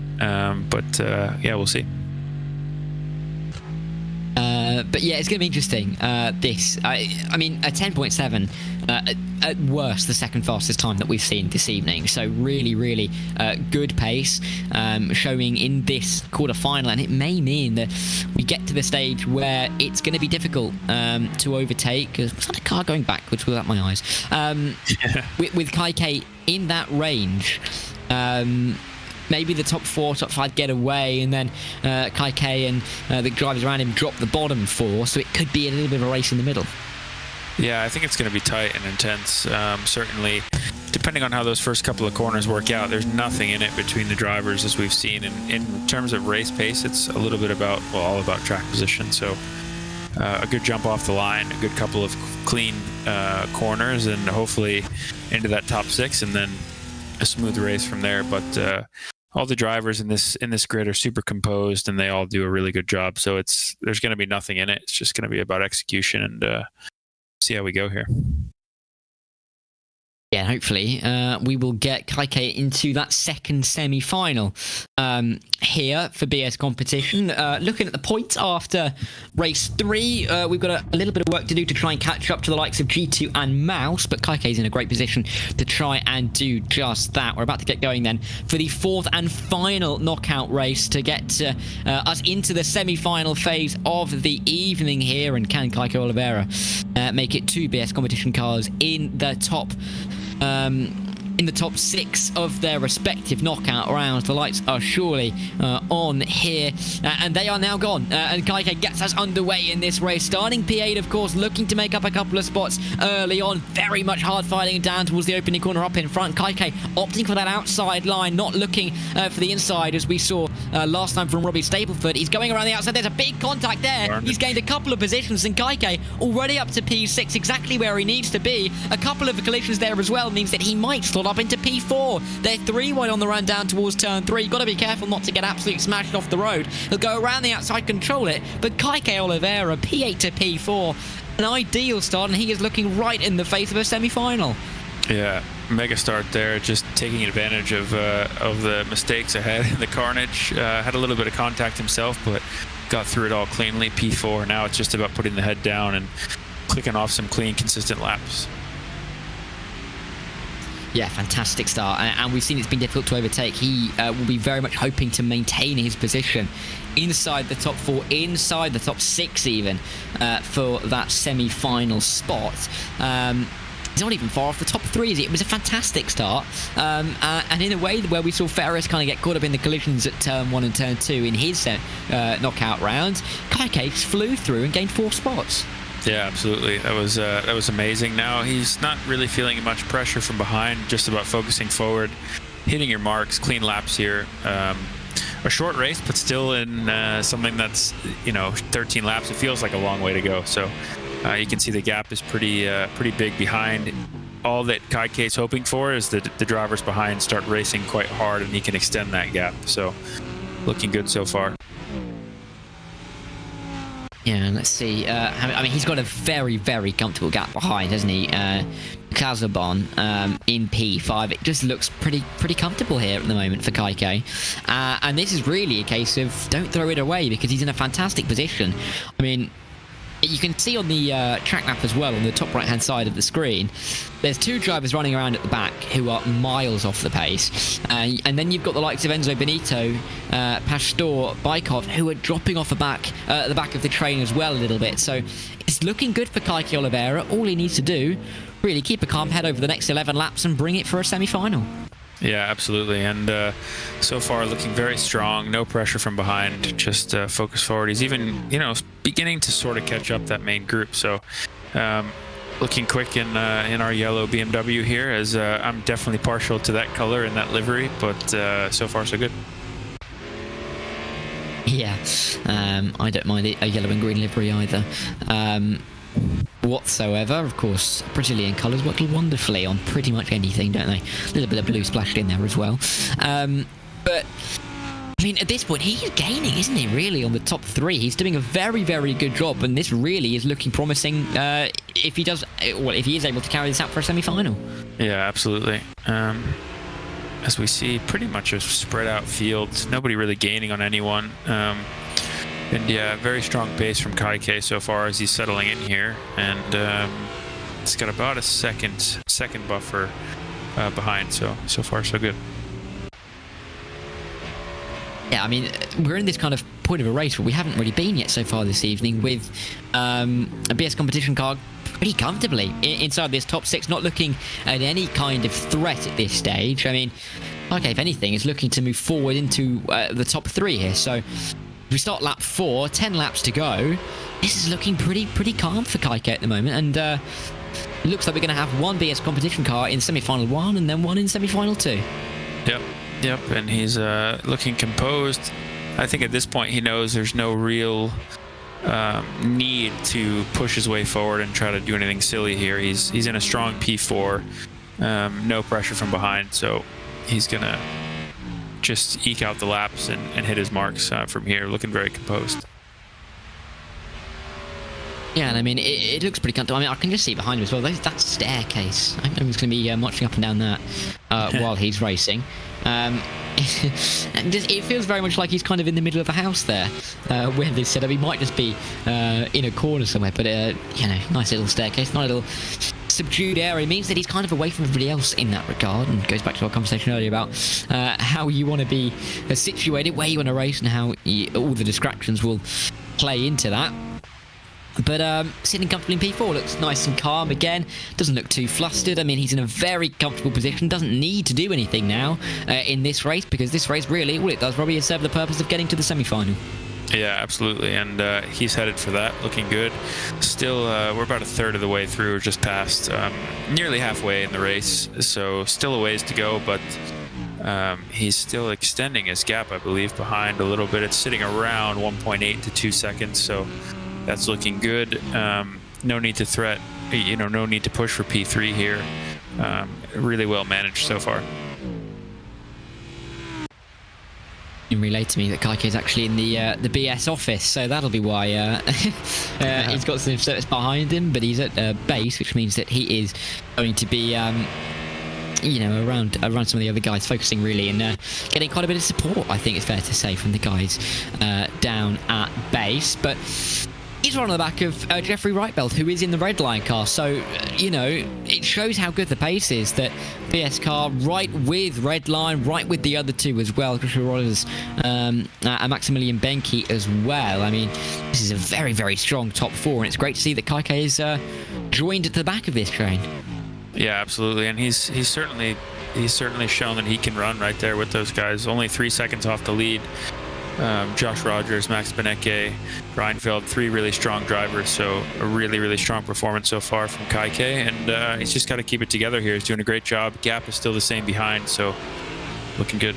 but yeah, we'll see. But yeah, it's going to be interesting. I mean, a 10.7, at worst, the second fastest time that we've seen this evening. So really, really good pace showing in this quarterfinal, and it may mean that we get to the stage where it's going to be difficult to overtake. It's not a car going backwards without my eyes. With Caique in that range. Maybe the top 4, top 5 get away, and then Caique and the drivers around him drop the bottom 4, so it could be a little bit of a race in the middle. Yeah, I think it's going to be tight and intense. Certainly, depending on how those first couple of corners work out, there's nothing in it between the drivers, as we've seen. And in terms of race pace, it's a little bit about, well, all about track position. So a good jump off the line, a good couple of clean corners, and hopefully into that top 6, and then a smooth race from there. But all the drivers in this grid are super composed, and they all do a really good job. So there's going to be nothing in it. It's just going to be about execution and see how we go here. Yeah, hopefully we will get Caique into that second semi-final here for BS competition. Looking at the points after race 3, we've got a little bit of work to do to try and catch up to the likes of G2 and Mouse, but Caique's in a great position to try and do just that. We're about to get going then for the 4th and final knockout race to get us into the semi-final phase of the evening here, and can Caique Oliveira make it 2 BS competition cars in the top 6 of their respective knockout rounds. The lights are surely on here, and they are now gone. And Caique gets us underway in this race. Starting P8, of course, looking to make up a couple of spots early on. Very much hard fighting down towards the opening corner up in front. Caique opting for that outside line, not looking for the inside, as we saw last time from Robbie Stapleford. He's going around the outside. There's a big contact there. He's gained a couple of positions, and Caique already up to P6, exactly where he needs to be. A couple of collisions there as well means that he might slot up into P4. They're 3 wide on the run down towards turn 3. Got to be careful not to get absolutely smashed off the road. He'll go around the outside, control it, but Caique Oliveira, P8 to P4, an ideal start, and he is looking right in the face of a semi-final. Yeah, mega start there, just taking advantage of the mistakes ahead in the carnage. Had a little bit of contact himself, but got through it all cleanly. P4, now it's just about putting the head down and clicking off some clean, consistent laps. Yeah, fantastic start, and we've seen it's been difficult to overtake. He will be very much hoping to maintain his position inside the top 4, inside the top 6 even, for that semi-final spot. He's not even far off the top 3, is he? It was a fantastic start, and in a way where we saw Ferris kind of get caught up in the collisions at turn 1 and turn 2 in his knockout round, Caique flew through and gained 4 spots. Yeah, absolutely. That was amazing. Now he's not really feeling much pressure from behind, just about focusing forward, hitting your marks, clean laps here. A short race, but still in something that's 13 laps. It feels like a long way to go. So you can see the gap is pretty big behind. All that Caique's hoping for is that the drivers behind start racing quite hard, and he can extend that gap. So looking good so far. Yeah, let's see. I mean, he's got a very, very comfortable gap behind, hasn't he? Kazabon in P5. It just looks pretty comfortable here at the moment for Caique. And this is really a case of don't throw it away, because he's in a fantastic position. I mean, you can see on the track map as well, on the top right-hand side of the screen, there's 2 drivers running around at the back who are miles off the pace. And then you've got the likes of Enzo Benito, Pastor, Bykov, who are dropping off the back of the train as well a little bit. So it's looking good for Caique Oliveira. All he needs to do, really keep a calm head over the next 11 laps and bring it for a semi-final. Yeah, absolutely. And so far looking very strong, no pressure from behind, just focus forward. He's even, beginning to sort of catch up that main group. So looking quick in our yellow BMW here, as I'm definitely partial to that color and that livery, but so far so good. Yeah, I don't mind a yellow and green livery either. Whatsoever. Of course, Brazilian colours work wonderfully on pretty much anything, don't they? A little bit of blue splashed in there as well. But I mean, at this point, he's gaining, isn't he, really, on the top 3? He's doing a very, very good job, and this really is looking promising if he is able to carry this out for a semi-final. Yeah, absolutely. As we see, pretty much a spread out field, nobody really gaining on anyone. And yeah, very strong pace from Caique so far as he's settling in here, and it's got about a second buffer behind. So far so good. Yeah, I mean, we're in this kind of point of a race where we haven't really been yet so far this evening, with a BS competition car pretty comfortably inside this top 6, not looking at any kind of threat at this stage. I mean, Caique, if anything, is looking to move forward into the top 3 here. So We start lap 4, 10 laps to go. This is looking pretty calm for Caique at the moment, and it looks like we're going to have one BS competition car in semi-final 1 and then one in semi-final 2. Yep, and he's looking composed. I think at this point he knows there's no real need to push his way forward and try to do anything silly here. He's in a strong P4, no pressure from behind, so he's going to just eke out the laps and hit his marks from here, looking very composed. Yeah, and I mean, it looks pretty comfortable. I mean, I can just see behind him as well. That staircase. I know he's going to be marching up and down that while he's racing. It feels very much like he's kind of in the middle of a house there, where they said he might just be in a corner somewhere. But you know, nice little staircase, nice little subdued area. It means that he's kind of away from everybody else in that regard, and goes back to our conversation earlier about how you want to be situated, where you want to race, and how all the distractions will play into that. But sitting comfortably in P4, looks nice and calm again, doesn't look too flustered. I mean, he's in a very comfortable position, doesn't need to do anything now in this race, because this race really, all it does, Robbie, is serve the purpose of getting to the semi-final. Yeah, absolutely, and he's headed for that, looking good. Still, we're about a third of the way through, just past, nearly halfway in the race, so still a ways to go, but he's still extending his gap, I believe, behind a little bit. It's sitting around 1.8 to 2 seconds, so that's looking good. No need to no need to push for P3 here. Really well managed so far. You relayed to me that Caique is actually in the BS office, so that'll be why he's got some service behind him, but he's at base, which means that he is going to be around some of the other guys, focusing really and getting quite a bit of support, I think it's fair to say, from the guys down at base. But he's right on the back of Jeffrey Wrightbelt, who is in the red line car. So, it shows how good the pace is that BS car, right with red line, right with the other two as well, Joshua Rogers and Maximilian Benke as well. I mean, this is a very, very strong top 4, and it's great to see that Caique is joined at the back of this train. Yeah, absolutely, and he's certainly shown that he can run right there with those guys. Only 3 seconds off the lead. Josh Rogers, Max Beneke, Reinfeld, 3 really strong drivers, so a really, really strong performance so far from Caique, and he's just got to keep it together here. He's doing a great job. Gap is still the same behind, so looking good.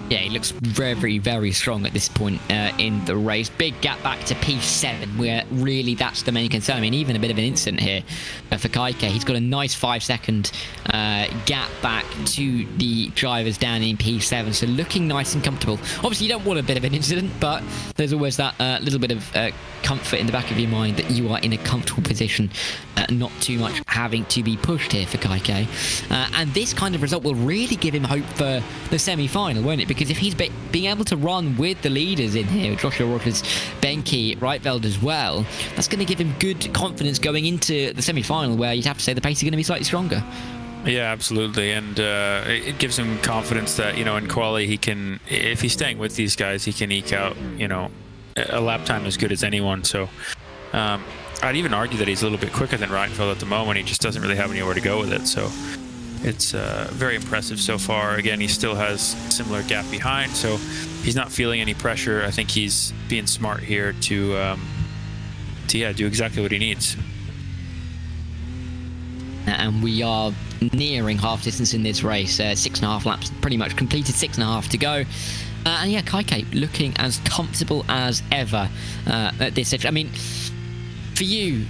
Yeah, he looks very, very strong at this point in the race. Big gap back to P7, where really that's the main concern. I mean, even a bit of an incident here for Caique. He's got a nice 5-second gap back to the drivers down in P7, so looking nice and comfortable. Obviously, you don't want a bit of an incident, but there's always that little bit of comfort in the back of your mind that you are in a comfortable position, not too much having to be pushed here for Caique. And this kind of result will really give him hope for the semi-final, won't it? Because if he's being able to run with the leaders in here, Joshua Rogers, Benke, Reitveld as well, that's going to give him good confidence going into the semi-final, where you'd have to say the pace is going to be slightly stronger. Yeah, absolutely, and it gives him confidence that, in quali he can, if he's staying with these guys, he can eke out, a lap time as good as anyone. So I'd even argue that he's a little bit quicker than Reinfeld at the moment. He just doesn't really have anywhere to go with it, so it's very impressive so far. Again, he still has similar gap behind, so he's not feeling any pressure. I think he's being smart here to do exactly what he needs. And we are nearing half distance in this race. 6.5 laps pretty much completed, 6.5 to go. And yeah, Caique looking as comfortable as ever at this stage. I mean, for you,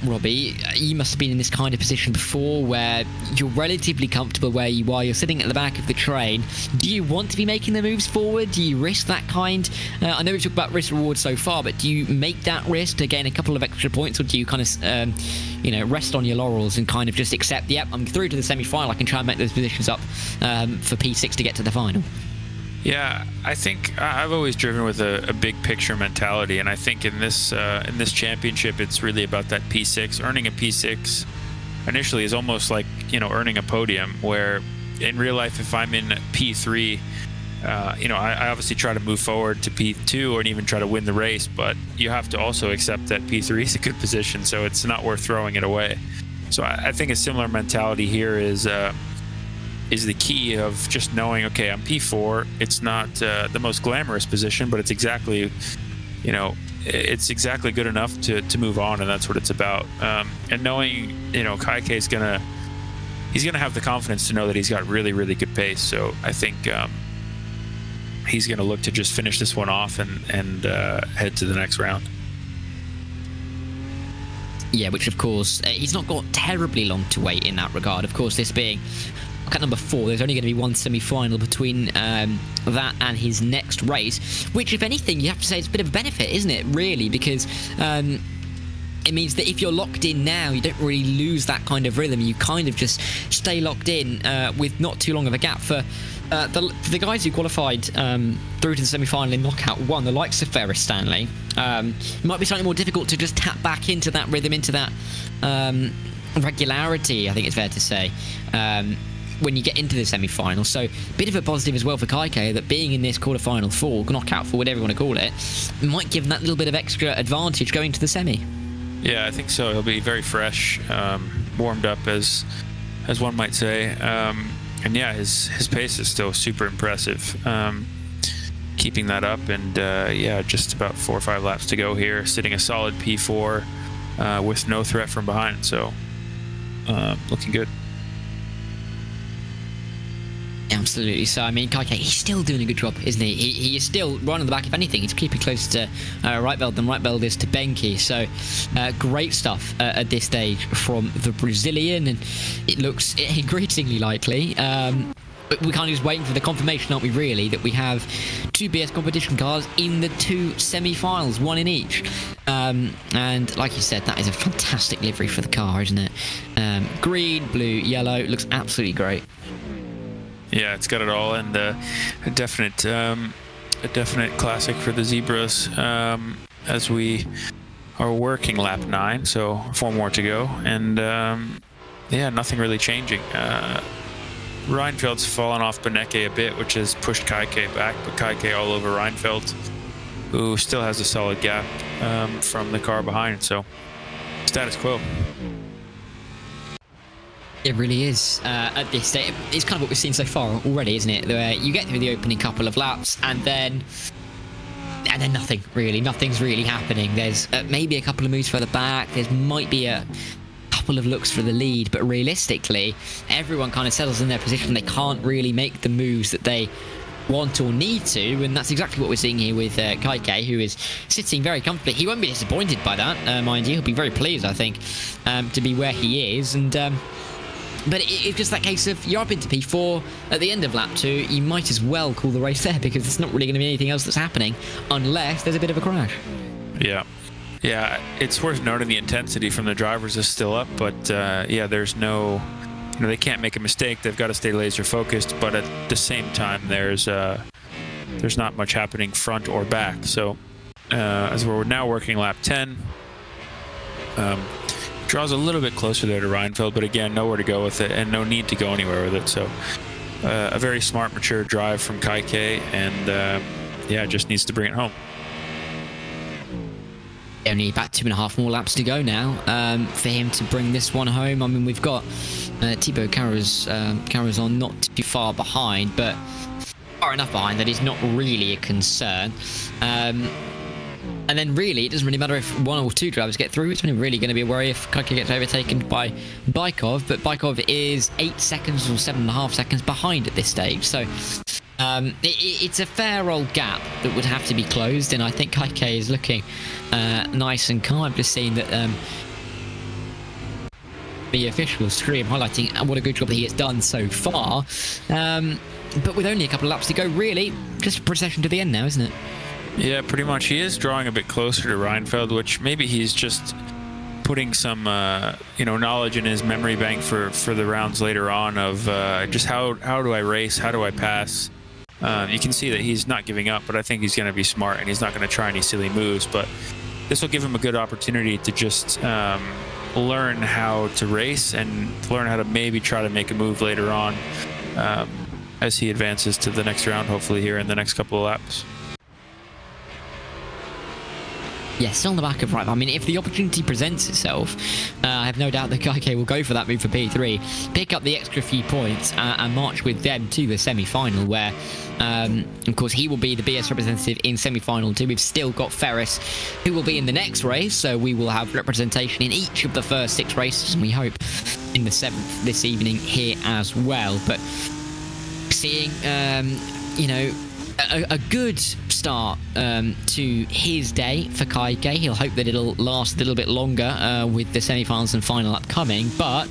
Robbie, you must have been in this kind of position before, where you're relatively comfortable where you are. You're sitting at the back of the train. Do you want to be making the moves forward? Do you risk that kind? I know we've talked about risk reward so far, but do you make that risk to gain a couple of extra points, or do you kind of, rest on your laurels and kind of just accept, yep, I'm through to the semi-final, I can try and make those positions up for P6 to get to the final? Yeah, I think I've always driven with a big picture mentality, and I think in this championship, it's really about that P6. Earning a P6 initially is almost like earning a podium. Where in real life, if I'm in P3, I obviously try to move forward to P2 or even try to win the race, but you have to also accept that P3 is a good position, so it's not worth throwing it away. So I think a similar mentality here is. is the key of just knowing, okay, I'm P4. It's not the most glamorous position, but it's exactly, you know, it's exactly good enough to move on, and that's what it's about. And knowing, you know, Caique is he's gonna have the confidence to know that he's got really, really good pace. So I think he's gonna look to just finish this one off and head to the next round. Yeah, which of course, he's not got terribly long to wait in that regard. Of course, this being cut number 4, there's only going to be one semi-final between that and his next race, which, if anything, you have to say it's a bit of a benefit, isn't it, really? Because it means that if you're locked in now, you don't really lose that kind of rhythm. You kind of just stay locked in with not too long of a gap. For the guys who qualified through to the semi-final in Knockout 1, the likes of Ferris Stanley, it might be slightly more difficult to just tap back into that rhythm, into that regularity, I think it's fair to say, when you get into the semi-final. So a bit of a positive as well for Caique, that being in this quarter-final 4, knockout 4, whatever you want to call it, might give him that little bit of extra advantage going to the semi. Yeah, I think so. He'll be very fresh, warmed up, as one might say. And yeah, his pace is still super impressive. Keeping that up, and yeah, just about 4 or 5 laps to go here, sitting a solid P4 with no threat from behind. So looking good. Absolutely. So, I mean, Caique, he's still doing a good job, isn't he? He is still right on the back. If anything, he's keeping closer to Reinfeldt than Reinfeldt is to Benke. So, great stuff at this stage from the Brazilian, and it looks increasingly likely. But we're kind of just waiting for the confirmation, aren't we, really, that we have 2 BS competition cars in the 2 semi-finals, 1 in each. And like you said, that is a fantastic livery for the car, isn't it? Green, blue, yellow, looks absolutely great. Yeah, it's got it all, and a definite classic for the Zebras as we are working lap 9, so 4 more to go, and yeah, nothing really changing. Reinfeldt's fallen off Beneke a bit, which has pushed Caique back, but Caique all over Reinfeldt, who still has a solid gap from the car behind, so status quo. It really is. At this stage, it's kind of what we've seen so far already, isn't it? Where you get through the opening couple of laps, and then nothing really. Nothing's really happening. There's maybe a couple of moves further back. There might be a couple of looks for the lead, but realistically, everyone kind of settles in their position. They can't really make the moves that they want or need to, and that's exactly what we're seeing here with Caique, who is sitting very comfortably. He won't be disappointed by that, mind you. He'll be very pleased, I think, to be where he is, and but it's just that case of you're up into P4 at the end of lap 2, you might as well call the race there, because there's not really going to be anything else that's happening unless there's a bit of a crash. Yeah, it's worth noting the intensity from the drivers is still up, but yeah, there's no, you know, they can't make a mistake. They've got to stay laser focused, but at the same time, there's not much happening front or back. So as we're now working lap 10, draws a little bit closer there to Reinfeldt, but again, nowhere to go with it and no need to go anywhere with it. So a very smart, mature drive from Caique, and yeah, just needs to bring it home. Only about 2.5 more laps to go now for him to bring this one home. I mean, we've got Thibaut Carazon not too far behind, but far enough behind that he's not really a concern. And then really, it doesn't really matter if 1 or 2 drivers get through. It's only really going to be a worry if Caique gets overtaken by Bykov, but Bykov is 8 seconds or 7.5 seconds behind at this stage. So it's a fair old gap that would have to be closed, and I think Caique is looking nice and calm. I've just seen that the official stream highlighting what a good job that he has done so far. But with only a couple of laps to go, really, just a procession to the end now, isn't it? Yeah, pretty much. He is drawing a bit closer to Reinfeldt, which maybe he's just putting some knowledge in his memory bank for the rounds later on of just how do I race, how do I pass. You can see that he's not giving up, but I think he's going to be smart and he's not going to try any silly moves. But this will give him a good opportunity to just learn how to race and learn how to maybe try to make a move later on as he advances to the next round, hopefully here in the next couple of laps. Yes, on the back of right. I mean, if the opportunity presents itself, I have no doubt that Caique will go for that move for P3, pick up the extra few points, and march with them to the semi-final, where, of course, he will be the BS representative in semi-final 2. We've still got Ferris, who will be in the next race, so we will have representation in each of the first 6 races, and we hope in the 7th this evening here as well. But seeing, a good start to his day for Caique. He'll hope that it'll last a little bit longer with the semi-finals and final upcoming, but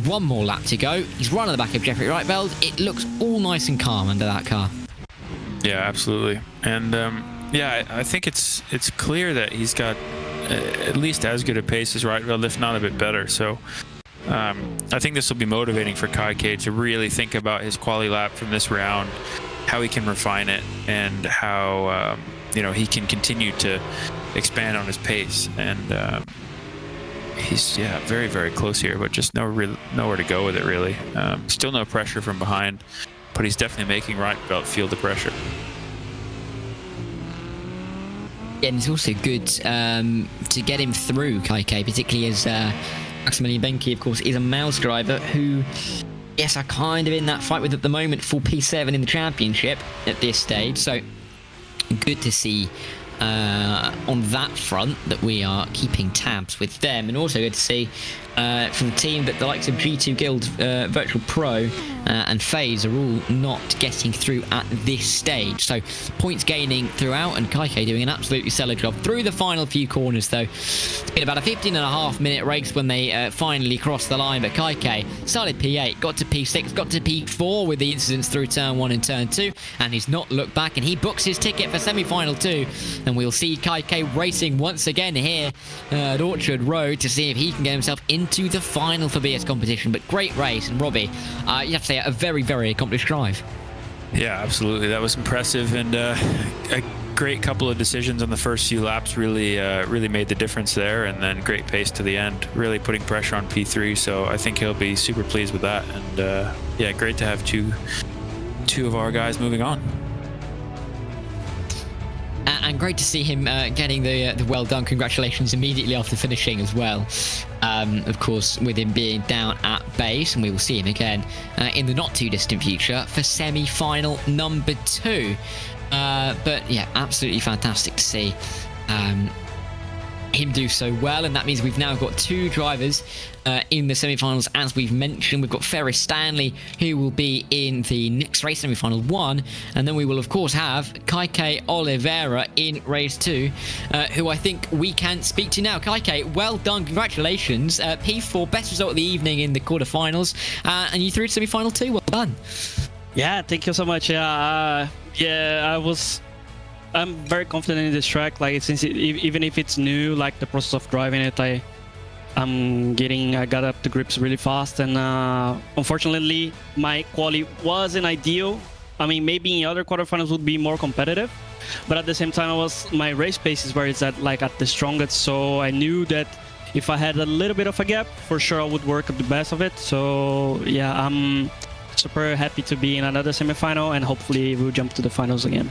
one more lap to go. He's right on the back of Jeffrey Reitveld. It looks all nice and calm under that car. Yeah, absolutely. And I think it's clear that he's got at least as good a pace as Reitveld, if not a bit better. So I think this will be motivating for Caique to really think about his quali lap from this round, how he can refine it, and how he can continue to expand on his pace. And he's very, very close here, but just nowhere to go with it really. Still no pressure from behind, but he's definitely making Reitveld feel the pressure. And it's also good to get him through Caique, particularly as Maximilian Benke, of course, is a Mouse driver who, yes, are kind of in that fight with at the moment for P7 in the championship at this stage. So good to see on that front that we are keeping tabs with them, and also good to see from the team that the likes of G2 Guild, Virtual Pro and FaZe are all not getting through at this stage. So points gaining throughout, and Caique doing an absolutely stellar job through the final few corners though. It's been about a 15.5-minute race when they finally crossed the line, but Caique started P8, got to P6, got to P4 with the incidents through turn 1 and turn 2, and he's not looked back, and he books his ticket for semi-final 2, and we'll see Caique racing once again here at Orchard Road to see if he can get himself into the final for BS competition. But great race, and Robbie, you have to say, a very, very accomplished drive. Yeah, absolutely. That was impressive, and a great couple of decisions on the first few laps really made the difference there, and then great pace to the end, really putting pressure on P3. So I think he'll be super pleased with that, and great to have two of our guys moving on. And great to see him getting the well done congratulations immediately after finishing as well. Of course, with him being down at base, and we will see him again in the not too distant future for semi-final number 2. But yeah, absolutely fantastic to see him do so well, and that means we've now got 2 drivers in the semi-finals. As we've mentioned, we've got Ferris Stanley, who will be in the next race, semi-final 1, and then we will of course have Caique Oliveira in race 2, who I think we can speak to now. Caique, well done, congratulations. P4, best result of the evening in the quarterfinals, and you through to semi-final 2. Well done. Yeah, thank you so much. I'm very confident in this track. Like, even if it's new, like the process of driving it, I got up to grips really fast, and unfortunately my quali wasn't ideal. I mean, maybe in other quarterfinals would be more competitive, but at the same time, my race pace is where it's at, like at the strongest. So I knew that if I had a little bit of a gap, for sure I would work at the best of it. So yeah, I'm super happy to be in another semifinal, and hopefully we'll jump to the finals again.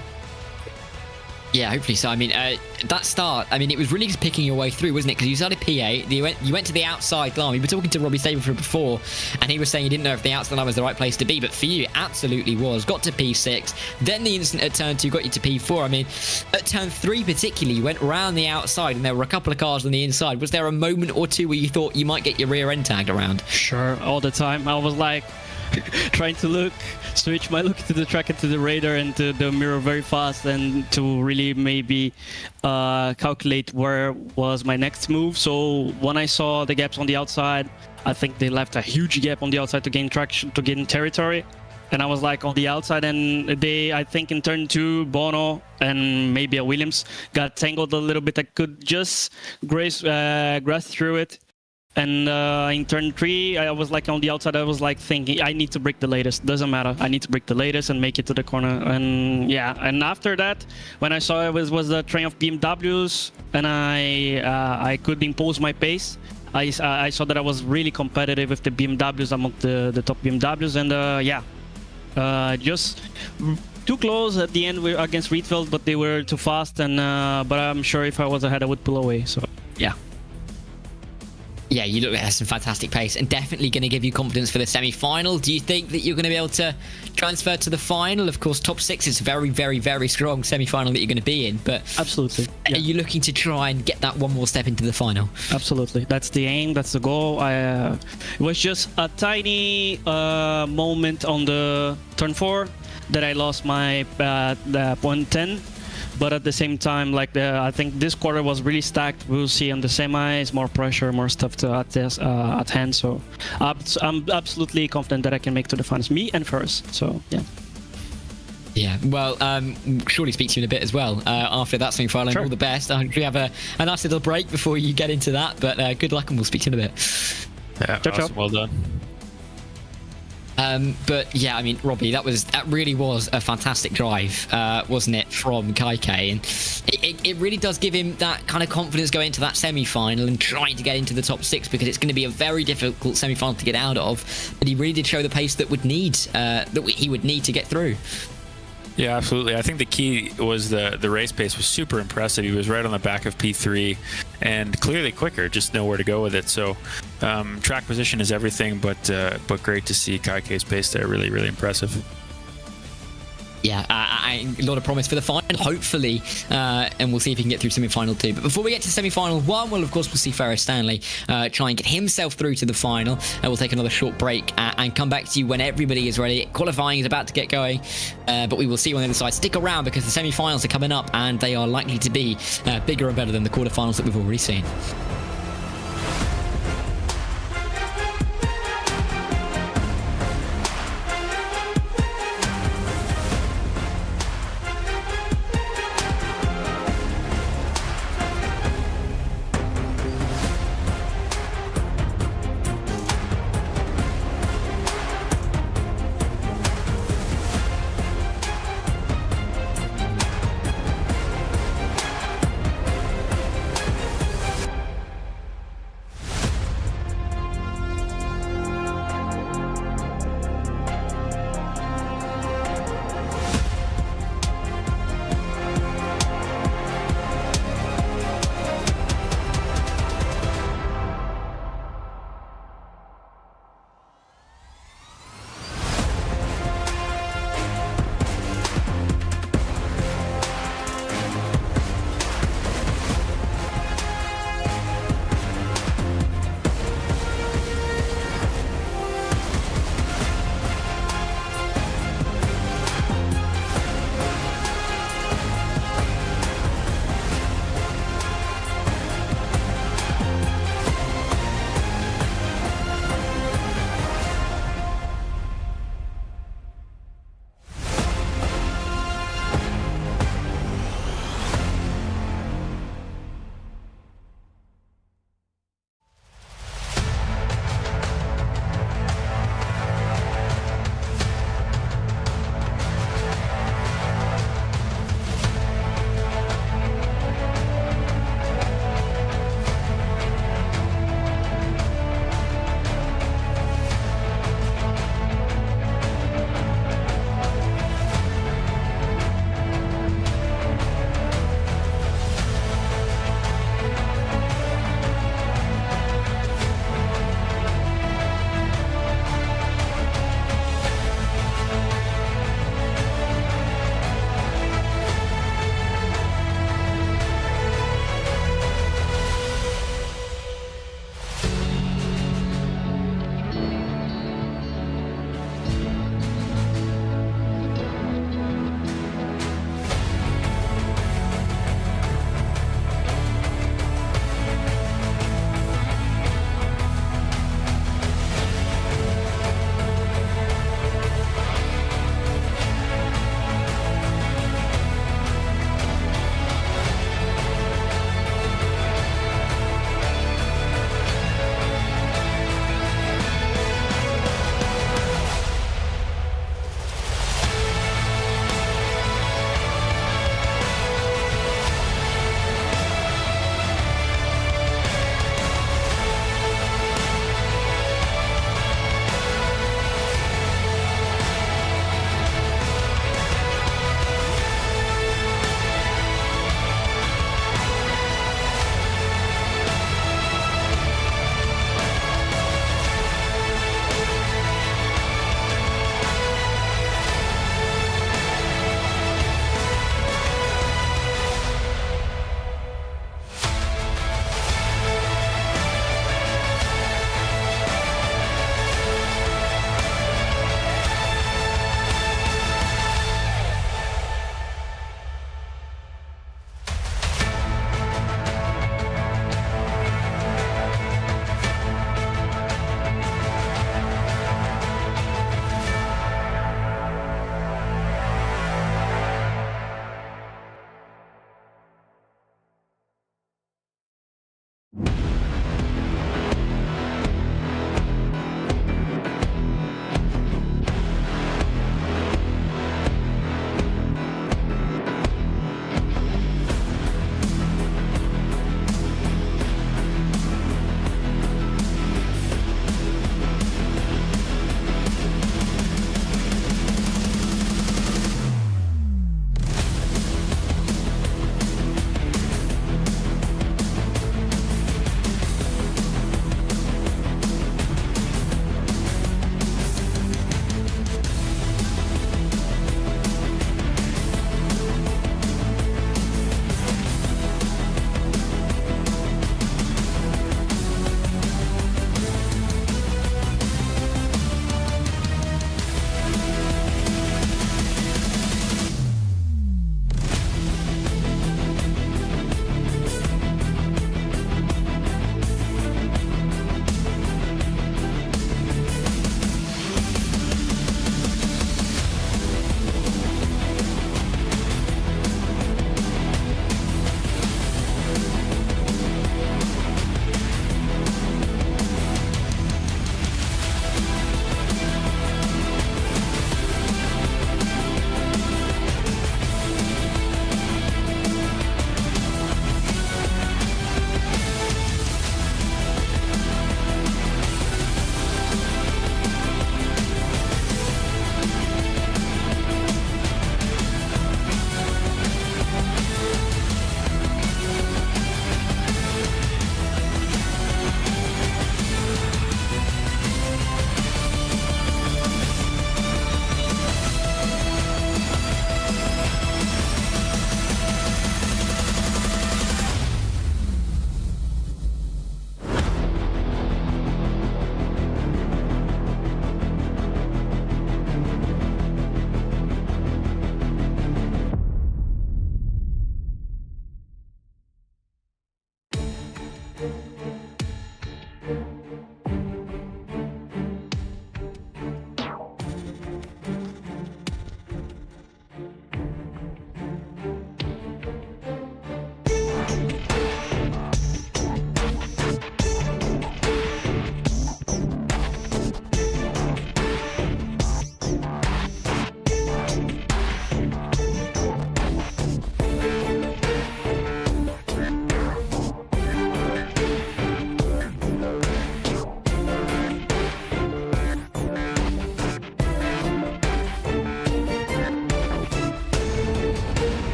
Yeah, hopefully so. I mean, that start, I mean, it was really just picking your way through, wasn't it? Because you started P8, you went to the outside line. We were talking to Robbie Stapleford before, and he was saying he didn't know if the outside line was the right place to be, but for you, it absolutely was. Got to P6, then the incident at turn 2 got you to P4. I mean, at turn 3 particularly, you went around the outside, and there were a couple of cars on the inside. Was there a moment or two where you thought you might get your rear end tagged around? Sure, all the time. I was like trying to switch my look to the track and to the radar and to the mirror very fast, and to really maybe calculate where was my next move. So when I saw the gaps on the outside, I think they left a huge gap on the outside to gain traction, to gain territory. And I was like on the outside, and I think in turn 2, Bono and maybe a Williams got tangled a little bit. I could just graze through it. And in turn 3, I was like on the outside, I was like thinking, I need to break the latest. Doesn't matter. I need to break the latest and make it to the corner. And yeah, and after that, when I saw it was the train of BMWs, and I could impose my pace, I saw that I was really competitive with the BMWs, among the top BMWs. And just too close at the end against Rietveld, but they were too fast. And but I'm sure if I was ahead, I would pull away. So yeah. Yeah, you look at some fantastic pace and definitely going to give you confidence for the semi-final. Do you think that you're going to be able to transfer to the final? Of course, top 6 is a very, very, very strong semi-final that you're going to be in, but absolutely, yeah. Are you looking to try and get that one more step into the final? Absolutely, that's the aim, that's the goal. It was just a tiny moment on the turn 4 that I lost my the 110. But at the same time, like I think this quarter was really stacked. We'll see on the semis, more pressure, more stuff at hand. So I'm absolutely confident that I can make to the finals, me and Ferris. So yeah. Yeah, well, surely speak to you in a bit as well. After that semi-final, Sure. All the best. I hope you have a nice little break before you get into that. But good luck, and we'll speak to you in a bit. Yeah, Ciao, ciao. awesome. Well done. But yeah, I mean, Robbie, that really was a fantastic drive, wasn't it, from Caique? And it really does give him that kind of confidence going into that semi-final and trying to get into the top 6, because it's going to be a very difficult semi-final to get out of. But he really did show the pace that he would need to get through. Yeah, absolutely. I think the key was the race pace was super impressive. He was right on the back of P3 and clearly quicker, just know where to go with it. So track position is everything, but great to see Caique's pace there. Really, really impressive. Yeah, a lot of promise for the final, hopefully, and we'll see if he can get through semi-final 2. But before we get to semi-final 1, well, of course, we'll see Ferris Stanley try and get himself through to the final. We'll take another short break and come back to you when everybody is ready. Qualifying is about to get going, but we will see you on the other side. Stick around, because the semi-finals are coming up, and they are likely to be bigger and better than the quarterfinals that we've already seen.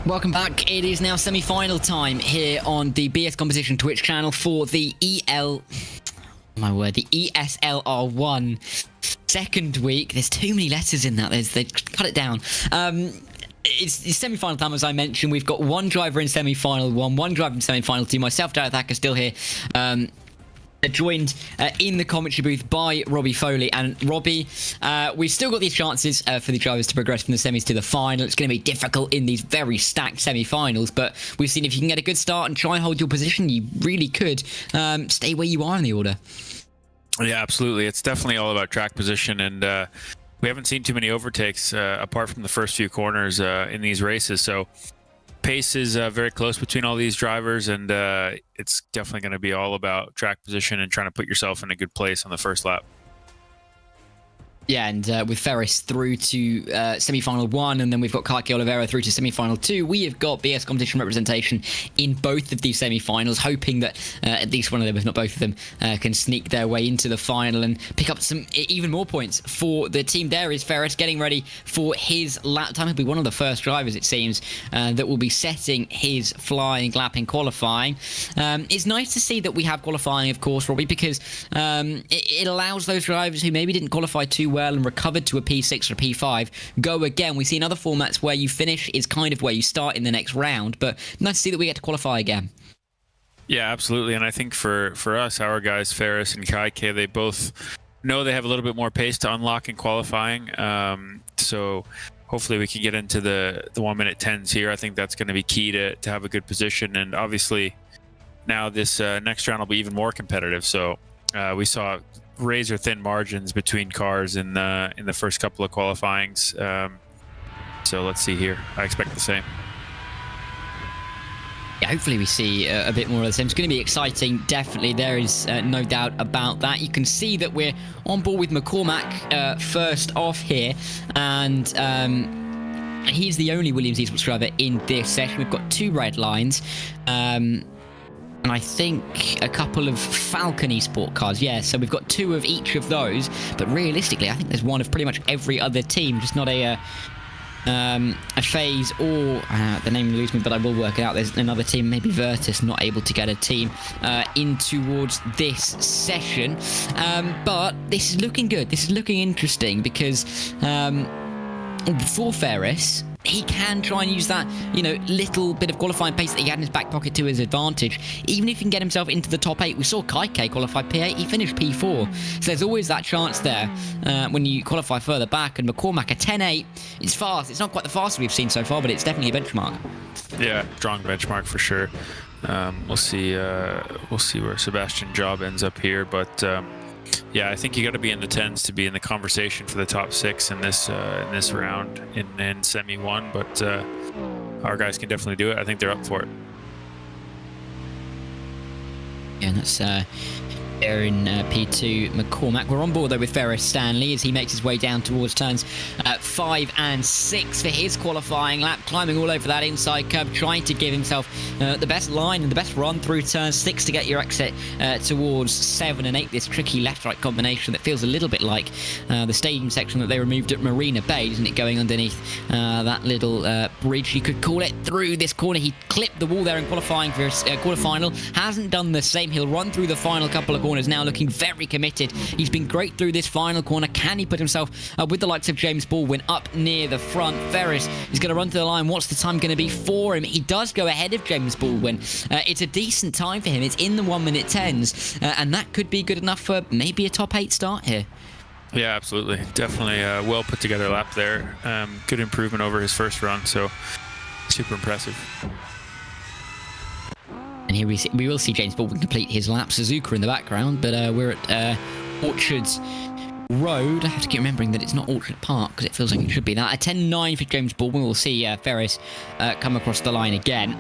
Welcome back. It is now semi-final time here on the BS Competition Twitch channel for the the ESL R1 second week. There's too many letters in that. They cut it down. It's semi-final time, as I mentioned. We've got one driver in semi-final one driver in semi-final two. Myself, Darragh Thacker, still here. Joined in the commentary booth by Robby Foley. And Robbie, we've still got these chances for the drivers to progress from the semis to the final. It's going to be difficult in these very stacked semi-finals, but we've seen if you can get a good start and try and hold your position, you really could stay where you are in the order. Yeah, absolutely. It's definitely all about track position, and we haven't seen too many overtakes apart from the first few corners in these races. So pace is very close between all these drivers, and it's definitely going to be all about track position and trying to put yourself in a good place on the first lap. Yeah, and with Ferris through to semi-final one, and then we've got Caique Oliveira through to semi-final two. We have got BS competition representation in both of these semi-finals, hoping that at least one of them, if not both of them, can sneak their way into the final and pick up some even more points for the team. There is Ferris getting ready for his lap time. He'll be one of the first drivers, it seems, that will be setting his flying lap in qualifying. It's nice to see that we have qualifying, of course, Robbie, because it allows those drivers who maybe didn't qualify too well and recovered to a P6 or a P5 go again. We see in other formats where you finish is kind of where you start in the next round, but nice to see that we get to qualify again. Yeah, absolutely. And I think for us, our guys, Ferris and Caique, they both know they have a little bit more pace to unlock in qualifying. So hopefully we can get into the 1 minute 10s here. I think that's going to be key to have a good position. And obviously now this next round will be even more competitive. So we saw razor thin margins between cars in the first couple of qualifyings. So let's see here. I expect the same. Yeah, hopefully we see a bit more of the same. It's going to be exciting, definitely. There is no doubt about that. You can see that we're on board with McCormack first off here, and he's the only Williams esports driver in this session. We've got 2 red lines. And I think a couple of Falcon esport cars. Yeah, so we've got 2 of each of those. But realistically, I think there's one of pretty much every other team, just not a FaZe or the name will lose me, but I will work it out. There's another team, maybe Virtus, not able to get a team in towards this session. But this is looking good. This is looking interesting because for Ferris, he can try and use that, little bit of qualifying pace that he had in his back pocket to his advantage. Even if he can get himself into the top 8. We saw Caique qualify P8, he finished P4. So there's always that chance there when you qualify further back. And McCormack, a 10.8, it's fast. It's not quite the fastest we've seen so far, but it's definitely a benchmark. Yeah, strong benchmark for sure. We'll see where Sebastian Job ends up here, but yeah, I think you got to be in the 10s to be in the conversation for the top 6 in this round in semi 1. But our guys can definitely do it. I think they're up for it. Yeah, that's there in P2 McCormack. We're on board though with Ferris Stanley as he makes his way down towards turns 5 and 6 for his qualifying lap, climbing all over that inside curve, trying to give himself the best line and the best run through turn 6 to get your exit towards 7 and 8. This tricky left-right combination that feels a little bit like the stadium section that they removed at Marina Bay, isn't it, going underneath that little bridge, you could call it, through this corner. He clipped the wall there in qualifying for his quarterfinal, hasn't done the same. He'll run through the final couple of corners now, looking very committed. He's been great through this final corner. Can he put himself with the likes of James Baldwin up near the front? Ferris is going to run to the line. What's the time going to be for him? He does go ahead of James Baldwin. It's a decent time for him. It's in the 1 minute 10s, and that could be good enough for maybe a top 8 start here. Yeah, absolutely. Definitely a well put together lap there. Good improvement over his first run, so super impressive. And here we will see James Baldwin complete his lap. Suzuka in the background, but we're at Orchards Road. I have to keep remembering that it's not Orchard Park because it feels like it should be that. A 10.9 for James Baldwin. We'll see Ferris come across the line again.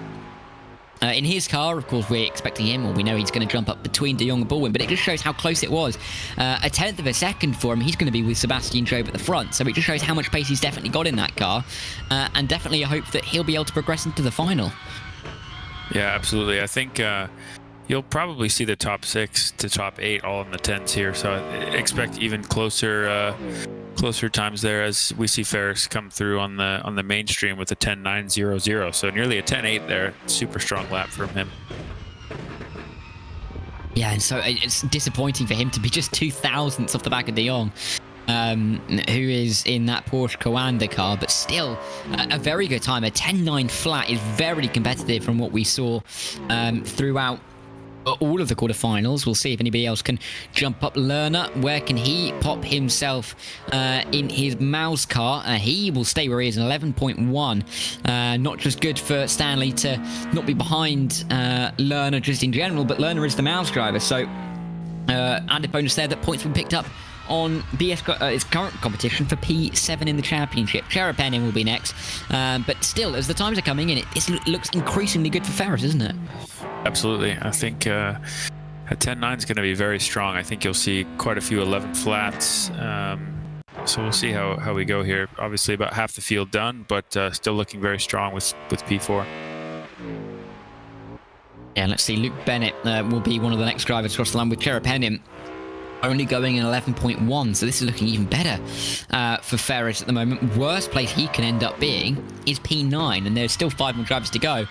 In his car, of course, we're expecting him, or we know he's going to jump up between De Jong and Baldwin, but it just shows how close it was. A 10th of a second for him. He's going to be with Sebastian Job at the front, so it just shows how much pace he's definitely got in that car, and definitely a hope that he'll be able to progress into the final. Yeah, absolutely. I think you'll probably see the top 6 to top 8 all in the 10s here, so I expect even closer closer times there as we see Ferris come through on the mainstream with a 10.900. So nearly a 10.8 there. Super strong lap from him. Yeah, and so it's disappointing for him to be just 2 thousandths off the back of De Jong, who is in that Porsche Coanda car, but still a very good time. A 10.9 flat is very competitive from what we saw throughout all of the quarterfinals. We'll see if anybody else can jump up. Lerner, where can he pop himself in his mouse car? He will stay where he is in 11.1. Not just good for Stanley to not be behind Lerner just in general, but Lerner is the mouse driver, so added bonus there that points will be picked up on its current competition for P7 in the championship. Cherepenian will be next, but still, as the times are coming in, it looks increasingly good for Ferris, isn't it? Absolutely. I think a 10.9 is going to be very strong. I think you'll see quite a few 11 flats. So we'll see how we go here. Obviously about half the field done, but still looking very strong with P4. Yeah, let's see. Luke Bennett will be one of the next drivers across the line with Cherepenian only going in 11.1, so this is looking even better for Ferris at the moment. Worst place he can end up being is P9, and there's still 5 more drivers to go,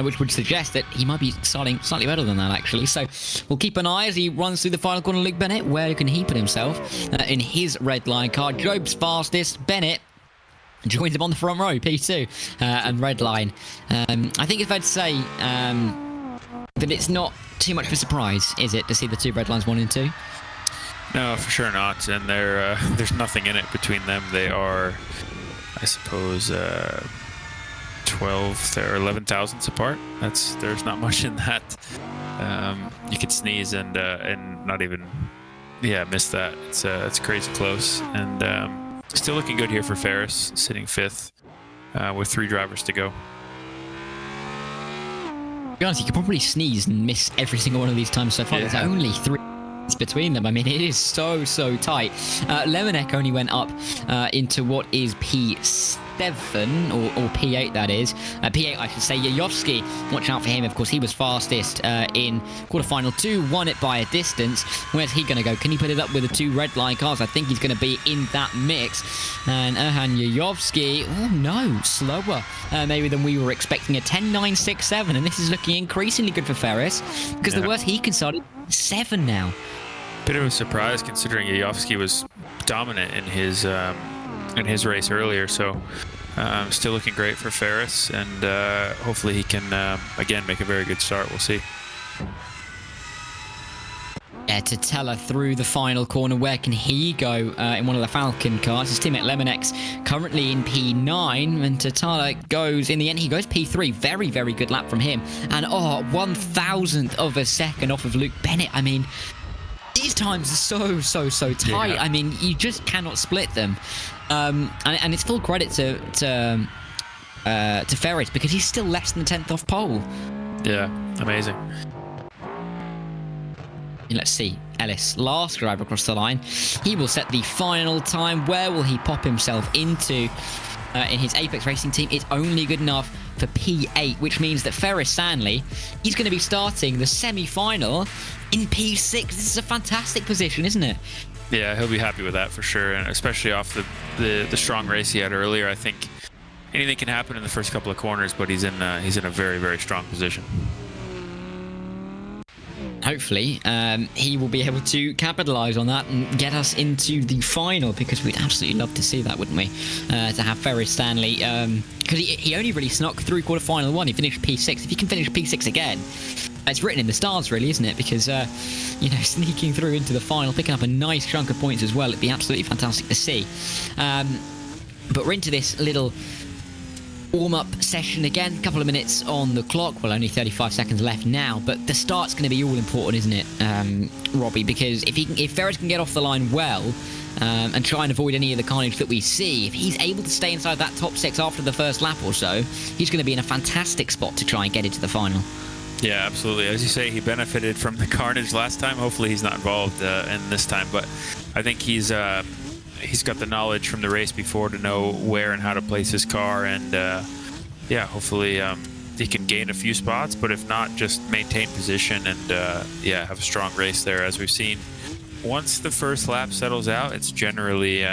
which would suggest that he might be starting slightly better than that, actually. So we'll keep an eye as he runs through the final corner. Luke Bennett, where can he put himself in his red line car? Job's fastest. Bennett joins him on the front row, P2 and red line. I think it's fair to say that it's not too much of a surprise, is it, to see the two red lines 1 and 2? No, for sure not. And there's nothing in it between them. They are, I suppose, 12 or 11 thousandths apart. There's not much in that. You could sneeze and not even miss that. It's crazy close. And still looking good here for Ferris, sitting 5th with 3 drivers to go. To be honest, you could probably sneeze and miss every single one of these times so far. Yeah. There's only 3 between them. I mean, it is so tight. Lemonek only went up into what is P7 or P8, that is. P8, I should say. Yayovsky, watch out for him. Of course, he was fastest in quarterfinal 2, won it by a distance. Where's he going to go? Can he put it up with the 2 red line cars? I think he's going to be in that mix. And Erhan Yayovsky, oh no, slower maybe than we were expecting. A 10.967, and this is looking increasingly good for Ferris, because the worst he can start is 7 now. Bit of a surprise considering Yayovsky was dominant in his race earlier. So still looking great for Ferris, and hopefully he can again make a very good start. We'll see. Yeah, Tatella through the final corner. Where can he go in one of the Falcon cars? His teammate Lemonek's currently in P9, and Tatella goes, in the end, he goes P3. Very, very good lap from him. And 1,000th of a second off of Luke Bennett. I mean, these times are so tight. Yeah. I mean, you just cannot split them. And it's full credit to Ferris, because he's still less than 10th off pole. Yeah, amazing. Let's see. Ellis, last driver across the line. He will set the final time. Where will he pop himself into in his Apex Racing team? It's only good enough for P8, which means that Ferris Stanley, he's going to be starting the semi-final in P6. This is a fantastic position, isn't it? Yeah, he'll be happy with that for sure, and especially off the strong race he had earlier. I think anything can happen in the first couple of corners, but he's in a very, very strong position. Hopefully, he will be able to capitalize on that and get us into the final, because we'd absolutely love to see that, wouldn't we? To have Ferris Stanley, because he only really snuck through quarterfinal 1. He finished P6. If he can finish P6 again, it's written in the stars, really, isn't it? Because sneaking through into the final, picking up a nice chunk of points as well, it'd be absolutely fantastic to see. But we're into this little warm-up session again. A couple of minutes on the clock. Well, only 35 seconds left now, but the start's going to be all important, isn't it, Robbie? Because if Ferris can get off the line well and try and avoid any of the carnage that we see, if he's able to stay inside that top 6 after the first lap or so, he's going to be in a fantastic spot to try and get into the final. Yeah, absolutely. As you say, he benefited from the carnage last time. Hopefully he's not involved in this time, but I think he's got the knowledge from the race before to know where and how to place his car, and hopefully he can gain a few spots, but if not, just maintain position and have a strong race there. As we've seen, once the first lap settles out, it's generally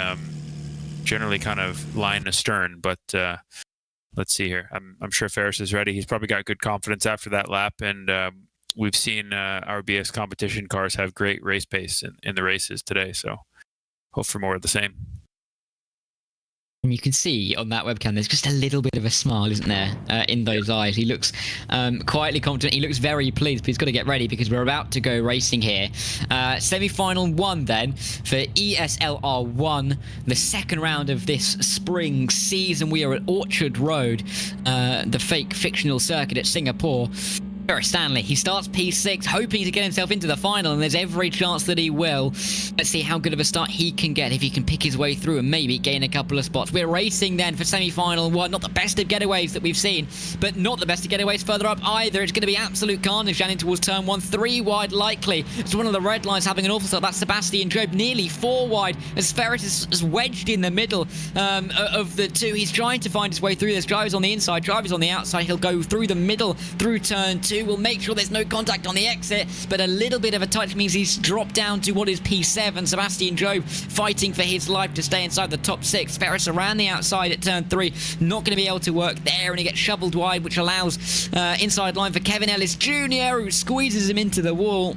generally kind of lying astern. But let's see here. I'm sure Ferris is ready. He's probably got good confidence after that lap, and we've seen our BS competition cars have great race pace in the races today. So hope for more of the same. And you can see on that webcam, there's just a little bit of a smile, isn't there, in those eyes. He looks quietly confident. He looks very pleased, but he's got to get ready because we're about to go racing here. Semi-final 1 then for ESL R1, the second round of this spring season. We are at Orchard Road, the fake fictional circuit at Singapore. Ferris Stanley, he starts P6, hoping to get himself into the final, and there's every chance that he will. Let's see how good of a start he can get, if he can pick his way through and maybe gain a couple of spots. We're racing then for semi-final 1. Not the best of getaways that we've seen, but not the best of getaways further up either. It's going to be absolute carnage down in towards turn 1. 3 wide likely. It's one of the red lines having an awful start. That's Sebastian Job, nearly 4 wide, as Ferris is wedged in the middle of the two. He's trying to find his way through. There's drivers on the inside, drivers on the outside. He'll go through the middle, through turn 2. We'll make sure there's no contact on the exit, but a little bit of a touch means he's dropped down to what is P7. Sebastian Job fighting for his life to stay inside the top 6. Ferris around the outside at turn 3, not going to be able to work there, and he gets shoveled wide, which allows inside line for Kevin Ellis Jr., who squeezes him into the wall.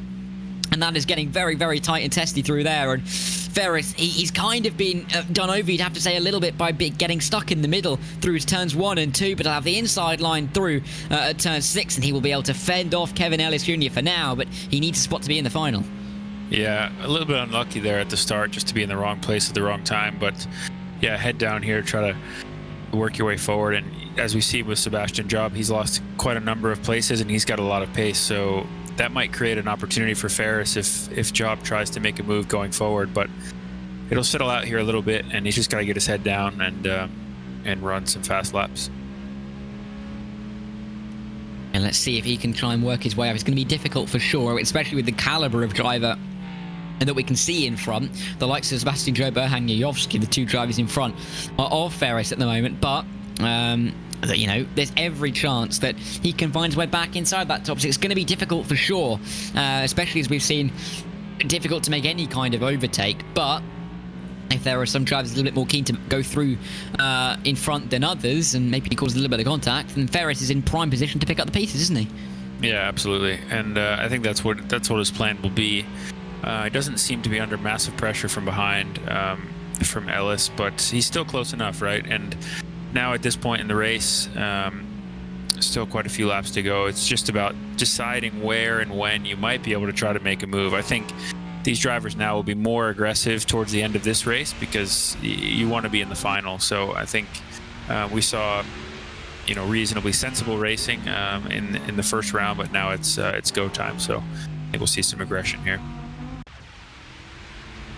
And that is getting very, very tight and testy through there. And Ferris, he's kind of been done over, you'd have to say, a little bit by getting stuck in the middle through his turns 1 and 2, but he'll have the inside line through at turn 6, and he will be able to fend off Kevin Ellis Jr. for now, but he needs a spot to be in the final. Yeah, a little bit unlucky there at the start, just to be in the wrong place at the wrong time. But yeah, head down here, try to work your way forward. And as we see with Sebastian Job, he's lost quite a number of places, and he's got a lot of pace. So that might create an opportunity for Ferris if Job tries to make a move going forward. But it'll settle out here a little bit, and he's just got to get his head down and run some fast laps. And let's see if he can try and work his way up. It's going to be difficult for sure, especially with the caliber of driver and that we can see in front. The likes of Sebastian Joe Burhan Yajovski, the 2 drivers in front of Ferris at the moment. But you know, there's every chance that he can find his way back inside that top 6. It's going to be difficult for sure, especially as we've seen, difficult to make any kind of overtake. But if there are some drivers a little bit more keen to go through in front than others, and maybe cause a little bit of contact, then Ferris is in prime position to pick up the pieces, isn't he? Yeah, absolutely. And I think that's what his plan will be. He doesn't seem to be under massive pressure from behind from Ellis, but he's still close enough, right? And now at this point in the race, still quite a few laps to go. It's just about deciding where and when you might be able to try to make a move. I think these drivers now will be more aggressive towards the end of this race because you want to be in the final. So I think we saw, you know, reasonably sensible racing in the first round, but now it's go time. So I think we'll see some aggression here.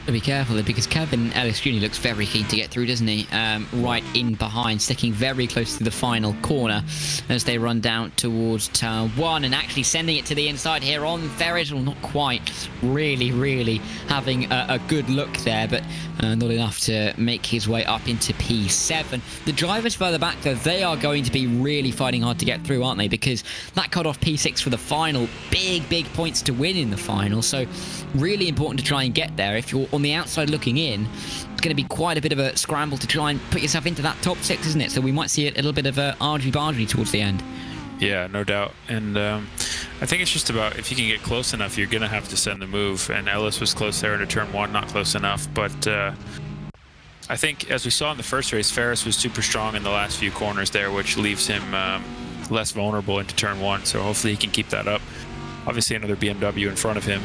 Be careful there, because Kevin Ellis Jr. looks very keen to get through, doesn't he? Right in behind, sticking very close to the final corner as they run down towards turn 1, and actually sending it to the inside here on Ferris. Well, not quite, really having a good look there, but not enough to make his way up into P7. The drivers further back, though, they are going to be really fighting hard to get through, aren't they? Because that cut off P6 for the final, big points to win in the final, so really important to try and get there. If you're on the outside looking in, it's going to be quite a bit of a scramble to try and put yourself into that top 6, isn't it? So we might see a little bit of a argy-bargy towards the end. Yeah, no doubt. And I think it's just about, if you can get close enough, you're going to have to send the move. And Ellis was close there into turn 1, not close enough. But I think, as we saw in the first race, Ferris was super strong in the last few corners there, which leaves him less vulnerable into turn 1. So hopefully he can keep that up. Obviously another BMW in front of him,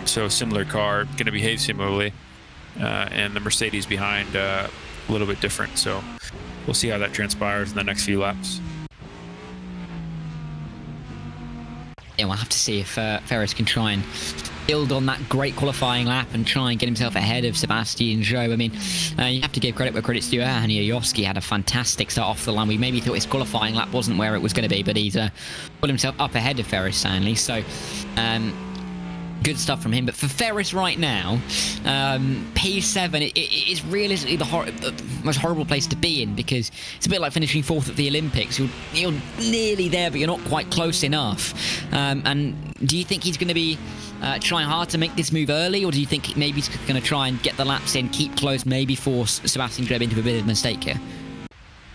so similar car, going to behave similarly. And the Mercedes behind a little bit different. So we'll see how that transpires in the next few laps. Yeah, we'll have to see if Ferris can try and build on that great qualifying lap and try and get himself ahead of Sebastian Job. I mean, you have to give credit where credit's due. Yajovski had a fantastic start off the line. We maybe thought his qualifying lap wasn't where it was going to be, but he's put himself up ahead of Ferris Stanley. So Good stuff from him. But for Ferris right now, P7 it is realistically the most horrible place to be in, because it's a bit like finishing 4th at the Olympics. You're nearly there, but you're not quite close enough. And do you think he's going to be trying hard to make this move early, or do you think maybe he's going to try and get the laps in, keep close, maybe force Sebastian Loeb into a bit of a mistake here?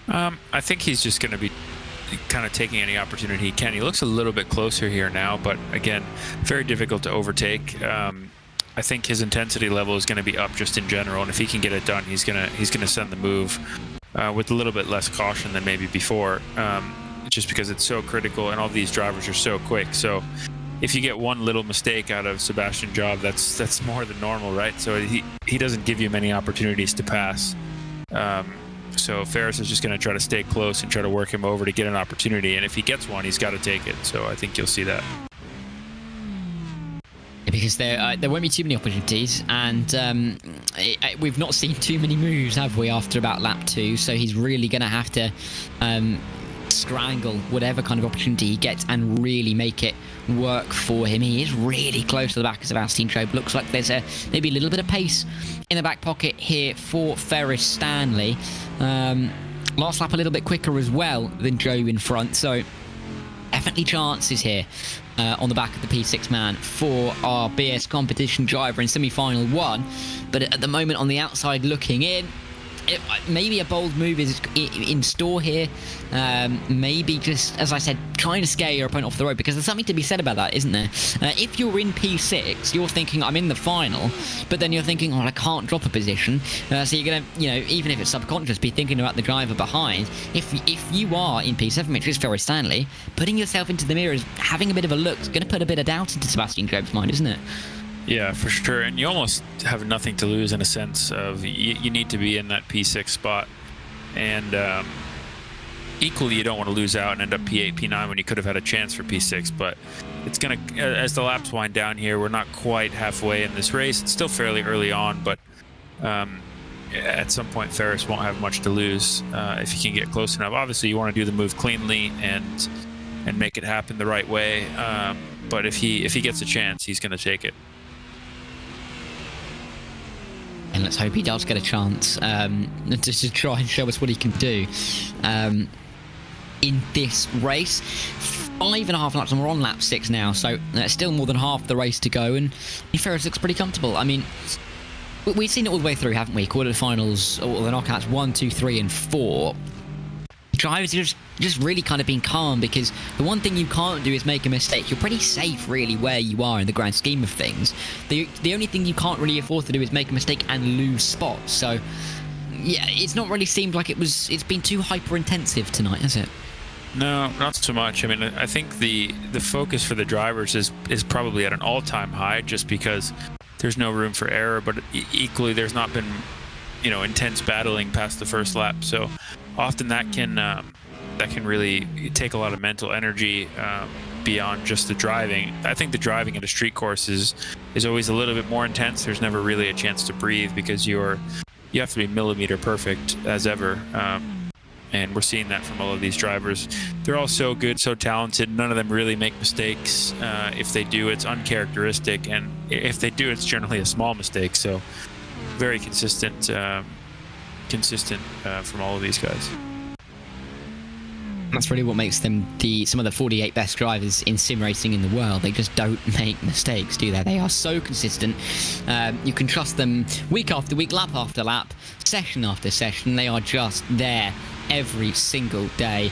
I think he's just going to be kind of taking any opportunity he can. He looks a little bit closer here now, but again, very difficult to overtake. I think his intensity level is going to be up just in general, and if he can get it done, he's gonna send the move with a little bit less caution than maybe before, just because it's so critical and all these drivers are so quick. So if you get one little mistake out of Sebastian Loeb, that's more than normal, right? So he doesn't give you many opportunities to pass. So Ferris is just going to try to stay close and try to work him over to get an opportunity. And if he gets one, he's got to take it. So I think you'll see that. Because there won't be too many opportunities, and we've not seen too many moves, have we, after about lap 2? So he's really going to have to strangle whatever kind of opportunity he gets and really make it work for him. He is really close to the back of Sebastian Loeb. Looks like there's maybe a little bit of pace in the back pocket here for Ferris Stanley. Last lap a little bit quicker as well than Loeb in front, so definitely chances here on the back of the P6 man for our BS competition driver in semi-final 1. But at the moment, on the outside looking in, maybe a bold move is in store here. Maybe just, as I said, trying to scare your opponent off the road, because there's something to be said about that, isn't there? If you're in P6, you're thinking, I'm in the final, but then you're thinking, oh, I can't drop a position. So you're going to, even if it's subconscious, be thinking about the driver behind. If you are in P7, which is Ferris Stanley, putting yourself into the mirrors, having a bit of a look, is going to put a bit of doubt into Sebastian Loeb's mind, isn't it? Yeah, for sure. And you almost have nothing to lose in a sense of you need to be in that P6 spot. And equally, you don't want to lose out and end up P8, P9 when you could have had a chance for P6. But it's going to, as the laps wind down here, we're not quite halfway in this race. It's still fairly early on, but at some point, Ferris won't have much to lose if he can get close enough. Obviously, you want to do the move cleanly and make it happen the right way. But if he gets a chance, he's going to take it. And let's hope he does get a chance just to try and show us what he can do in this race. 5.5 laps, and we're on lap 6 now, so still more than half the race to go, and Ferris looks pretty comfortable. I mean, we've seen it all the way through, haven't we? Quarterfinals, or the knockouts 1, 2, 3, and 4. Drivers are just really kind of being calm, because the one thing you can't do is make a mistake. You're pretty safe really where you are in the grand scheme of things. The only thing you can't really afford to do is make a mistake and lose spots. So yeah, it's not really seemed like it's been too hyper intensive tonight, has it? No, not so much. I mean, I think the focus for the drivers is probably at an all-time high, just because there's no room for error, but equally there's not been intense battling past the first lap. So often that can really take a lot of mental energy beyond just the driving. I think the driving at a street course is always a little bit more intense. There's never really a chance to breathe, because you have to be millimeter perfect as ever. And we're seeing that from all of these drivers. They're all so good, so talented. None of them really make mistakes. If they do, it's uncharacteristic, and if they do, it's generally a small mistake. So very consistent from all of these guys. That's really what makes them some of the 48 best drivers in sim racing in the world. They just don't make mistakes, do they? They are so consistent. You can trust them week after week, lap after lap, session after session. They are just there every single day,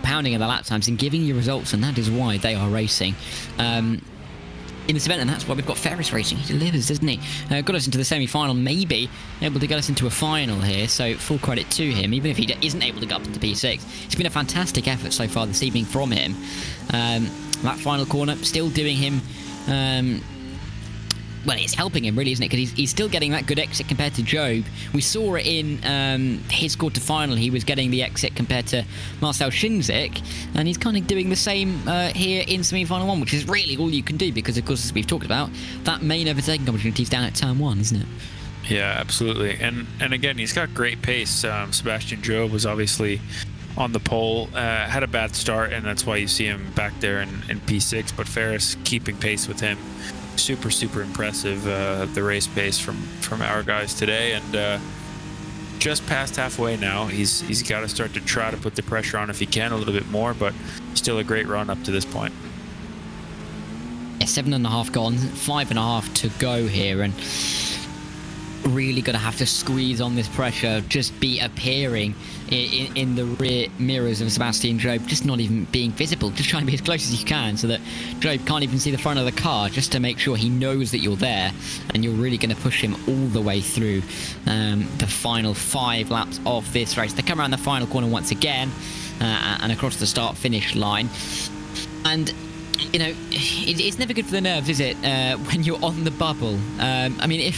pounding at the lap times and giving you results, and that is why they are racing in this event, and that's why we've got Ferris racing. He delivers, doesn't he? Got us into the semi-final, maybe able to get us into a final here, so full credit to him, even if he isn't able to get up into P6. It's been a fantastic effort so far this evening from him. That final corner, still doing him well, it's helping him, really, isn't it? Because he's still getting that good exit compared to Loeb. We saw it in his quarter-final. He was getting the exit compared to Marcel Shinzik, and he's kind of doing the same here in semi-final 1, which is really all you can do, because, of course, as we've talked about, that main overtaking opportunity is down at turn 1, isn't it? Yeah, absolutely. And again, he's got great pace. Sebastian Loeb was obviously on the pole, had a bad start, and that's why you see him back there in P6, but Ferris keeping pace with him. super impressive, the race pace from our guys today, and just past halfway now. He's got to start to try to put the pressure on if he can a little bit more, but still a great run up to this point. Yeah, 7.5 gone, 5.5 to go here, and really gonna have to squeeze on this pressure, just be appearing in the rear mirrors of Sebastian Job, just not even being visible, just trying to be as close as you can so that Job can't even see the front of the car, just to make sure he knows that you're there, and you're really going to push him all the way through the final 5 laps of this race. They come around the final corner once again and across the start finish line, and you know, it's never good for the nerves, is it, when you're on the bubble? I mean, if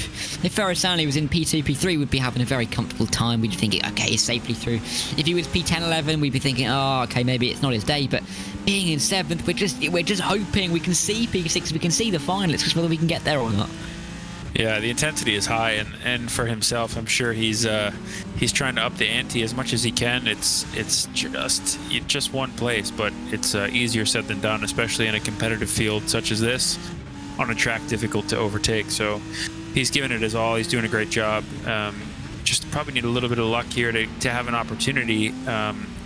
Ferris Stanley was in P2, P3, we'd be having a very comfortable time. We'd be thinking, okay, he's safely through. If he was P10, 11, we'd be thinking, oh, okay, maybe it's not his day. But being in 7th, we're just hoping we can see P6, we can see the final. It's just whether we can get there or not. Yeah, the intensity is high, and for himself, I'm sure he's trying to up the ante as much as he can. It's just one place, but it's easier said than done, especially in a competitive field such as this, on a track difficult to overtake. So he's giving it his all. He's doing a great job. Just probably need a little bit of luck here to have an opportunity.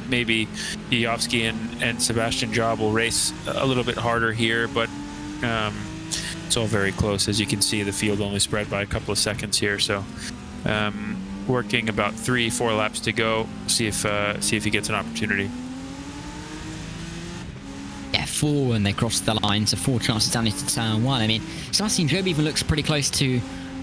Maybe Yovsky and Sebastian Job will race a little bit harder here, but it's all very close. As you can see, the field only spread by a couple of seconds here, so working about 3-4 laps to go. See if he gets an opportunity. Yeah, 4 when they cross the line, so 4 chances down into turn 1. I mean, Sebastian Job even looks pretty close to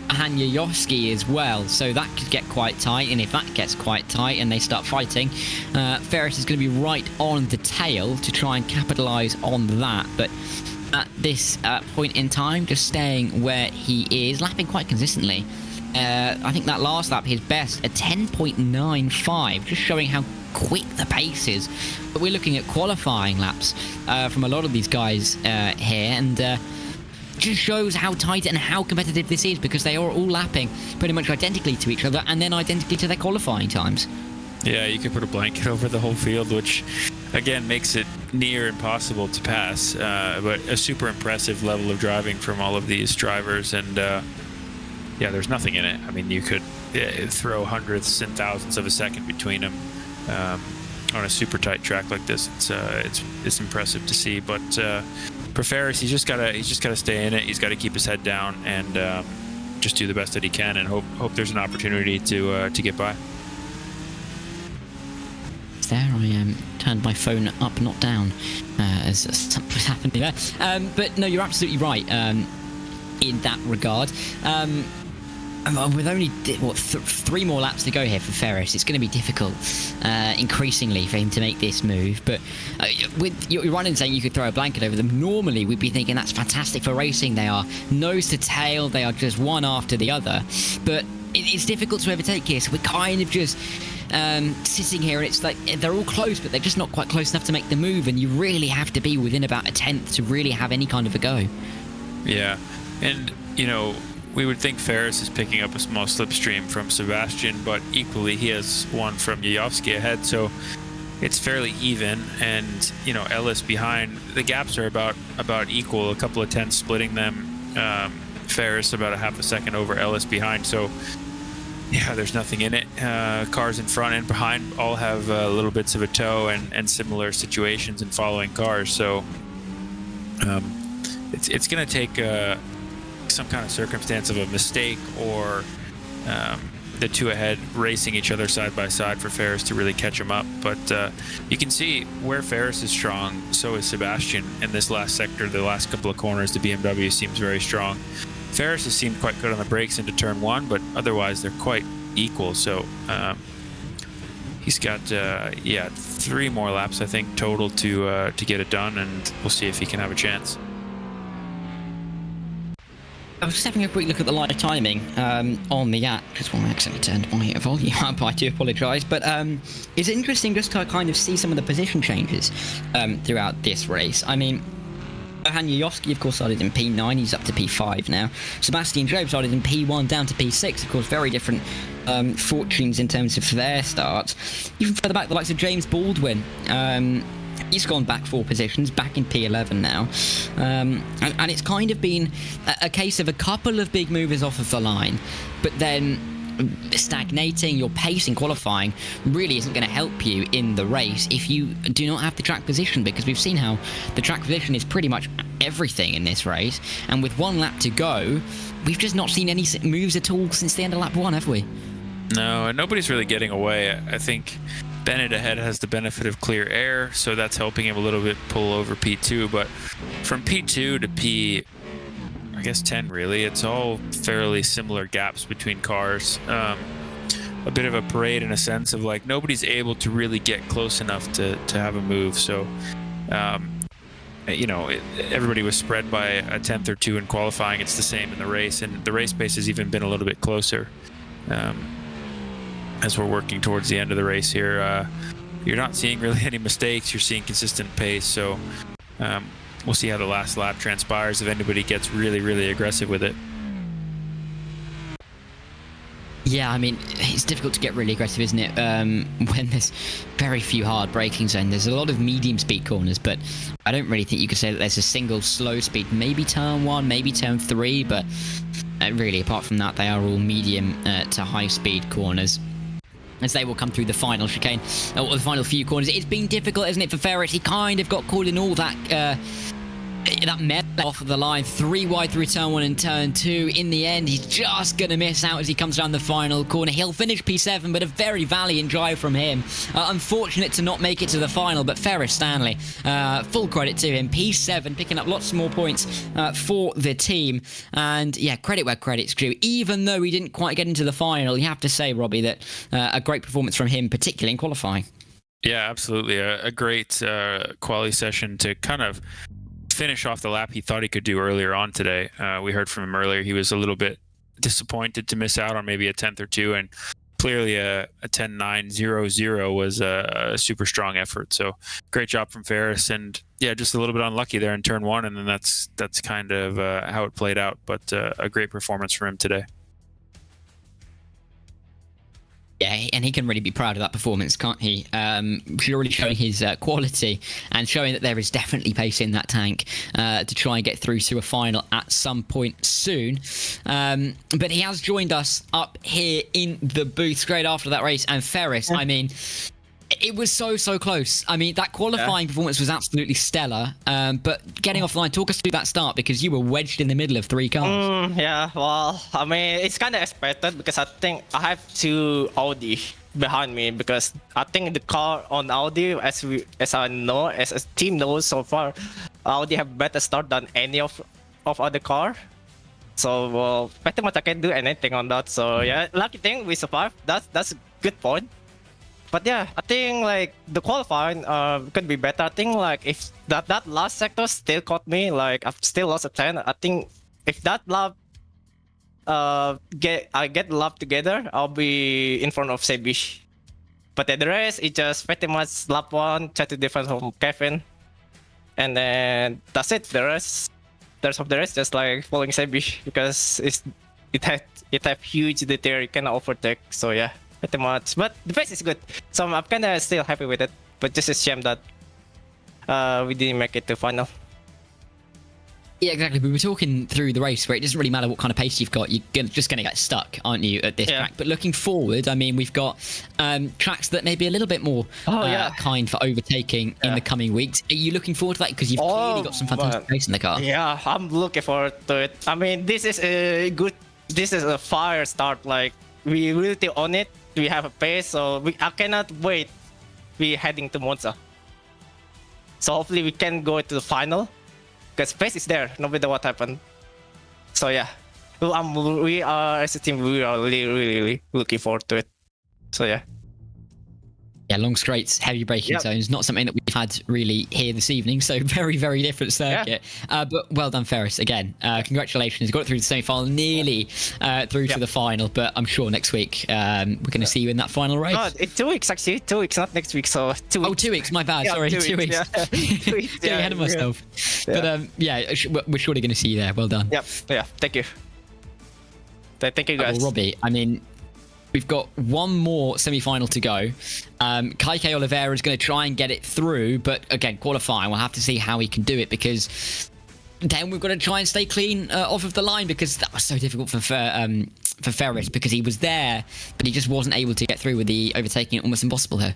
Hanya Yovsky as well, so that could get quite tight, and if that gets quite tight and they start fighting, Ferris is going to be right on the tail to try and capitalise on that, but at this point in time, just staying where he is, lapping quite consistently. I think that last lap, his best, a 10.95, just showing how quick the pace is. But we're looking at qualifying laps from a lot of these guys here, and just shows how tight and how competitive this is, because they are all lapping pretty much identically to each other and then identically to their qualifying times. Yeah, you could put a blanket over the whole field, which again makes it near impossible to pass, but a super impressive level of driving from all of these drivers, and yeah, there's nothing in it. I mean, you could throw hundredths and thousandths of a second between them on a super tight track like this. It's impressive to see, but for Ferris, he's just gotta stay in it. He's got to keep his head down and just do the best that he can, and hope there's an opportunity to get by. There, I turned my phone up, not down, as something was happening there. But no, you're absolutely right in that regard. With only 3 more laps to go here for Ferris, it's going to be difficult increasingly for him to make this move. But you're right in saying you could throw a blanket over them. Normally, we'd be thinking that's fantastic for racing. They are nose to tail. They are just one after the other. But it's difficult to overtake here, so we're kind of just sitting here, and it's like they're all close, but they're just not quite close enough to make the move, and you really have to be within about a tenth to really have any kind of a go. Yeah, and you know, we would think Ferris is picking up a small slipstream from Sebastian, but equally he has one from Yovsky ahead, so it's fairly even. And you know, Ellis behind, the gaps are about equal, a couple of tenths splitting them. Ferris about a half a second over Ellis behind, so yeah, there's nothing in it. Cars in front and behind all have little bits of a toe and similar situations in following cars, so it's going to take some kind of circumstance of a mistake or the two ahead racing each other side by side for Ferris to really catch him up. But you can see where Ferris is strong, so is Sebastian in this last sector. The last couple of corners, the BMW seems very strong. Ferris has seemed quite good on the brakes into turn 1, but otherwise they're quite equal. So he's got 3 more laps, I think, total to get it done, and we'll see if he can have a chance. I was just having a quick look at the live timing on the app, just when I accidentally turned my volume up. I do apologise, but it's interesting just to kind of see some of the position changes throughout this race. I mean, Hanya Yovsky, of course, started in P9. He's up to P5 now. Sebastian Job started in P1 down to P6. Of course, very different fortunes in terms of their starts. Even further back, the likes of James Baldwin He's gone back 4 positions, back in P11 now. And it's kind of been a case of a couple of big movers off of the line, but then stagnating. Your pace in qualifying really isn't going to help you in the race if you do not have the track position, because we've seen how the track position is pretty much everything in this race. And with 1 lap to go, we've just not seen any moves at all since the end of lap 1, have we? No, and nobody's really getting away. I think Bennett ahead has the benefit of clear air, so that's helping him a little bit pull over P2. But from P2 to P, I guess 10 really, it's all fairly similar gaps between cars. A bit of a parade in a sense of like nobody's able to really get close enough to have a move. So, everybody was spread by a 10th or 2 in qualifying. It's the same in the race, and the race pace has even been a little bit closer. As we're working towards the end of the race here, you're not seeing really any mistakes. You're seeing consistent pace. So we'll see how the last lap transpires if anybody gets really, really aggressive with it. Yeah, I mean, it's difficult to get really aggressive, isn't it? When there's very few hard braking zones. There's a lot of medium speed corners, but I don't really think you could say that there's a single slow speed. Maybe turn 1, maybe turn 3, but really, apart from that, they are all medium to high speed corners, as they will come through the final chicane, or the final few corners. It's been difficult, isn't it, for Ferris? He kind of got caught in all that mess off of the line. 3 wide through turn 1 and turn 2. In the end, he's just going to miss out as he comes down the final corner. He'll finish P7, but a very valiant drive from him. Unfortunate to not make it to the final, but Ferris Stanley, full credit to him. P7, picking up lots more points for the team. And yeah, credit where credit's due. Even though he didn't quite get into the final, you have to say, Robbie, that a great performance from him, particularly in qualifying. Yeah, absolutely. A great quali session to kind of finish off the lap he thought he could do earlier on today. We heard from him earlier. He was a little bit disappointed to miss out on maybe a 10th or 2, and clearly a 10.9.00 was a super strong effort. So great job from Ferris, and yeah, just a little bit unlucky there in turn 1, and then that's kind of how it played out. But a great performance from him today. Yeah, and he can really be proud of that performance, can't he? Really showing his quality and showing that there is definitely pace in that tank to try and get through to a final at some point soon. But he has joined us up here in the booth straight after that race. And Ferris, I mean, it was so close. I mean, that qualifying performance was absolutely stellar. But getting off the line, talk us through that start, because you were wedged in the middle of 3 cars. Yeah, well, I mean, it's kind of expected because I think I have 2 Audi behind me, because I think the car on Audi, as a team knows so far, Audi have better start than any of other car. So, well, pretty much I can't do anything on that. So yeah, lucky thing we survived. That's a good point. But yeah, I think like the qualifying could be better. I think like if that last sector still caught me, like I've still lost a 10. I think if that lap I get the lap together, I'll be in front of Sebish. But at the rest, it just pretty much lap 1, try to defend from Kevin, and then that's it. The rest of the rest just like following Sebish, because it have huge detail, you cannot overtake. So yeah, pretty much. But the pace is good, so I'm kind of still happy with it. But just a shame that we didn't make it to final. Yeah, exactly. We were talking through the race where it doesn't really matter what kind of pace you've got. You're just going to get stuck, aren't you, at this track? But looking forward, I mean, we've got tracks that may be a little bit more kind for overtaking in the coming weeks. Are you looking forward to that? Because you've clearly got some fantastic pace in the car. Yeah, I'm looking forward to it. I mean, this is a fire start. Like, we really on it. We have a pace, so I cannot wait. We're heading to Monza. So hopefully we can go to the final. Because pace is there, no matter what happened. So yeah, we are as a team, we are really looking forward to it. So yeah. Yeah, long straights, heavy braking zones, not something that we've had really here this evening. So very different circuit. But well done, Ferris. Again, congratulations. Got it through the semi-final, nearly through to the final. But I'm sure next week we're going to see you in that final race. No, it's 2 weeks actually. 2 weeks, not next week. So 2 weeks. Oh, 2 weeks. My bad. Sorry, 2 weeks. Yeah. 2 weeks. Getting ahead of myself. But we're surely going to see you there. Well done. Yeah. Thank you. Thank you, guys. Well, Robbie, I mean, We've got one more semi-final to go. Caique Oliveira is going to try and get it through, but again, qualifying, we'll have to see how he can do it, because then we've got to try and stay clean off of the line, because that was so difficult for Ferris, because he was there, but he just wasn't able to get through with the overtaking. It almost impossible here.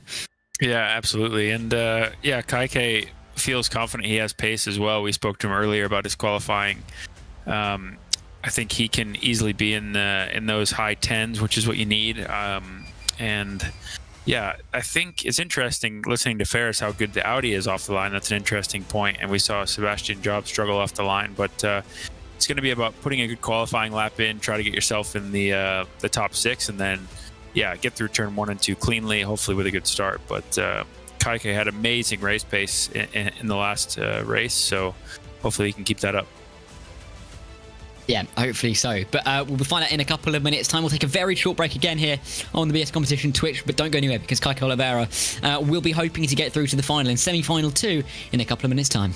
Yeah, absolutely. And yeah, Caique feels confident. He has pace as well. We spoke to him earlier about his qualifying. I think he can easily be in those high 10s, which is what you need. And yeah, I think it's interesting listening to Ferris how good the Audi is off the line. That's an interesting point. And we saw Sebastian Job struggle off the line, but it's going to be about putting a good qualifying lap in, try to get yourself in the top 6, and then yeah, get through turn 1 and 2 cleanly, hopefully with a good start. But Caique had amazing race pace in the last race, so hopefully he can keep that up. Yeah, hopefully so. But we'll find out in a couple of minutes' time. We'll take a very short break again here on the BS Competition Twitch, but don't go anywhere, because Caique Oliveira will be hoping to get through to the final in semi-final 2 in a couple of minutes' time.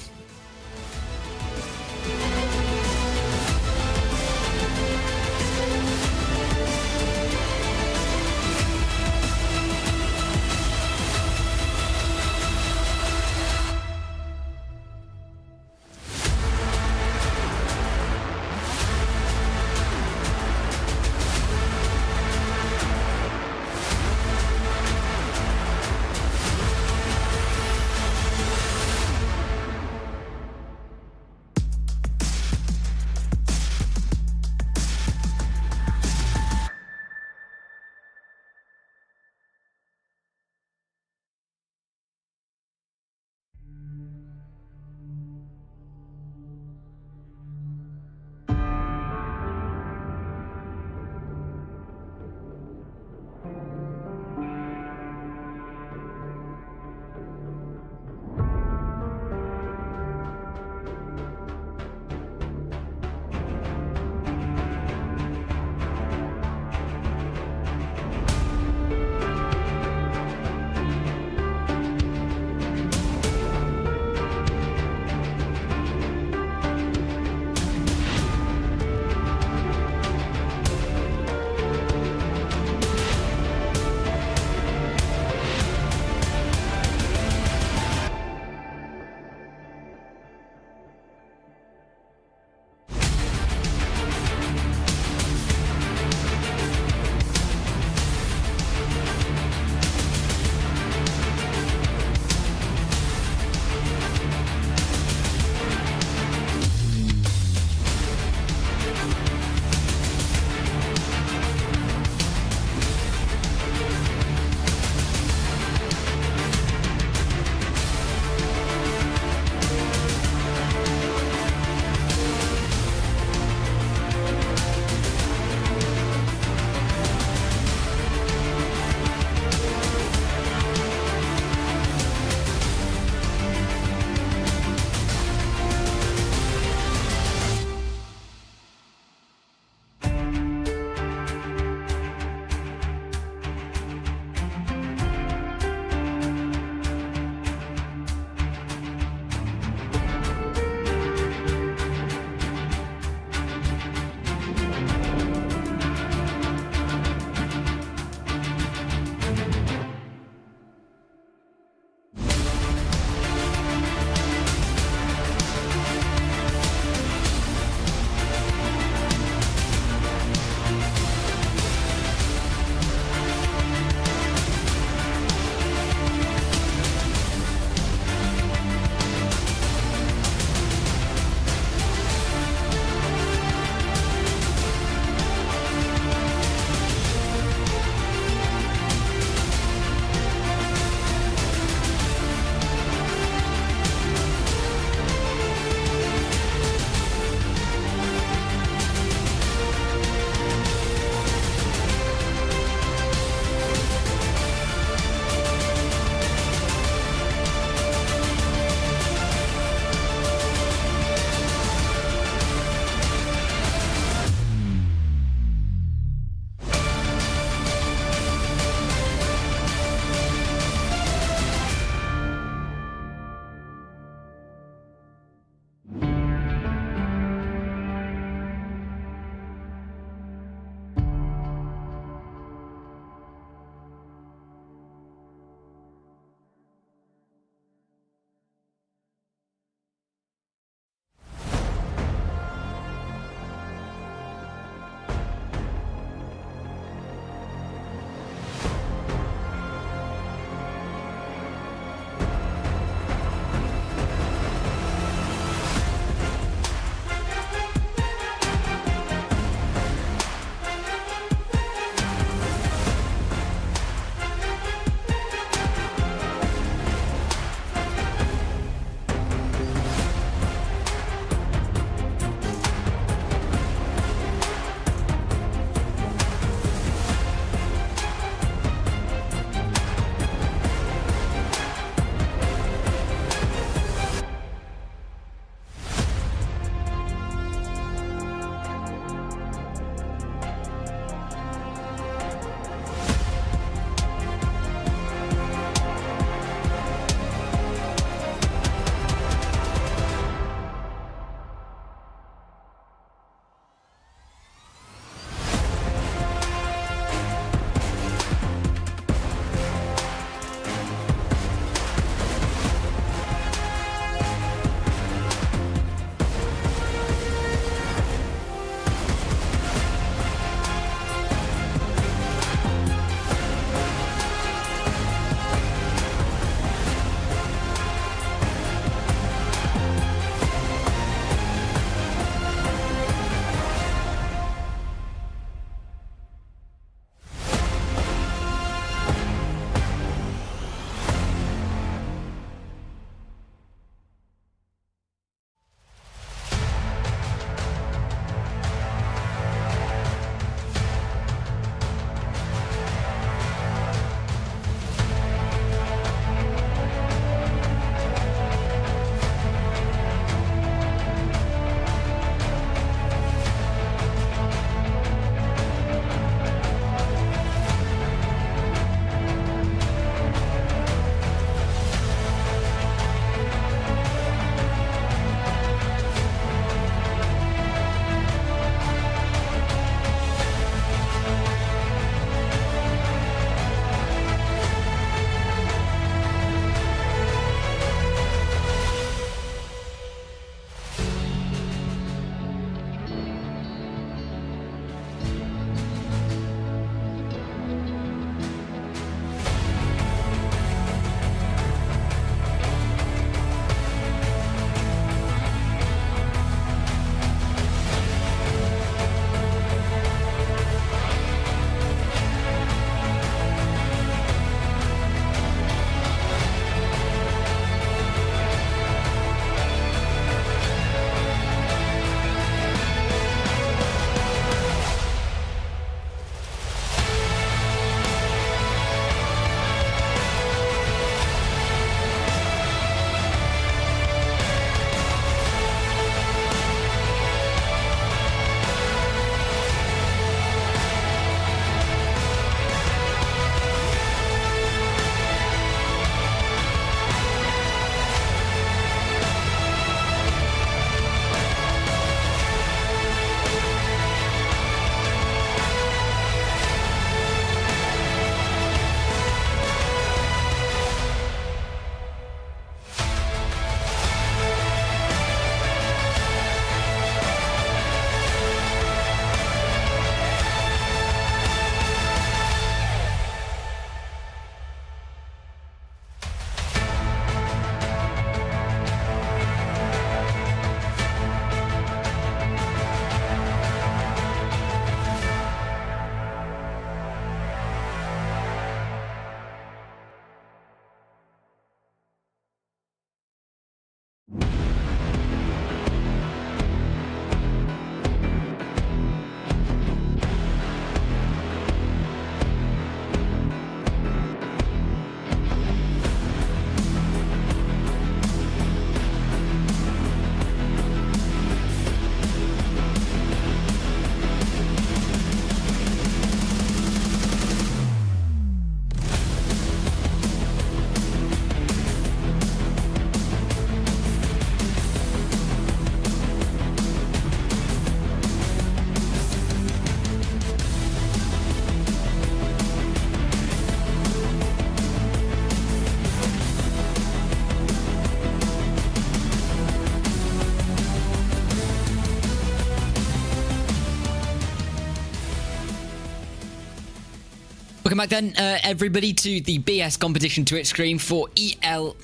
Welcome back then, everybody, to the BS competition Twitch stream for ESL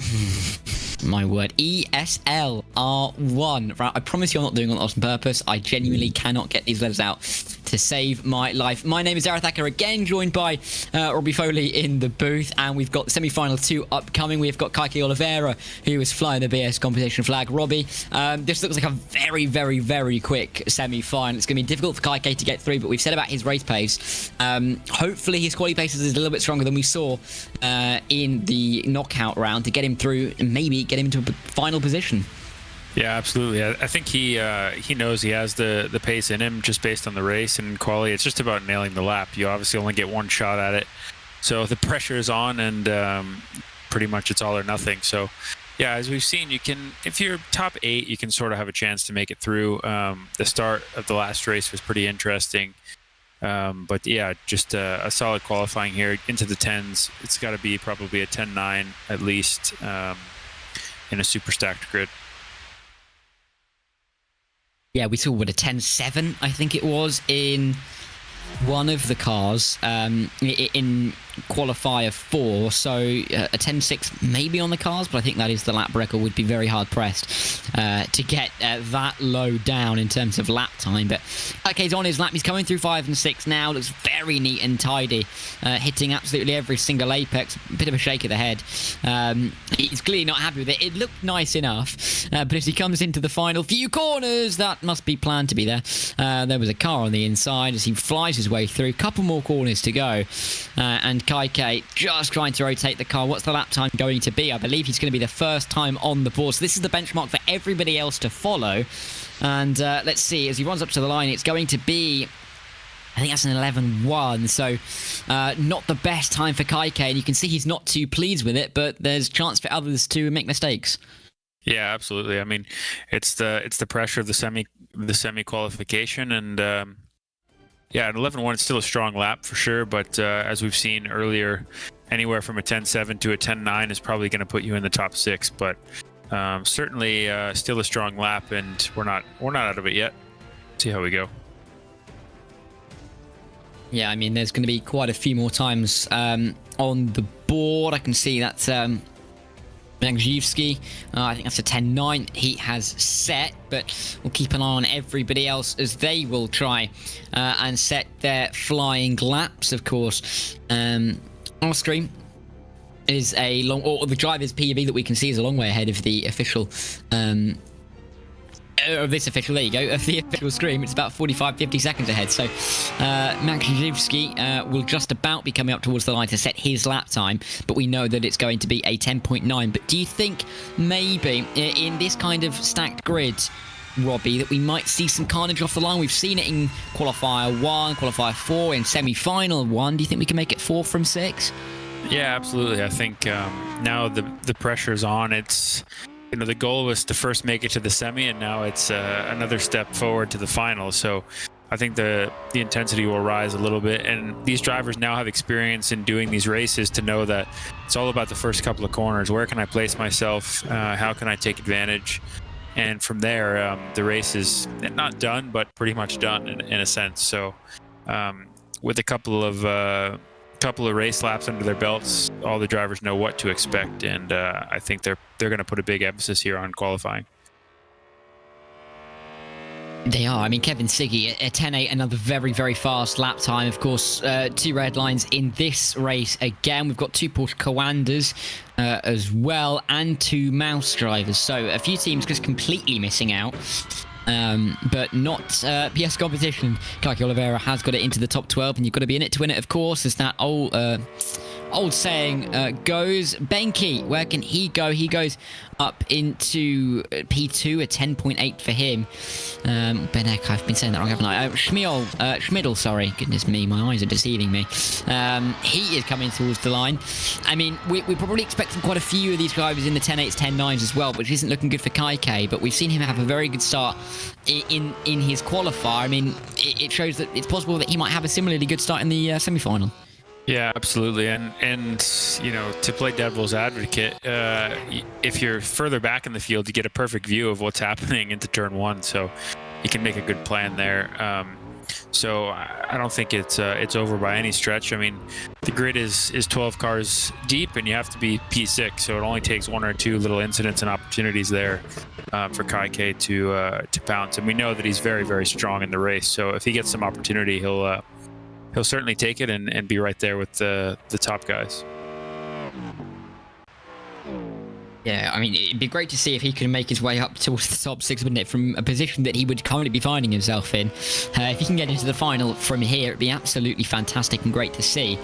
R1. Right, I promise you I'm not doing it on purpose. I genuinely cannot get these letters out to save my life. My name is Darragh Thacker, again joined by Robby Foley in the booth, and we've got semi-final 2 upcoming. We've got Caique Oliveira, who is flying the BS competition flag. Robbie, this looks like a very, very, very quick semi-final. It's going to be difficult for Caique to get through, but we've said about his race pace. Hopefully his quali pace is a little bit stronger than we saw in the knockout round to get him through and maybe get him into a final position. Yeah, absolutely. I think he knows he has the pace in him just based on the race and quality. It's just about nailing the lap. You obviously only get one shot at it, so the pressure is on, and pretty much it's all or nothing. So yeah, as we've seen, you can, if you're top 8, you can sort of have a chance to make it through. The start of the last race was pretty interesting, but yeah, just a solid qualifying here into the 10s. It's got to be probably a 10-9 at least in a super stacked grid. Yeah, we saw a 10-7, I think it was, in one of the cars in qualifier 4, so a 10-6 maybe on the cars, but I think that is the lap record. Would be very hard pressed to get that low down in terms of lap time. But Caique's on his lap. He's coming through 5 and 6 now. Looks very neat and tidy, hitting absolutely every single apex. Bit of a shake of the head. He's clearly not happy with it. It looked nice enough, but as he comes into the final few corners, that must be planned to be there. There was a car on the inside as he flies his way through. Couple more corners to go, and Caique just trying to rotate the car. What's the lap time going to be? I believe he's going to be the first time on the board. So this is the benchmark for everybody else to follow. And let's see, as he runs up to the line, it's going to be, I think that's an 11-1. So not the best time for Caique. And you can see he's not too pleased with it, but there's chance for others to make mistakes. Yeah, absolutely. I mean, it's the pressure of the semi qualification, and yeah, an 11-1 is still a strong lap for sure, but as we've seen earlier, anywhere from a 10-7 to a 10-9 is probably going to put you in the top 6. But certainly still a strong lap, and we're not out of it yet. See how we go. Yeah, I mean, there's going to be quite a few more times on the board. I can see that Magzivsky, I think that's a 10-9 he has set, but we'll keep an eye on everybody else as they will try and set their flying laps, of course. Our stream is a long, or the driver's PB that we can see is a long way ahead of the official of this official, there you go, of the official stream. It's about 45-50 seconds ahead. So Magzivsky will just about be coming up towards the line to set his lap time, but we know that it's going to be a 10.9. But do you think maybe in this kind of stacked grid, Robbie, that we might see some carnage off the line? We've seen it in qualifier 1, qualifier 4, in semi-final 1. Do you think we can make it 4 from 6? Yeah, absolutely. I think now the pressure's on. It's, you know, the goal was to first make it to the semi, and now it's another step forward to the final. So I think the intensity will rise a little bit, and these drivers now have experience in doing these races to know that it's all about the first couple of corners. Where can I place myself? How can I take advantage? And from there, the race is not done, but pretty much done in a sense. So with a couple of race laps under their belts, all the drivers know what to expect, and I think they're going to put a big emphasis here on qualifying. They are. I mean, Kevin Siggy at 10.8, another very, very fast lap time. Of course, 2 red lines in this race again. We've got 2 Porsche Coanders as well, and 2 Mouse drivers. So a few teams just completely missing out. But not BS competition. Caique Oliveira has got it into the top 12, and you've got to be in it to win it, of course, as that old saying goes. Benke, where can he go? He goes up into P2, a 10.8 for him. Benek, I've been saying that wrong, haven't I? Schmidl, sorry. Goodness me, my eyes are deceiving me. He is coming towards the line. I mean, we're probably expecting quite a few of these drivers in the 10.8s, 10.9s as well, which isn't looking good for Caique, but we've seen him have a very good start in his qualifier. I mean, it shows that it's possible that he might have a similarly good start in the semi-final. Yeah, absolutely. And you know, to play devil's advocate, if you're further back in the field, you get a perfect view of what's happening into turn 1, so you can make a good plan there. So I don't think it's over by any stretch. I mean, the grid is 12 cars deep, and you have to be P6, so it only takes one or two little incidents and opportunities there for Caique to pounce. And we know that he's very, very strong in the race. So if he gets some opportunity, he'll certainly take it and be right there with the top guys. Yeah, I mean, it'd be great to see if he can make his way up towards the top 6, wouldn't it, from a position that he would currently be finding himself in. If he can get into the final from here, it'd be absolutely fantastic and great to see.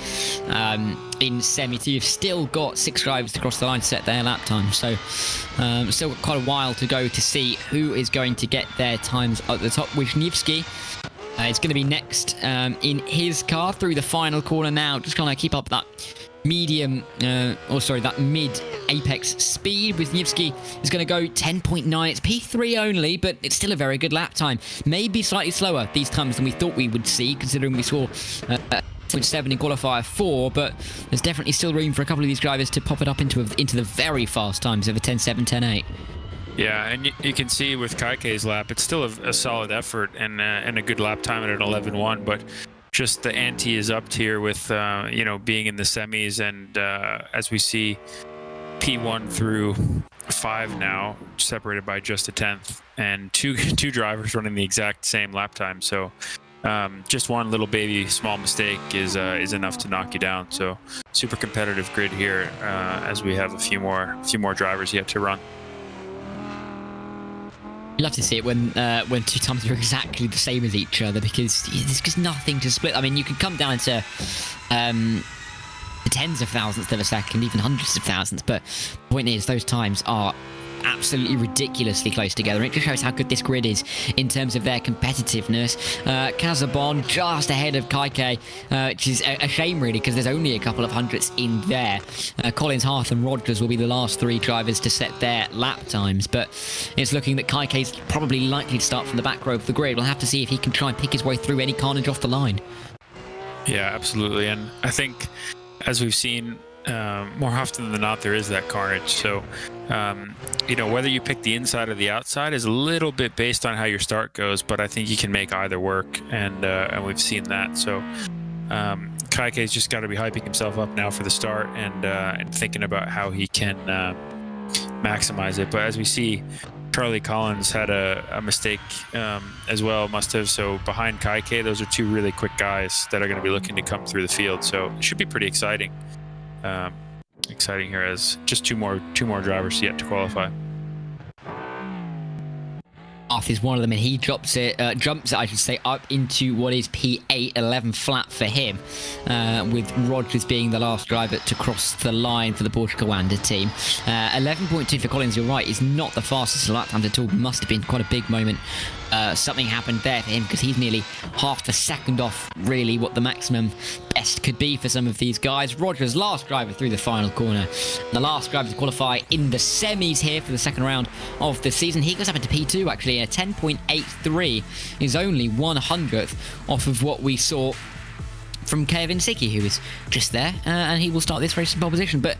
In semi-2, you've still got 6 drivers to cross the line to set their lap time, so still got quite a while to go to see who is going to get their times at the top. Wisniewski is going to be next in his car through the final corner now, just trying to keep up that that mid apex speed. Wisniewski is going to go 10.9. It's P3 only, but it's still a very good lap time. Maybe slightly slower these times than we thought we would see, considering we saw 0.7 in qualifier 4, but there's definitely still room for a couple of these drivers to pop it up into the very fast times of a 10.7, 10.8. Yeah, and you can see with Caique's lap, it's still a solid effort and a good lap time at an 11.1, but just the ante is upped here with being in the semis, and as we see P1 through 5 now separated by just a tenth, and two drivers running the exact same lap time. So just one little baby small mistake is enough to knock you down. So super competitive grid here as we have a few more drivers yet to run. You love to see it when 2 times are exactly the same as each other, because there's just nothing to split. I mean, you can come down to the tens of thousandths of a second, even hundreds of thousandths, but the point is those times are absolutely ridiculously close together. It just shows how good this grid is in terms of their competitiveness. Casabon just ahead of Caique, which is a shame really, because there's only a couple of hundredths in there. Collins, Harth and Rogers will be the last 3 drivers to set their lap times, but it's looking that Caique's probably likely to start from the back row of the grid. We'll have to see if he can try and pick his way through any carnage off the line. Yeah, absolutely. And I think, as we've seen, more often than not, there is that carnage. So, whether you pick the inside or the outside is a little bit based on how your start goes, but I think you can make either work, and we've seen that. So, Caique's just got to be hyping himself up now for the start and thinking about how he can maximize it. But as we see, Charlie Collins had a mistake as well, must have. So behind Caique, those are 2 really quick guys that are going to be looking to come through the field. So it should be pretty exciting. Exciting here as just two more drivers yet to qualify. Arth is one of them, and he jumps it, I should say, up into what is P8, 11 flat for him, with Rogers being the last driver to cross the line for the Porsche Coanda team. 11.2 for Collins, you're right, is not the fastest lap times at all. Must have been quite a big moment. Something happened there for him, because he's nearly half a second off really what the maximum best could be for some of these guys. Rogers, last driver through the final corner, the last driver to qualify in the semis here for the second round of the season. He goes up into P2 actually. A 10.83 is only 100th off of what we saw from Kevin Sicki, who is just there, and he will start this race in pole position. But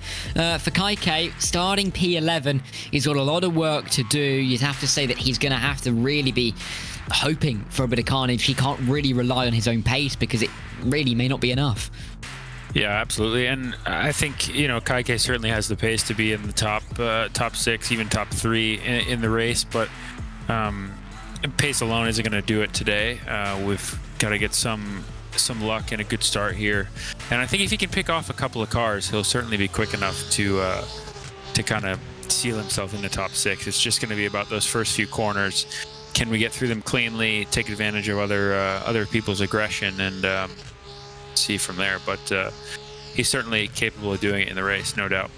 for Caique, starting P11, he's got a lot of work to do. You'd have to say that he's going to have to really be hoping for a bit of carnage. He can't really rely on his own pace, because it really may not be enough. Yeah, absolutely. And I think, Caique certainly has the pace to be in the top 6, even top 3 in the race, but pace alone isn't going to do it today. We've got to get some luck and a good start here, and I think if he can pick off a couple of cars, he'll certainly be quick enough to kind of seal himself in the top 6. It's just going to be about those first few corners. Can we get through them cleanly, take advantage of other people's aggression, and see from there? But he's certainly capable of doing it in the race, no doubt.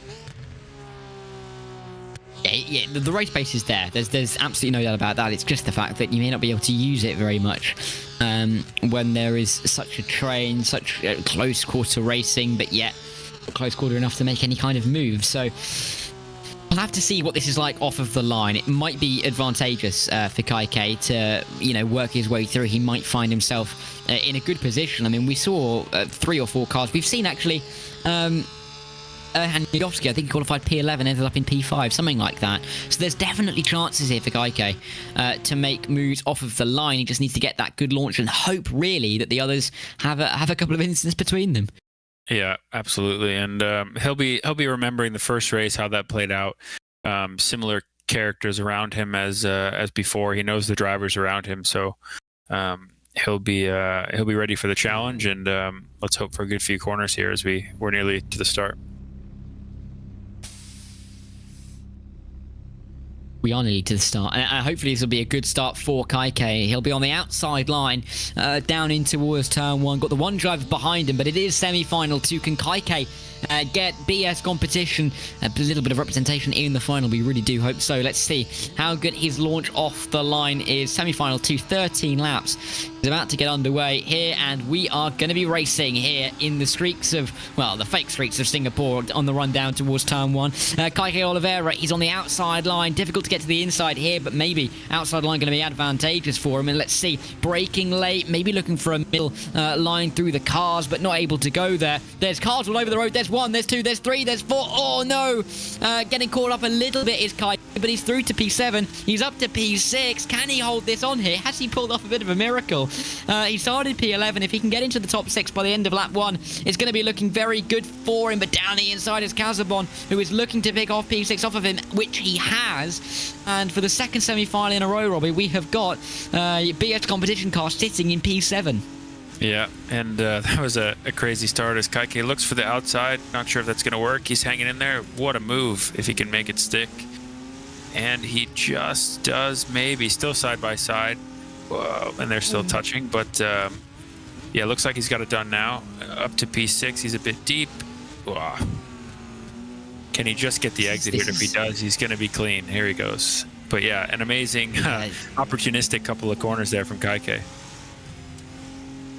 Yeah, the race pace is there. There's absolutely no doubt about that. It's just the fact that you may not be able to use it very much when there is such a train, such close quarter racing, but yet close quarter enough to make any kind of move. So we'll have to see what this is like off of the line. It might be advantageous for Caique to, work his way through. He might find himself in a good position. I mean, we saw 3 or 4 cars. We've seen actually Yovsky, I think he qualified P11, ended up in P5, something like that. So there's definitely chances here for Caique to make moves off of the line. He just needs to get that good launch and hope, really, that the others have a couple of incidents between them. Yeah, absolutely. And he'll be remembering the first race, how that played out. Similar characters around him as before. He knows the drivers around him, so he'll be ready for the challenge. And let's hope for a good few corners here as we're nearly to the start. We are nearly to the start, and hopefully this will be a good start for Caique. He'll be on the outside line, down in towards turn 1. Got the one driver behind him, but it is semi-final 2. Can Caique get BS competition, a little bit of representation in the final? We really do hope so. Let's see how good his launch off the line is. Semi-final 2, 13 laps. He's about to get underway here, and we are going to be racing here in the streets of, well, the fake streets of Singapore on the run down towards turn 1. Caique Oliveira, he's on the outside line. Difficult to get to the inside here, but maybe outside line going to be advantageous for him. And let's see, braking late, maybe looking for a middle line through the cars, but not able to go there. There's cars all over the road. There's 1, there's 2, there's 3, there's 4. Oh no, getting caught up a little bit is Caique, but he's through to P7. He's up to P6. Can he hold this on here? Has he pulled off a bit of a miracle? He started P11. If he can get into the top 6 by the end of lap 1, it's going to be looking very good for him. But down the inside is Casabon, who is looking to pick off P6 off of him, which he has. And for the second semi-final in a row, Robbie, we have got BS competition car sitting in P7. Yeah, and that was a crazy start as Caique looks for the outside. Not sure if that's going to work. He's hanging in there. What a move if he can make it stick. And he just does, maybe. Still side by side. Whoa, and they're still touching. But, yeah, looks like he's got it done now. Up to P6. He's a bit deep. Whoa. Can he just get the exit here? If he does, he's going to be clean. Here he goes. But, yeah, an amazing, opportunistic couple of corners there from Caique.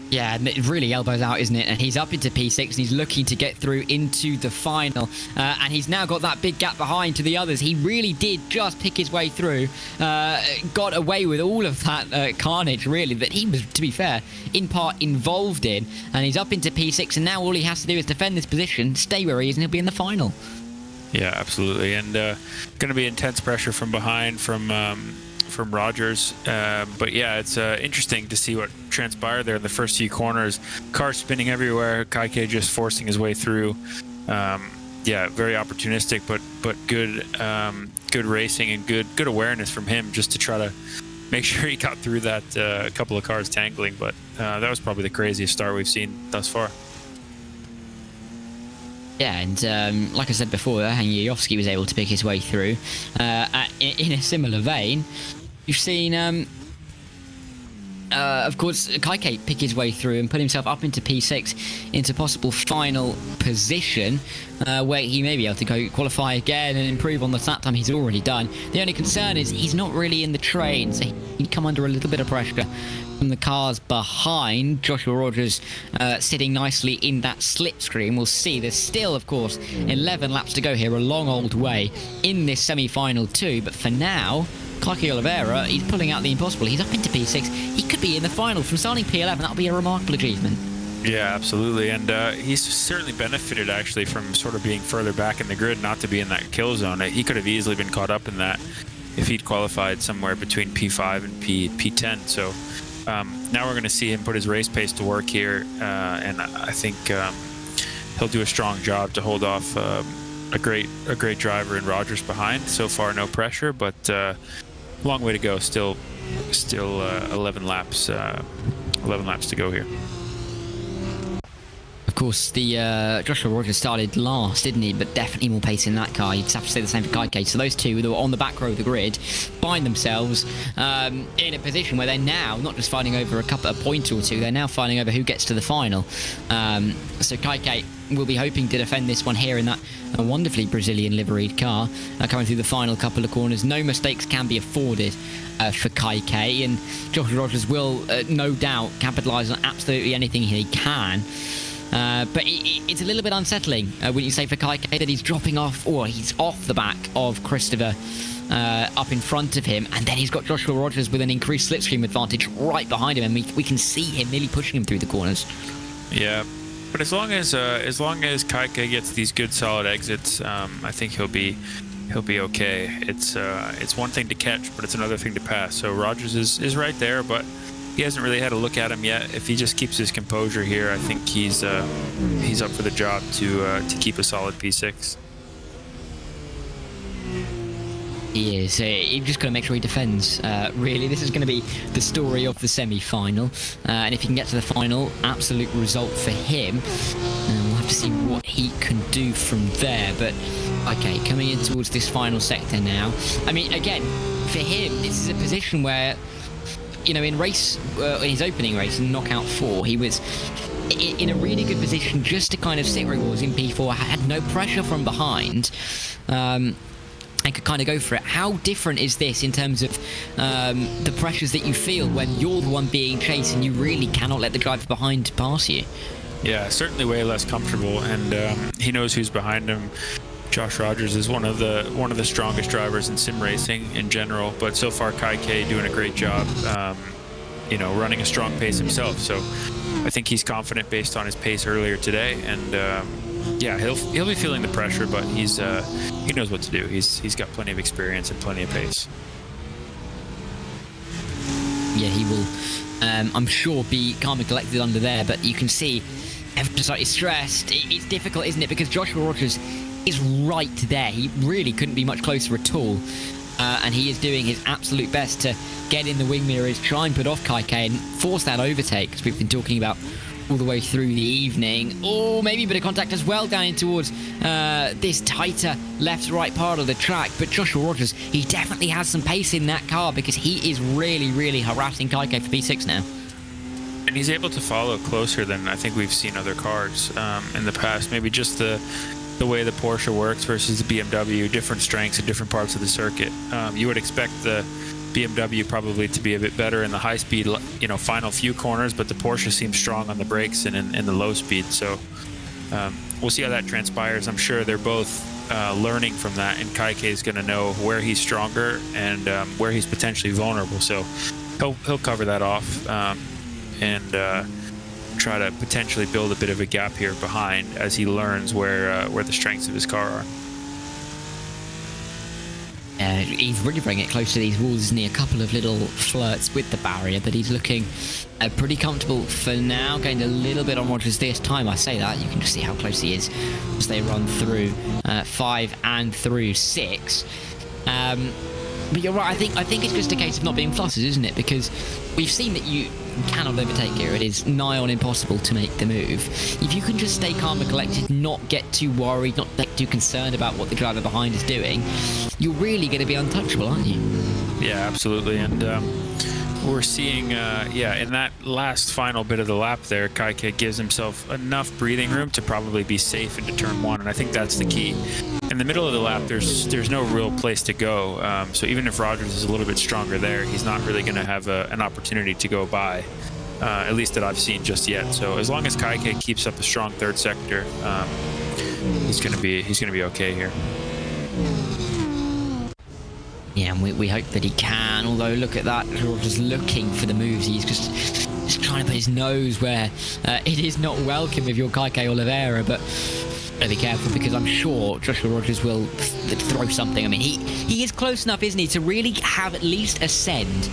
Yeah, it really elbows out, isn't it? And he's up into P6 and he's looking to get through into the final. And he's now got that big gap behind to the others. He really did just pick his way through. Got away with all of that carnage, really, that he was, to be fair, in part involved in. And he's up into P6, and now all he has to do is defend this position, stay where he is, and he'll be in the final. Yeah, absolutely. And going to be intense pressure from behind from Rogers. But yeah, it's interesting to see what transpired there in the first few corners. Cars spinning everywhere. Caique just forcing his way through. Yeah, very opportunistic, but good racing and good awareness from him just to try to make sure he got through that couple of cars tangling. But that was probably the craziest start we've seen thus far. Yeah, and like I said before, Yovsky was able to pick his way through. In a similar vein, you've seen, of course, Caique pick his way through and put himself up into P6 into possible final position, where he may be able to go qualify again and improve on the lap time he's already done. The only concern is he's not really in the train, so he'd come under a little bit of pressure from the cars behind. Joshua Rogers sitting nicely in that slipstream. We'll see. There's still, of course, 11 laps to go here, a long old way in this semi-final too. But for now, Caique Oliveira, he's pulling out the impossible. He's up into P6. He could be in the final from starting P11. That'll be a remarkable achievement. Yeah, absolutely. And he's certainly benefited, actually, from sort of being further back in the grid, not to be in that kill zone. He could have easily been caught up in that if he'd qualified somewhere between P5 and P10. So now we're going to see him put his race pace to work here, and I think he'll do a strong job to hold off a great driver in Rogers behind. So far, no pressure, but long way to go. Still 11 laps. 11 laps to go here. Of course, the Joshua Rogers started last, didn't he? But definitely more pace in that car. You'd have to say the same for Caique. So those two that were on the back row of the grid find themselves in a position where they're now not just fighting over a point or two, they're now fighting over who gets to the final. So Caique will be hoping to defend this one here in that wonderfully Brazilian liveried car, coming through the final couple of corners. No mistakes can be afforded for Caique, and Joshua Rogers will no doubt capitalise on absolutely anything he can. But it's a little bit unsettling when you say for Caique that he's dropping off, or he's off the back of Christopher up in front of him, and then he's got Joshua Rogers with an increased slipstream advantage right behind him, and we can see him nearly pushing him through the corners. Yeah, But as long as Caique gets these good solid exits, I think he'll be okay. It's one thing to catch, but it's another thing to pass. So Rogers is right there, but he hasn't really had a look at him yet. If he just keeps his composure here, I think he's up for the job to keep a solid P6. He is. He's just got to make sure he defends. Really, this is going to be the story of the semi-final. And if he can get to the final, absolute result for him. And we'll have to see what he can do from there. But, okay, coming in towards this final sector now. I mean, again, for him, this is a position where, you know, in his opening race, in Knockout 4, he was in a really good position just to kind of sit where he was in P4, had no pressure from behind. And could kind of go for it. How different is this in terms of the pressures that you feel when you're the one being chased and you really cannot let the driver behind pass you? Yeah, certainly way less comfortable, and he knows who's behind him. Josh Rogers is one of the strongest drivers in sim racing in general, but so far Caique doing a great job, you know, running a strong pace himself. So I think he's confident based on his pace earlier today, and yeah, he'll be feeling the pressure, but he knows what to do. He's got plenty of experience and plenty of pace. Yeah, he will, I'm sure, be calm and collected under there, but you can see everyone's slightly stressed. It's difficult, isn't it? Because Joshua Rogers is right there. He really couldn't be much closer at all. And he is doing his absolute best to get in the wing mirrors, try and put off Caique and force that overtake, as we've been talking about all the way through the evening. Oh, maybe a bit of contact as well down in towards this tighter left-right part of the track. But Joshua Rogers, he definitely has some pace in that car because he is really, really harassing Caique for P6 now. And he's able to follow closer than I think we've seen other cars in the past. Maybe just the way the Porsche works versus the BMW, different strengths in different parts of the circuit. You would expect the BMW probably to be a bit better in the high speed, you know, final few corners, but the Porsche seems strong on the brakes and in the low speed. So we'll see how that transpires. I'm sure they're both learning from that, and Caique is going to know where he's stronger and where he's potentially vulnerable. So he'll cover that off and try to potentially build a bit of a gap here behind as he learns where the strengths of his car are. He's really bringing it close to these walls, isn't he? A couple of little flirts with the barrier, but he's looking pretty comfortable for now. Going a little bit on Rogers this time. I say that, you can just see how close he is as they run through 5 and through 6. But you're right, I think it's just a case of not being flustered, isn't it? Because we've seen that you cannot overtake here. It is nigh on impossible to make the move. If you can just stay calm and collected, not get too worried, not get too concerned about what the driver behind is doing, you're really going to be untouchable, aren't you? Yeah, absolutely. And we're seeing, in that last final bit of the lap there, Caique gives himself enough breathing room to probably be safe into turn 1, and I think that's the key. In the middle of the lap, there's no real place to go, so even if Rogers is a little bit stronger there, he's not really going to have an opportunity to go by, at least that I've seen just yet. So as long as Caique keeps up a strong third sector, he's going to be okay here. Yeah, and we hope that he can, although look at that, Rogers looking for the moves. He's just trying to put his nose where it is not welcome if you're Caique Oliveira, but be careful because I'm sure Joshua Rogers will throw something. I mean, he is close enough, isn't he, to really have at least ascend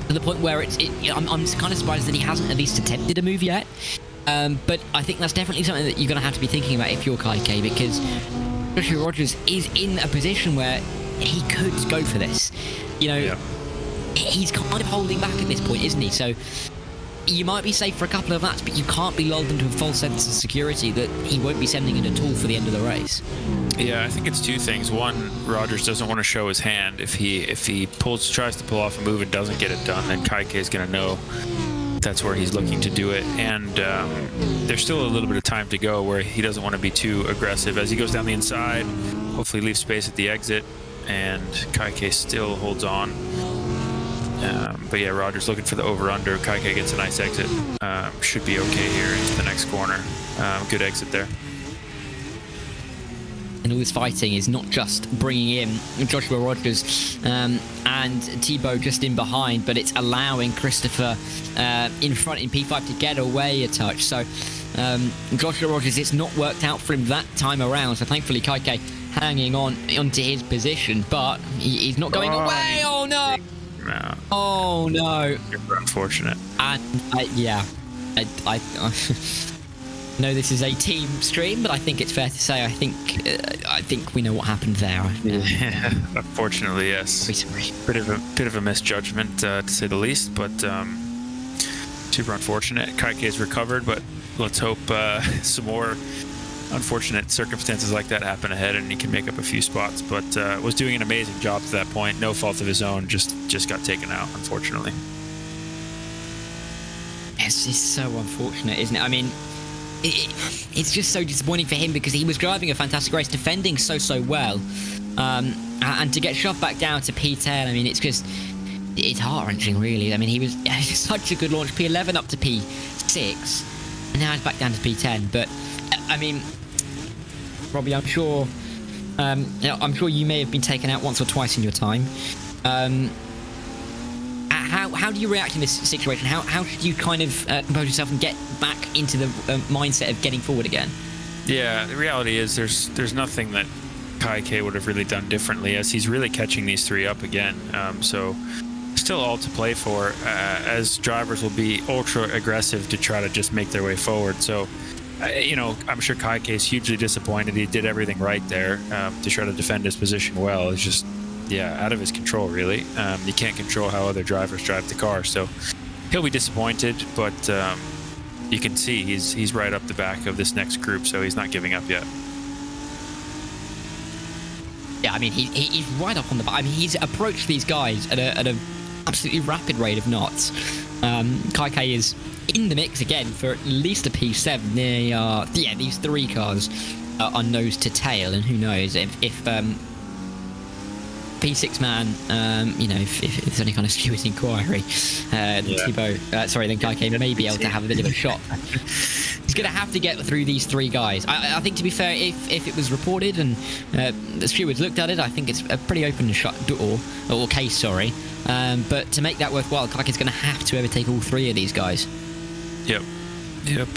to the point where I'm kind of surprised that he hasn't at least attempted a move yet. But I think that's definitely something that you're going to have to be thinking about if you're Caique, because Joshua Rogers is in a position where he could go for this. You know, he's kind of holding back at this point, isn't he? So you might be safe for a couple of laps, but you can't be lulled into a false sense of security that he won't be sending it at all for the end of the race. Yeah, I think it's two things. One, Rogers doesn't want to show his hand. If he tries to pull off a move and doesn't get it done, then Caique is going to know that's where he's looking to do it. And there's still a little bit of time to go where he doesn't want to be too aggressive. As he goes down the inside, hopefully leaves space at the exit, and Caique still holds on. But yeah, Rogers looking for the over-under. Caique gets a nice exit. Should be okay here into the next corner. Good exit there. and all this fighting is not just bringing in Joshua Rogers and Thibaut just in behind, but it's allowing Christopher in front in P5 to get away a touch. So Joshua Rogers, it's not worked out for him that time around. So thankfully, Caique hanging onto his position, but he's not going away. Oh no! No. Oh no! Super unfortunate. And I know this is a team stream, but I think it's fair to say I think we know what happened there. Yeah, unfortunately, yes. Bit of a misjudgment to say the least, but super unfortunate. Caique is recovered, but let's hope some more unfortunate circumstances like that happen ahead and he can make up a few spots. But was doing an amazing job to that point, no fault of his own, just got taken out, unfortunately. It's so unfortunate, isn't it? I mean, it's just so disappointing for him because he was driving a fantastic race, defending so well, and to get shoved back down to P10, I mean, it's heart-wrenching, really. I mean, he was such a good launch, P11 up to P6, and now he's back down to P10. But I mean, Robbie, I'm sure you may have been taken out once or twice in your time. How do you react in this situation? How should you kind of compose yourself and get back into the mindset of getting forward again? Yeah, the reality is there's nothing that Caique would have really done differently, as he's really catching these three up again. So still all to play for, as drivers will be ultra aggressive to try to just make their way forward. So I'm sure Caique is hugely disappointed. He did everything right there to try to defend his position well. It's just out of his control, really. You can't control how other drivers drive the car, so he'll be disappointed, but you can see he's right up the back of this next group, so he's not giving up yet. Yeah, I mean, he's right up on the back. I mean, he's approached these guys at a absolutely rapid rate of knots. Caique is in the mix again for at least a P7. These three cars are nose to tail, and who knows if P6 man, if there's any kind of skewed inquiry, Thibaut, then Caique may be able to have a bit of a shot. He's going to have to get through these three guys. I think, to be fair, if it was reported and the stewards looked at it, I think it's a pretty open and shut door, or case, sorry. But to make that worthwhile, Caique's going to have to overtake all three of these guys. Yep,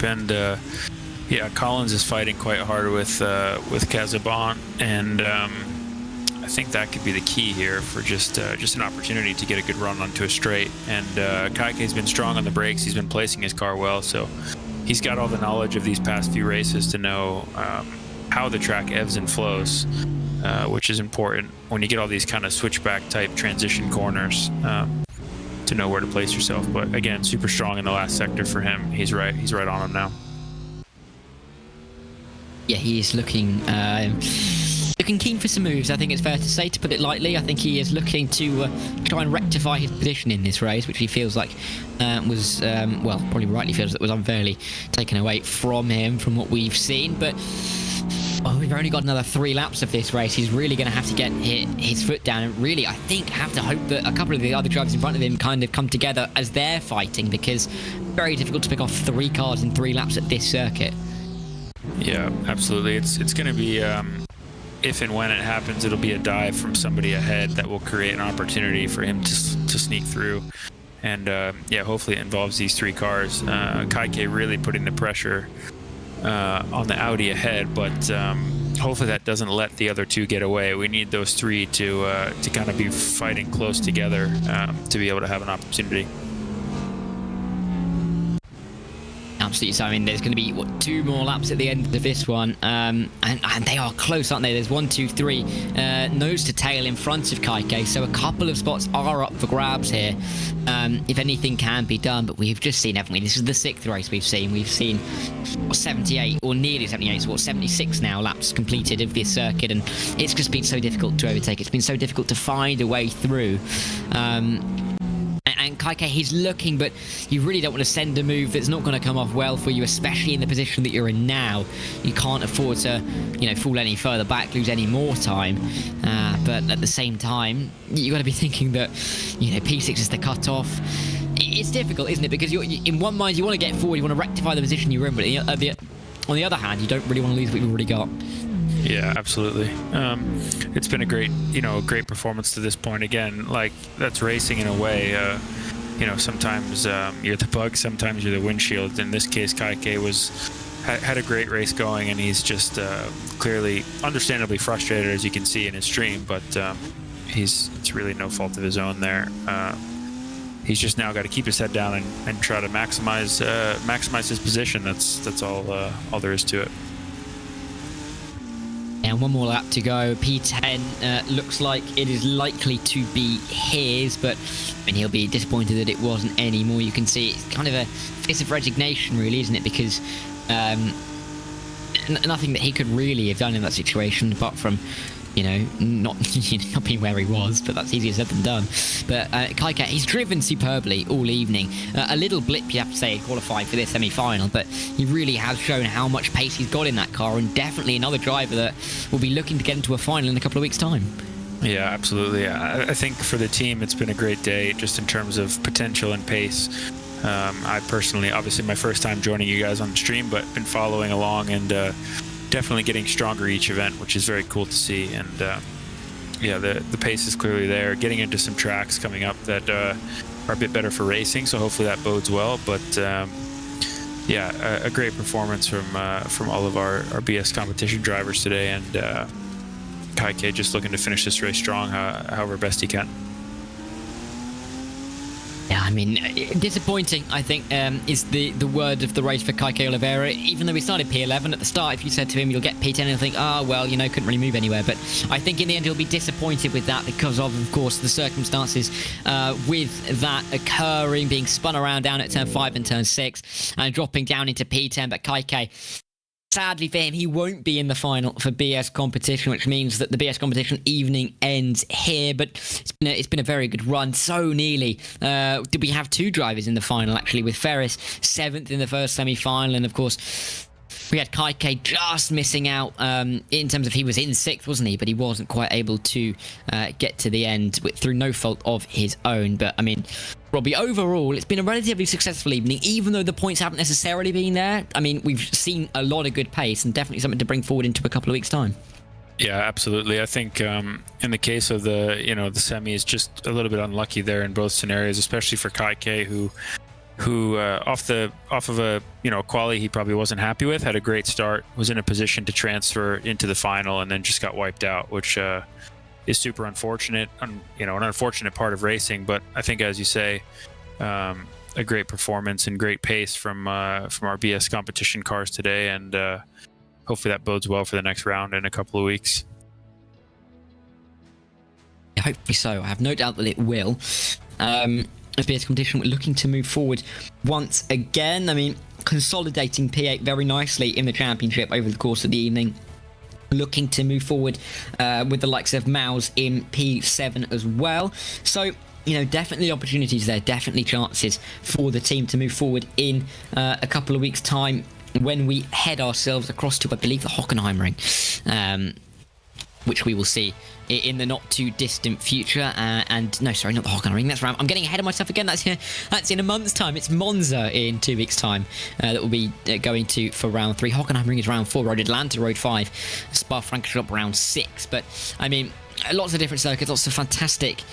and Collins is fighting quite hard with Casabon, and I think that could be the key here for just an opportunity to get a good run onto a straight. And Caique's been strong on the brakes. He's been placing his car well, so he's got all the knowledge of these past few races to know how the track ebbs and flows, which is important when you get all these kind of switchback type transition corners, to know where to place yourself. But again, super strong in the last sector for him. He's right on him now. Yeah, he is looking keen for some moves, I think it's fair to say, to put it lightly. I think he is looking to try and rectify his position in this race, which he feels like was, probably rightly feels that was unfairly taken away from him from what we've seen. But we've only got another 3 laps of this race. He's really going to have to get his foot down and really, I think, have to hope that a couple of the other drivers in front of him kind of come together as they're fighting, because very difficult to pick off 3 cars in 3 laps at this circuit. Yeah, absolutely. It's going to be... if and when it happens, it'll be a dive from somebody ahead that will create an opportunity for him to sneak through. And hopefully it involves these 3 cars. Caique really putting the pressure on the Audi ahead, but hopefully that doesn't let the other 2 get away. We need those 3 to kind of be fighting close together to be able to have an opportunity. Absolutely. So, I mean, there's going to be 2 more laps at the end of this one, and they are close, aren't they? There's 1, 2, 3 nose to tail in front of Caique, so a couple of spots are up for grabs here, if anything can be done. But we've just seen, haven't we? This is the 6th race we've seen 78 or nearly 78, so 76 now laps completed of this circuit, and it's just been so difficult to overtake. It's been so difficult to find a way through. And Caique, he's looking, but you really don't want to send a move that's not going to come off well for you, especially in the position that you're in now. You can't afford to, fall any further back, lose any more time. But at the same time, you've got to be thinking that, P6 is the cut-off. It's difficult, isn't it? Because in one mind, you want to get forward, you want to rectify the position you're in, but on the other hand, you don't really want to lose what you've already got. Yeah, absolutely. It's been a great performance to this point. Again, like, that's racing in a way. Sometimes you're the bug, sometimes you're the windshield. In this case, Caique had a great race going, and he's just clearly, understandably frustrated, as you can see in his stream. But it's really no fault of his own there. He's just now got to keep his head down and try to maximize his position. That's all there is to it. And one more lap to go. P10 looks like it is likely to be his, but he'll be disappointed that it wasn't anymore. You can see it's kind of a face of resignation, really, isn't it? Because nothing that he could really have done in that situation, apart from, not being where he was, but that's easier said than done. But Caique, he's driven superbly all evening. A little blip, you have to say, qualified for this semi-final, but he really has shown how much pace he's got in that car, and definitely another driver that will be looking to get into a final in a couple of weeks' time. Yeah, absolutely. I think for the team, it's been a great day, just in terms of potential and pace. I personally, obviously my first time joining you guys on the stream, but been following along and definitely getting stronger each event, which is very cool to see. And the pace is clearly there. Getting into some tracks coming up that are a bit better for racing, so hopefully that bodes well. But a great performance from all of our BS competition drivers today, and Caique just looking to finish this race strong, however best he can. Yeah, disappointing, I think, is the word of the race for Caique Oliveira. Even though he started P11 at the start, if you said to him, you'll get P10, he'll think, couldn't really move anywhere. But I think in the end, he'll be disappointed with that because of course, the circumstances with that occurring, being spun around down at turn 5 and turn 6, and dropping down into P10. But Caique, sadly for him, he won't be in the final for BS competition, which means that the BS competition evening ends here. But it's been a very good run. So nearly did we have two drivers in the final, actually, with Ferris 7th in the first semi-final, and of course we had Caique just missing out in terms of, he was in 6th, wasn't he? But he wasn't quite able to get to the end through no fault of his own. But Robbie, overall, it's been a relatively successful evening, even though the points haven't necessarily been there. We've seen a lot of good pace, and definitely something to bring forward into a couple of weeks' time. Yeah, absolutely. I think in the case of the semis, just a little bit unlucky there in both scenarios, especially for Caique, who off of a quali he probably wasn't happy with, had a great start, was in a position to transfer into the final, and then just got wiped out, which is super unfortunate. An unfortunate part of racing, but I think, as you say, a great performance and great pace from our BS competition cars today, and hopefully that bodes well for the next round in a couple of weeks. Yeah, hopefully so. I have no doubt that it will. As BS competition, we're looking to move forward once again. Consolidating P8 very nicely in the championship over the course of the evening. Looking to move forward with the likes of Mouse in P7 as well. So, definitely opportunities there, definitely chances for the team to move forward in a couple of weeks' time when we head ourselves across to, I believe, the Hockenheimring, which we will see in the not too distant future. No, sorry, not the Hockenheimring. That's right. I'm getting ahead of myself again. That's in a month's time. It's Monza in 2 weeks' time that will be going to for round 3. Hockenheimring is round 4. Road Atlanta, road 5. Spa-Francorchamps, round 6. But lots of different circuits, lots of fantastic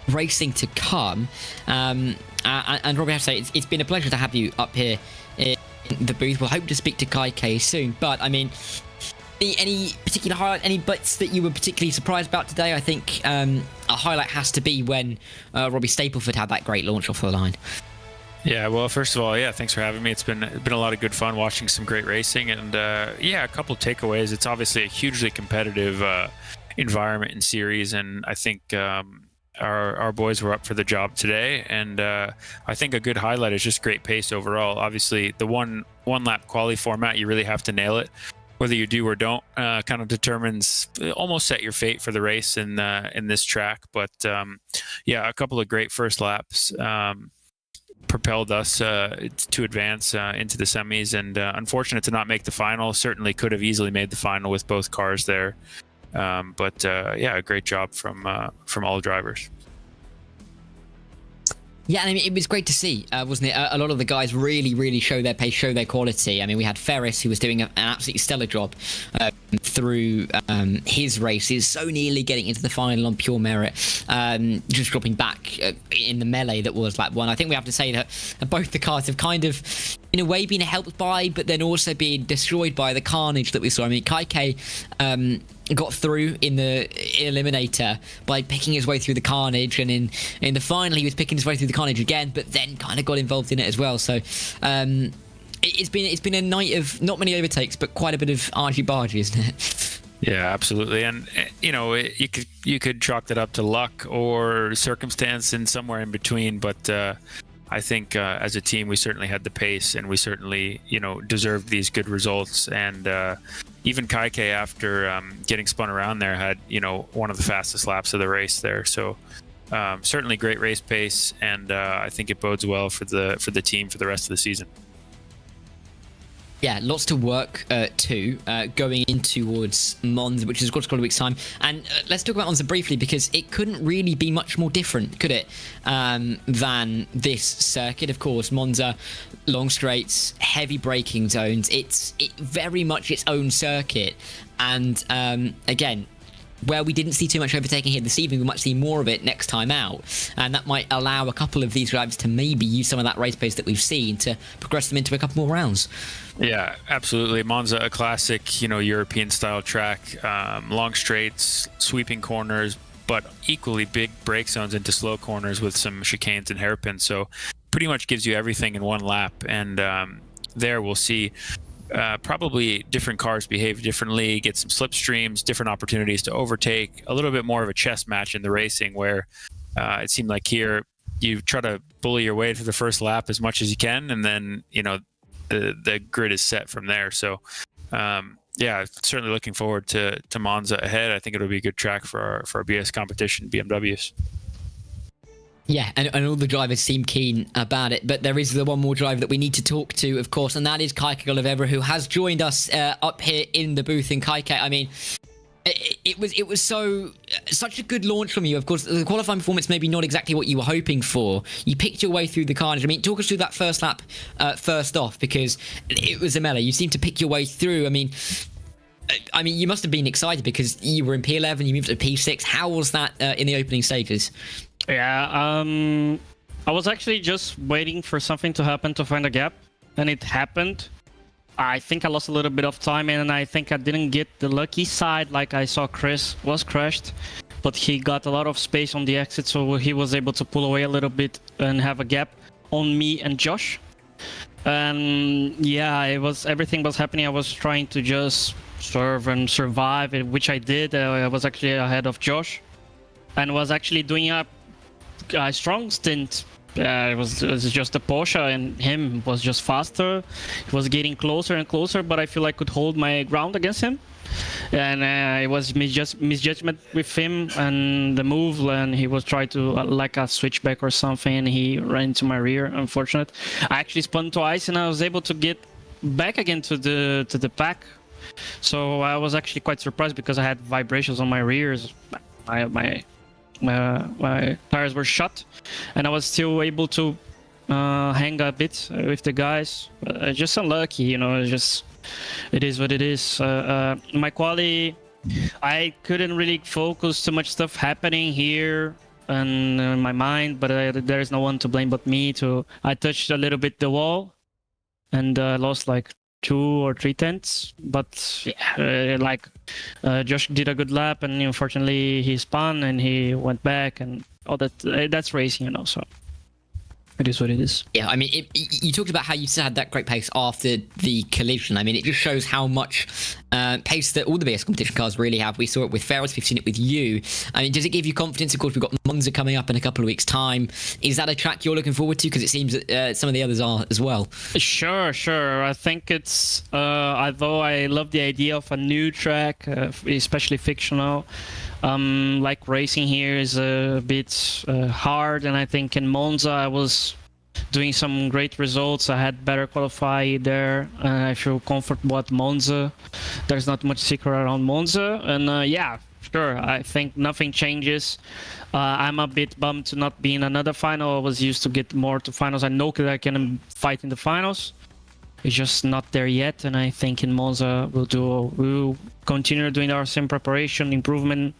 racing to come. And Robbie, I have to say, it's been a pleasure to have you up here in the booth. We'll hope to speak to Caique soon. But any particular highlight, any bits that you were particularly surprised about today? I think a highlight has to be when Robbie Stapleford had that great launch off the line. Yeah, well, first of all, thanks for having me. It's been a lot of good fun watching some great racing, and a couple of takeaways. It's obviously a hugely competitive environment and series, and I think our boys were up for the job today. And I think a good highlight is just great pace overall. Obviously, the one lap quali format, you really have to nail it. Whether you do or don't kind of determines, almost set your fate for the race in this track. But a couple of great first laps propelled us to advance into the semis, and unfortunate to not make the final. Certainly could have easily made the final with both cars there. A great job from all drivers. Yeah, it was great to see, wasn't it? A lot of the guys really, really show their pace, show their quality. We had Ferris, who was doing an absolutely stellar job through his races, so nearly getting into the final on pure merit, just dropping back in the melee that was lap 1. I think we have to say that both the cars have kind of, in a way, been helped by, but then also been destroyed by the carnage that we saw. I mean, Caique got through in the eliminator by picking his way through the carnage, and in the final he was picking his way through the carnage again, but then kind of got involved in it as well. So it's been a night of not many overtakes, but quite a bit of argy-bargy, isn't it? Yeah, absolutely. And you could chalk that up to luck or circumstance and somewhere in between, but I think as a team we certainly had the pace, and we certainly deserved these good results. And even Caique, after getting spun around there, had one of the fastest laps of the race there. So certainly great race pace, and I think it bodes well for the team for the rest of the season. Yeah, lots to work to going in towards Monza, which is of course got a week's time. And let's talk about Monza briefly, because it couldn't really be much more different, could it, than this circuit. Of course, Monza, long straights, heavy braking zones. It's very much its own circuit. And again, where we didn't see too much overtaking here this evening, we might see more of it next time out, and that might allow a couple of these drivers to maybe use some of that race pace that we've seen to progress them into a couple more rounds. Yeah, absolutely. Monza, a classic, European style track, long straights, sweeping corners, but equally big brake zones into slow corners with some chicanes and hairpins. So pretty much gives you everything in one lap. And there we'll see probably different cars behave differently, get some slipstreams, different opportunities to overtake, a little bit more of a chess match in the racing, where it seemed like here you try to bully your way through the first lap as much as you can, and then the grid is set from there. So yeah, certainly looking forward to Monza ahead. I think it'll be a good track for our BS competition BMWs. Yeah, and all the drivers seem keen about it, but there is the one more driver that we need to talk to, of course, and that is Caique Oliveira, who has joined us up here in the booth. And Caique, I mean, it was such a good launch from you. Of course, the qualifying performance maybe not exactly what you were hoping for. You picked your way through the carnage. I mean, talk us through that first lap first off, because it was a melee. You seemed to pick your way through. I mean, you must have been excited because you were in P11, you moved to P6. How was that in the opening stages? Yeah, I was actually just waiting for something to happen to find a gap, and it happened. I think I lost a little bit of time, and I think I didn't get the lucky side like I saw Chris was crashed, but he got a lot of space on the exit, so he was able to pull away a little bit and have a gap on me and Josh. And yeah, everything was happening. I was trying to just serve and survive, which I did. I was actually ahead of Josh, and was actually doing a strong stint. It was just a Porsche, and him was just faster. He was getting closer and closer, but I feel I could hold my ground against him. And it was misjudgment with him and the move, and he was trying to like a switchback or something, and he ran into my rear. Unfortunate. I actually spun twice, and I was able to get back again to the pack. So I was actually quite surprised because I had vibrations on my rears. My tires were shut, and I was still able to hang a bit with the guys. Just unlucky, it is what it is. My quali, I couldn't really focus. Too much stuff happening here in my mind, but there's no one to blame but me. I touched a little bit the wall, and lost like 2 or 3 tenths, but yeah, Josh did a good lap, and unfortunately he spun and he went back, and all that. That's racing, so it is what it is. Yeah, I mean, you talked about how you still had that great pace after the collision. I mean, it just shows how much pace that all the BS competition cars really have. We saw it with Ferris, we've seen it with you. I mean, does it give you confidence? Of course, we've got Monza coming up in a couple of weeks' time. Is that a track you're looking forward to? Because it seems that some of the others are as well. Sure. I think it's, although I love the idea of a new track, especially fictional, like racing here is a bit hard, and I think in Monza I was doing some great results. I had better qualify there, and I feel comfortable at Monza. There's not much secret around Monza, and yeah, sure, I think nothing changes. I'm a bit bummed to not be in another final. I was used to get more to finals. I know that I can fight in the finals, It's just not there yet, and I think in Monza we'll continue doing our same preparation, improvement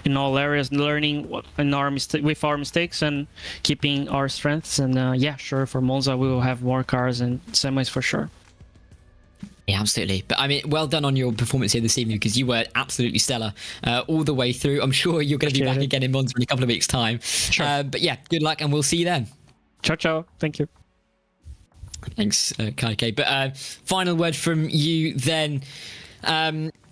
in all areas, learning with our mistakes and keeping our strengths. And yeah, sure, for Monza we will have more cars and semis for sure. Yeah, absolutely. But I mean, well done on your performance here this evening, because you were absolutely stellar all the way through. I'm sure you're going to be back again in Monza in a couple of weeks' time. Sure. But yeah, good luck, and we'll see you then. Ciao, ciao. Thank you. Thanks, Caique. But final word from you then,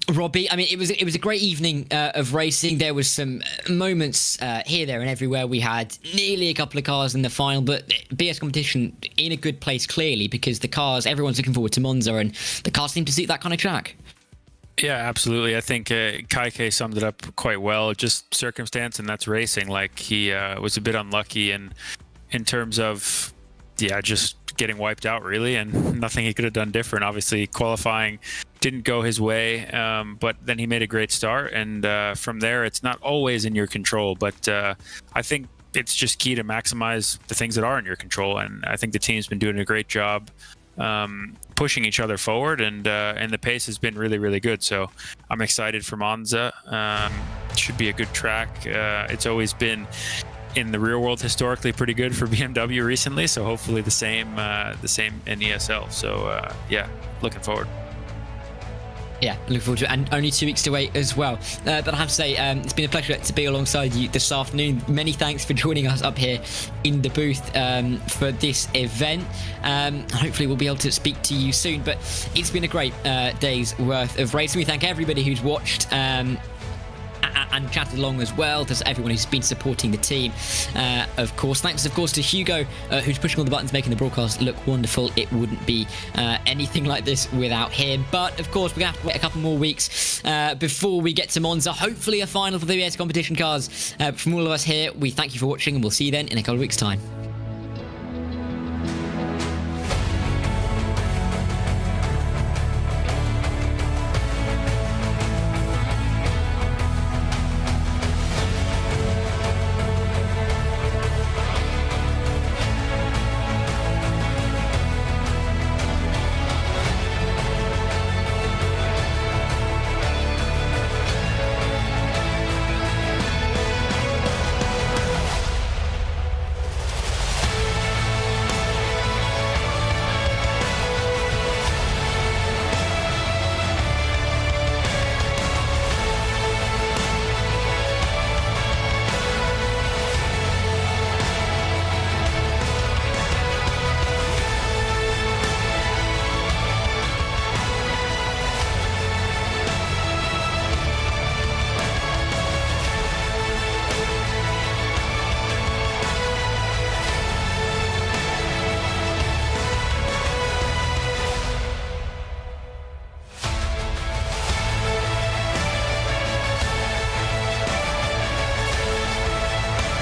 Robbie. I mean, it was a great evening of racing. There was some moments here, there, and everywhere. We had nearly a couple of cars in the final, but BS competition in a good place, clearly, because the cars, everyone's looking forward to Monza, and the cars seem to suit that kind of track. Yeah, absolutely. I think Caique summed it up quite well. Just circumstance, and that's racing. Like, he was a bit unlucky in terms of, just getting wiped out, really, and nothing he could have done different. Obviously, qualifying didn't go his way, but then he made a great start, and from there, it's not always in your control, but I think it's just key to maximize the things that are in your control, and I think the team's been doing a great job pushing each other forward, and the pace has been really, really good. So I'm excited for Monza. Should be a good track. It's always been, in the real world, historically pretty good for BMW recently, so hopefully the same in ESL. So yeah, looking forward. Yeah, looking forward to it, and only 2 weeks to wait as well. But I have to say, it's been a pleasure to be alongside you this afternoon. Many thanks for joining us up here in the booth for this event. Hopefully we'll be able to speak to you soon, but it's been a great day's worth of racing. We thank everybody who's watched and chatted along as well. There's everyone who's been supporting the team, of course. Thanks, of course, to Hugo, who's pushing all the buttons, making the broadcast look wonderful. It wouldn't be anything like this without him. But, of course, we're going to have to wait a couple more weeks before we get to Monza. Hopefully a final for the BS competition cars. From all of us here, we thank you for watching, and we'll see you then in a couple of weeks' time.